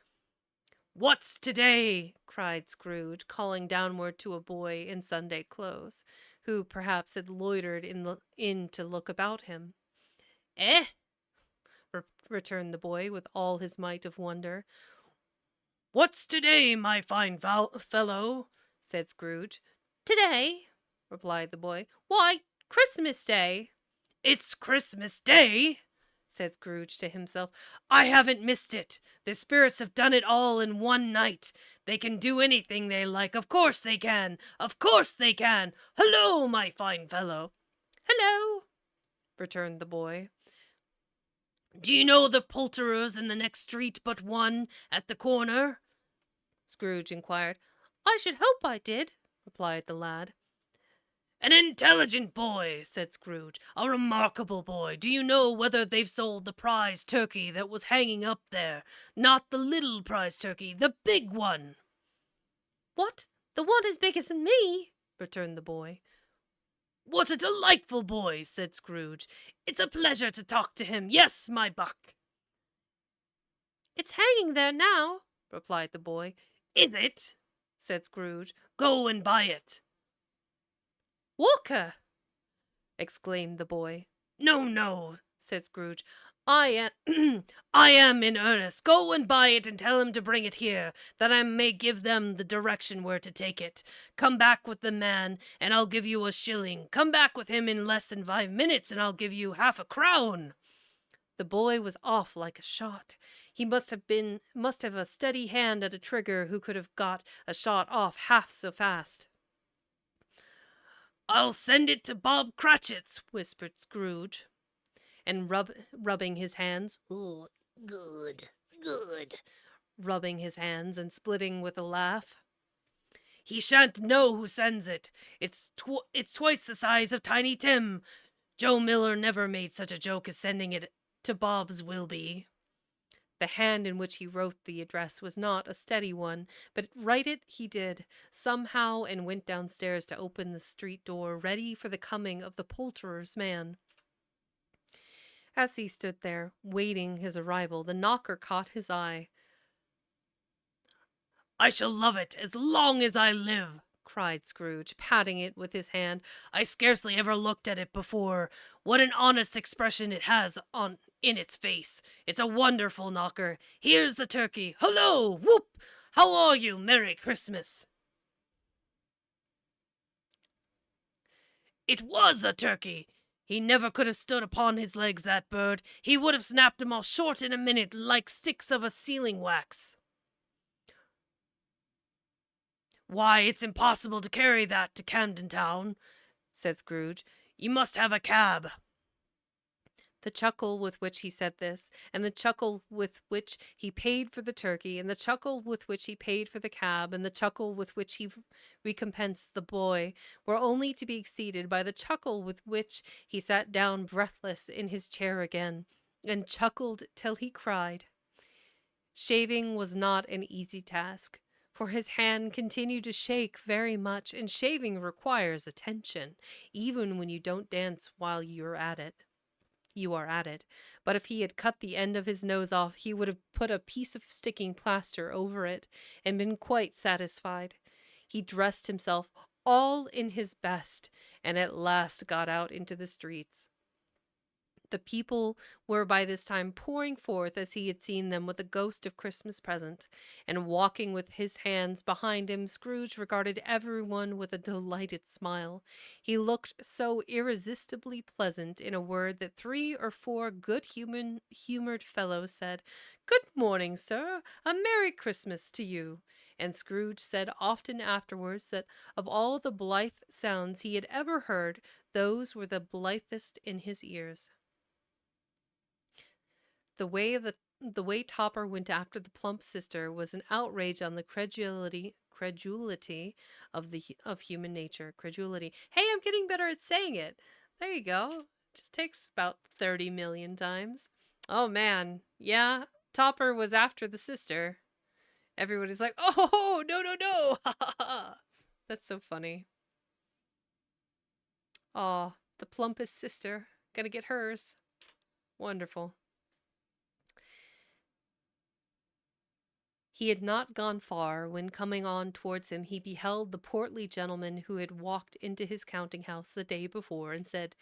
"What's today?" cried Scrooge, calling downward to a boy in Sunday clothes, who perhaps had loitered in the inn to look about him. "Eh?" returned the boy with all his might of wonder. "What's today, my fine fellow?" said Scrooge. "Today?" replied the boy. "Why, Christmas Day." "It's Christmas Day!" said Scrooge to himself. "I haven't missed it. The spirits have done it all in one night. They can do anything they like. Of course they can. Of course they can. Hello, my fine fellow." "Hello," returned the boy. "Do you know the poulterers in the next street but one, at the corner?" Scrooge inquired. "I should hope I did," replied the lad. "An intelligent boy," said Scrooge. "A remarkable boy. Do you know whether they've sold the prize turkey that was hanging up there? Not the little prize turkey, the big one." "What? The one as big as me?" returned the boy. "What a delightful boy!" said Scrooge. "It's a pleasure to talk to him. Yes, my buck." "It's hanging there now," replied the boy. "Is it?" said Scrooge. "Go and buy it." "Walker!" exclaimed the boy. "No, no," said Scrooge. I am in earnest. Go and buy it and tell him to bring it here, that I may give them the direction where to take it. Come back with the man, and I'll give you a shilling. Come back with him in less than 5 minutes, and I'll give you half a crown." The boy was off like a shot. He must have a steady hand at a trigger who could have got a shot off half so fast. "I'll send it to Bob Cratchit's," whispered Scrooge, and rubbing his hands. "Ooh, good, good," rubbing his hands and splitting with a laugh. "He shan't know who sends it. It's twice the size of Tiny Tim. Joe Miller never made such a joke as sending it to Bob's Wilby." The hand in which he wrote the address was not a steady one, but write it he did, somehow, and went downstairs to open the street door, ready for the coming of the poulterer's man. As he stood there, waiting his arrival, the knocker caught his eye. "I shall love it as long as I live," cried Scrooge, patting it with his hand. "I scarcely ever looked at it before. What an honest expression it has in its face. It's a wonderful knocker. Here's the turkey. Hullo! Whoop! How are you? Merry Christmas!" It was a turkey. He never could have stood upon his legs, that bird. He would have snapped 'em off short in a minute, like sticks of a sealing wax. "Why, it's impossible to carry that to Camden Town," said Scrooge. "You must have a cab." The chuckle with which he said this, and the chuckle with which he paid for the turkey, and the chuckle with which he paid for the cab, and the chuckle with which he recompensed the boy, were only to be exceeded by the chuckle with which he sat down breathless in his chair again, and chuckled till he cried. Shaving was not an easy task, for his hand continued to shake very much, and shaving requires attention, even when you don't dance while you are at it. But if he had cut the end of his nose off, he would have put a piece of sticking plaster over it and been quite satisfied. He dressed himself all in his best, and at last got out into the streets. The people were by this time pouring forth as he had seen them with the ghost of Christmas present, and walking with his hands behind him, Scrooge regarded everyone with a delighted smile. He looked so irresistibly pleasant, in a word, that 3 or 4 good-humored fellows said, "Good morning, sir. A Merry Christmas to you," and Scrooge said often afterwards that of all the blithe sounds he had ever heard, those were the blithest in his ears. The way Topper went after the plump sister was an outrage on the credulity of human nature. Credulity. Hey, I'm getting better at saying it. There you go. Just takes about 30 million times. Oh man, yeah, Topper was after the sister. Everybody's like, "Oh, no, no, no!" Ha ha ha. That's so funny. Oh, the plumpest sister. Gonna get hers. Wonderful. He had not gone far when, coming on towards him, he beheld the portly gentleman who had walked into his counting house the day before and said,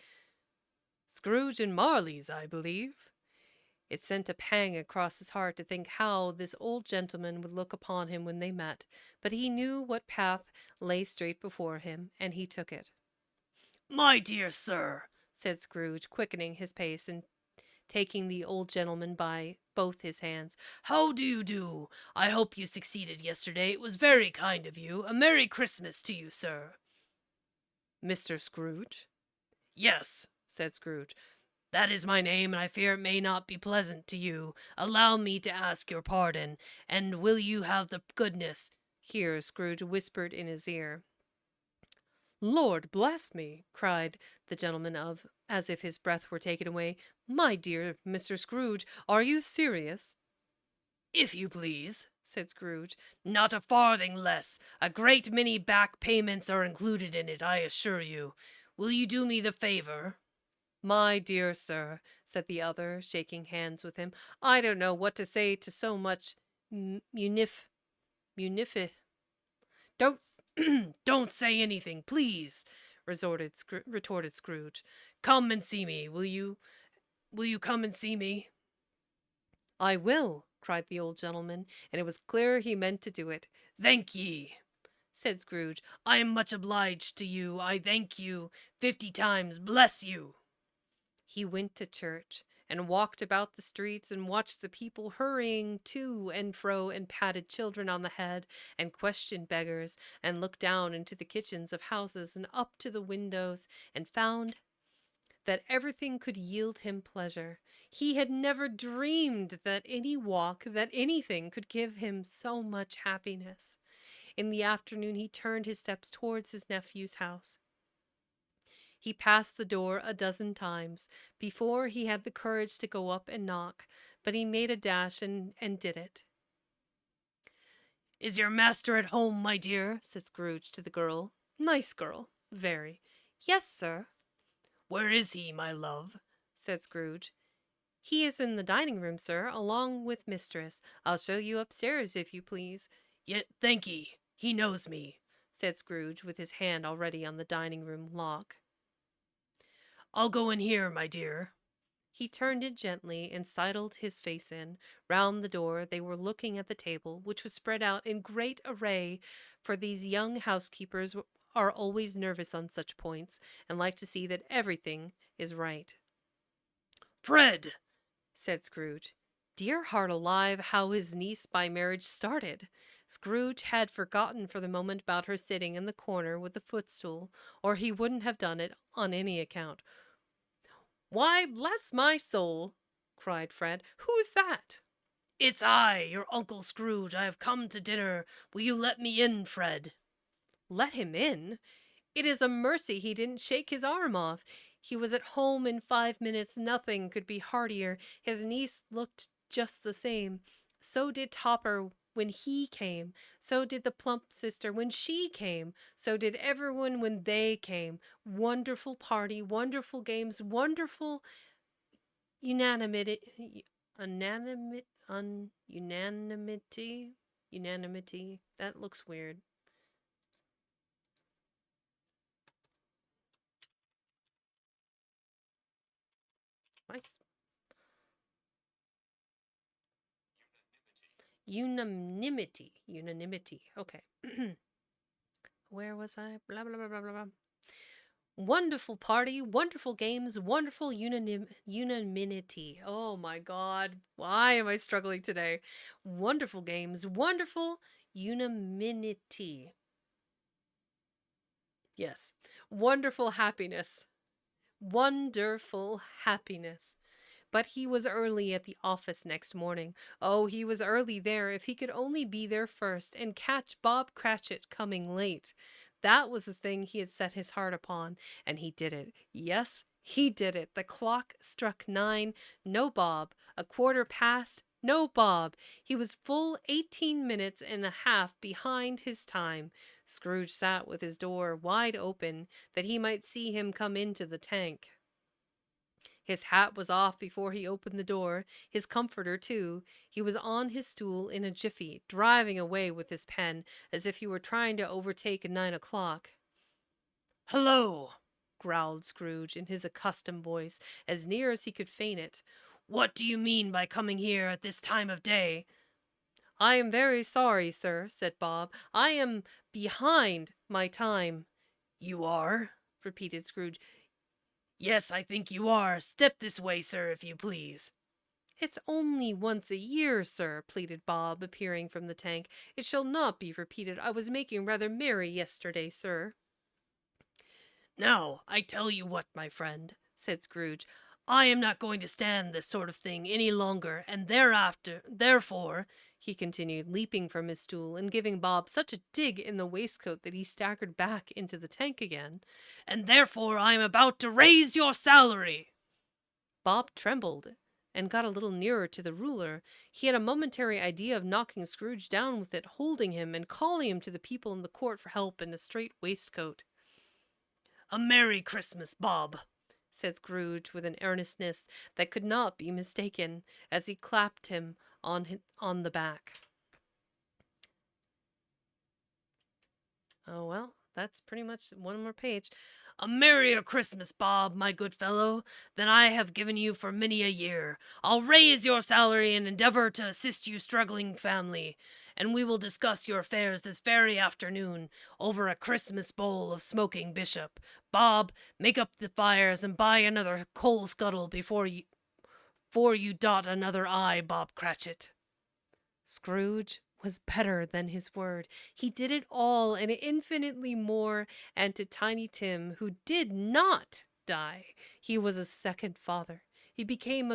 "Scrooge and Marley's, I believe." It sent a pang across his heart to think how this old gentleman would look upon him when they met, but he knew what path lay straight before him, and he took it. "My dear sir," said Scrooge, quickening his pace and taking the old gentleman by both his hands. "How do you do? I hope you succeeded yesterday. It was very kind of you. A Merry Christmas to you, sir." "Mr. Scrooge?" "Yes," said Scrooge. "That is my name, and I fear it may not be pleasant to you. Allow me to ask your pardon, and will you have the goodness—" Here Scrooge whispered in his ear. "Lord bless me!" cried the gentleman as if his breath were taken away. "My dear Mr. Scrooge, are you serious?" "If you please," said Scrooge. "Not a farthing less. A great many back payments are included in it, I assure you. Will you do me the favor?" "My dear sir," said the other, shaking hands with him, "I don't know what to say to so much munifi. Don't don't say anything, please," retorted Scrooge. "Come and see me. Will you come and see me?" "I will," cried the old gentleman, and it was clear he meant to do it. "Thank ye," said Scrooge. "I am much obliged to you. I thank you 50 times. Bless you." He went to church and walked about the streets and watched the people hurrying to and fro and patted children on the head and questioned beggars and looked down into the kitchens of houses and up to the windows and found that everything could yield him pleasure. He had never dreamed that any walk, that anything could give him so much happiness. In the afternoon he turned his steps towards his nephew's house. He passed the door a dozen times before he had the courage to go up and knock, but he made a dash and did it. "Is your master at home, my dear?" said Scrooge to the girl. Nice girl. Very. "Yes, sir." "Where is he, my love?" said Scrooge. "He is in the dining room, sir, along with mistress. I'll show you upstairs, if you please." "Yet, thankee. He knows me," said Scrooge, with his hand already on the dining room lock. "I'll go in here, my dear." He turned it gently and sidled his face in. Round the door they were looking at the table, which was spread out in great array, for these young housekeepers are always nervous on such points, and like to see that everything is right. "Fred!" said Scrooge. Dear heart alive, how his niece by marriage started! Scrooge had forgotten for the moment about her sitting in the corner with the footstool, or he wouldn't have done it on any account. "Why, bless my soul!" cried Fred. "Who's that?" "It's I, your Uncle Scrooge. I have come to dinner. Will you let me in, Fred?" Let him in? It is a mercy he didn't shake his arm off. He was at home in 5 minutes. Nothing could be heartier. His niece looked just the same. So did Topper when he came. So did the plump sister when she came. So did everyone when they came. Wonderful party, wonderful games, wonderful unanimity. Unanimity. That looks weird. Nice. Unanimity. Okay. Where was I? Blah, blah, blah, blah, blah, blah. Wonderful party, wonderful games, wonderful unanimity. Oh my God. Why am I struggling today? Wonderful games, wonderful unanimity. Yes. Wonderful happiness. Wonderful happiness. But he was early at the office next morning. Oh, he was early there if he could only be there first and catch Bob Cratchit coming late. That was the thing he had set his heart upon, and he did it. Yes, he did it. The clock struck 9. No Bob. A quarter past. No Bob. He was full 18 minutes and a half behind his time. Scrooge sat with his door wide open, that he might see him come into the tank. His hat was off before he opened the door, his comforter too. He was on his stool in a jiffy, driving away with his pen, as if he were trying to overtake 9 o'clock. "Hello!" growled Scrooge in his accustomed voice, as near as he could feign it. "What do you mean by coming here at this time of day?" "I am very sorry, sir," said Bob. "I am behind my time." "You are?" repeated Scrooge. "Yes, I think you are. Step this way, sir, if you please." "It's only once a year, sir," pleaded Bob, appearing from the tank. "It shall not be repeated. I was making rather merry yesterday, sir." "Now, I tell you what, my friend," said Scrooge, "I am not going to stand this sort of thing any longer, and therefore," he continued, leaping from his stool and giving Bob such a dig in the waistcoat that he staggered back into the tank again, "and therefore I am about to raise your salary." Bob trembled and got a little nearer to the ruler. He had a momentary idea of knocking Scrooge down with it, holding him and calling him to the people in the court for help in a strait waistcoat. "A Merry Christmas, Bob," said Scrooge with an earnestness that could not be mistaken, as he clapped him on the back. Oh, well, that's pretty much one more page. "A merrier Christmas, Bob, my good fellow, than I have given you for many a year. I'll raise your salary and endeavor to assist you struggling family, and we will discuss your affairs this very afternoon over a Christmas bowl of smoking bishop. Bob, make up the fires and buy another coal scuttle before you dot another I, Bob Cratchit." Scrooge was better than his word. He did it all and infinitely more, and to Tiny Tim, who did not die, he was a second father. He became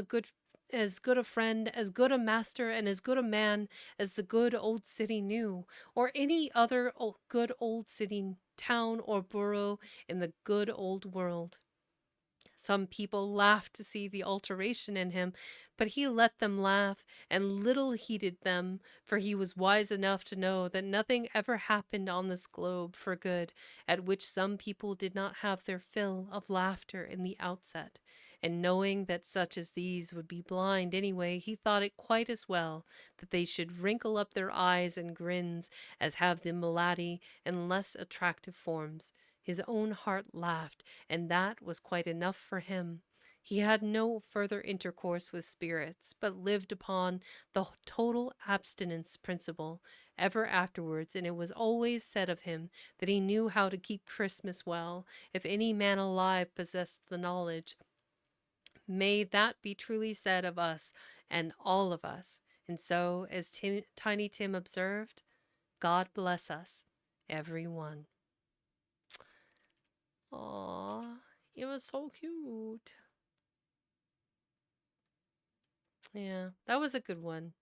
as good a friend, as good a master, and as good a man as the good old city knew, or any other good old city, town, or borough in the good old world. Some people laughed to see the alteration in him, but he let them laugh, and little heeded them, for he was wise enough to know that nothing ever happened on this globe for good at which some people did not have their fill of laughter in the outset. And knowing that such as these would be blind anyway, he thought it quite as well that they should wrinkle up their eyes and grins as have the malady and less attractive forms. His own heart laughed, and that was quite enough for him. He had no further intercourse with spirits, but lived upon the total abstinence principle ever afterwards, and it was always said of him that he knew how to keep Christmas well, if any man alive possessed the knowledge. May that be truly said of us and all of us. And so, as Tiny Tim observed, God bless us, every one. Aw, it was so cute. Yeah, that was a good one.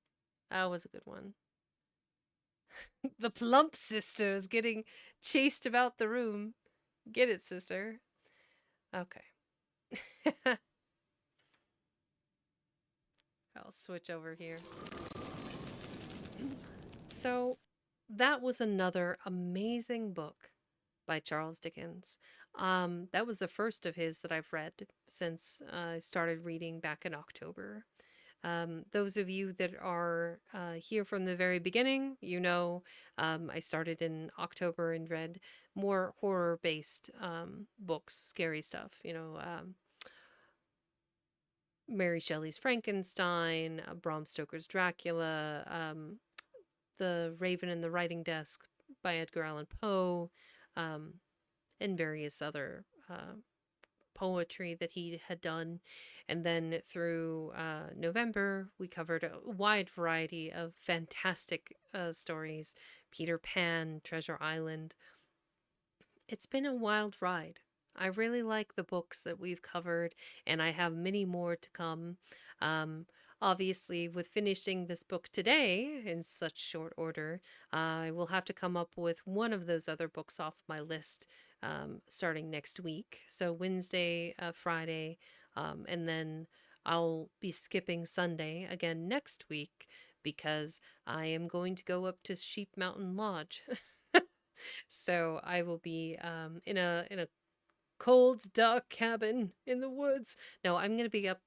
That was a good one. The Plump Sisters getting chased about the room. Get it, sister. Okay. I'll switch over here. So, that was another amazing book by Charles Dickens. That was the first of his that I've read since I started reading back in October. Those of you that are here from the very beginning, I started in October and read more horror-based books, scary stuff. Mary Shelley's Frankenstein, Bram Stoker's Dracula, The Raven and the Writing Desk by Edgar Allan Poe, and various other poetry that he had done. And then through November, we covered a wide variety of fantastic stories: Peter Pan, Treasure Island. It's been a wild ride. I really like the books that we've covered, and I have many more to come. Um, Obviously, with finishing this book today in such short order, I will have to come up with one of those other books off my list starting next week. So, Wednesday, Friday, and then I'll be skipping Sunday again next week because I am going to go up to Sheep Mountain Lodge. So I will be in a cold, dark cabin in the woods. No, I'm gonna be up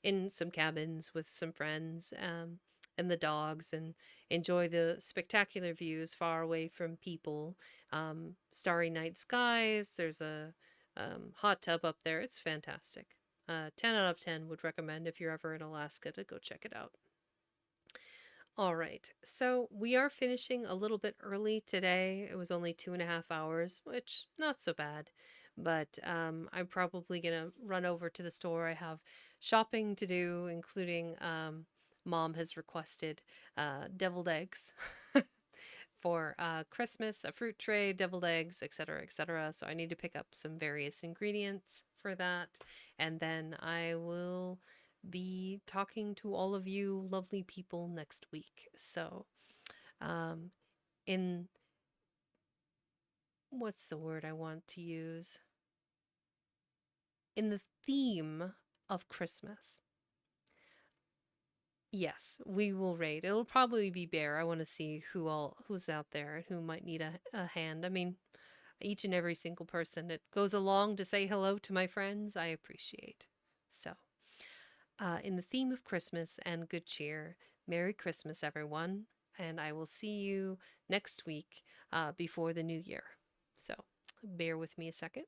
in some cabins with some friends and the dogs, and enjoy the spectacular views far away from people. Starry night skies. There's a hot tub up there. It's fantastic. 10 out of 10 would recommend if you're ever in Alaska to go check it out. All right, so we are finishing a little bit early today. It was only 2.5 hours, which not so bad. But I'm probably gonna run over to the store. I have shopping to do, including Mom has requested deviled eggs for Christmas, a fruit tray, deviled eggs, etc., etc. So I need to pick up some various ingredients for that, and then I will be talking to all of you lovely people next week. So, um, in what's the word I want to use? In the theme of Christmas. Yes, we will raid. It'll probably be Bear. I want to see who's out there and who might need a hand. I mean, each and every single person that goes along to say hello to my friends, I appreciate. So, in the theme of Christmas and good cheer, Merry Christmas, everyone, and I will see you next week before the new year. So, bear with me a second.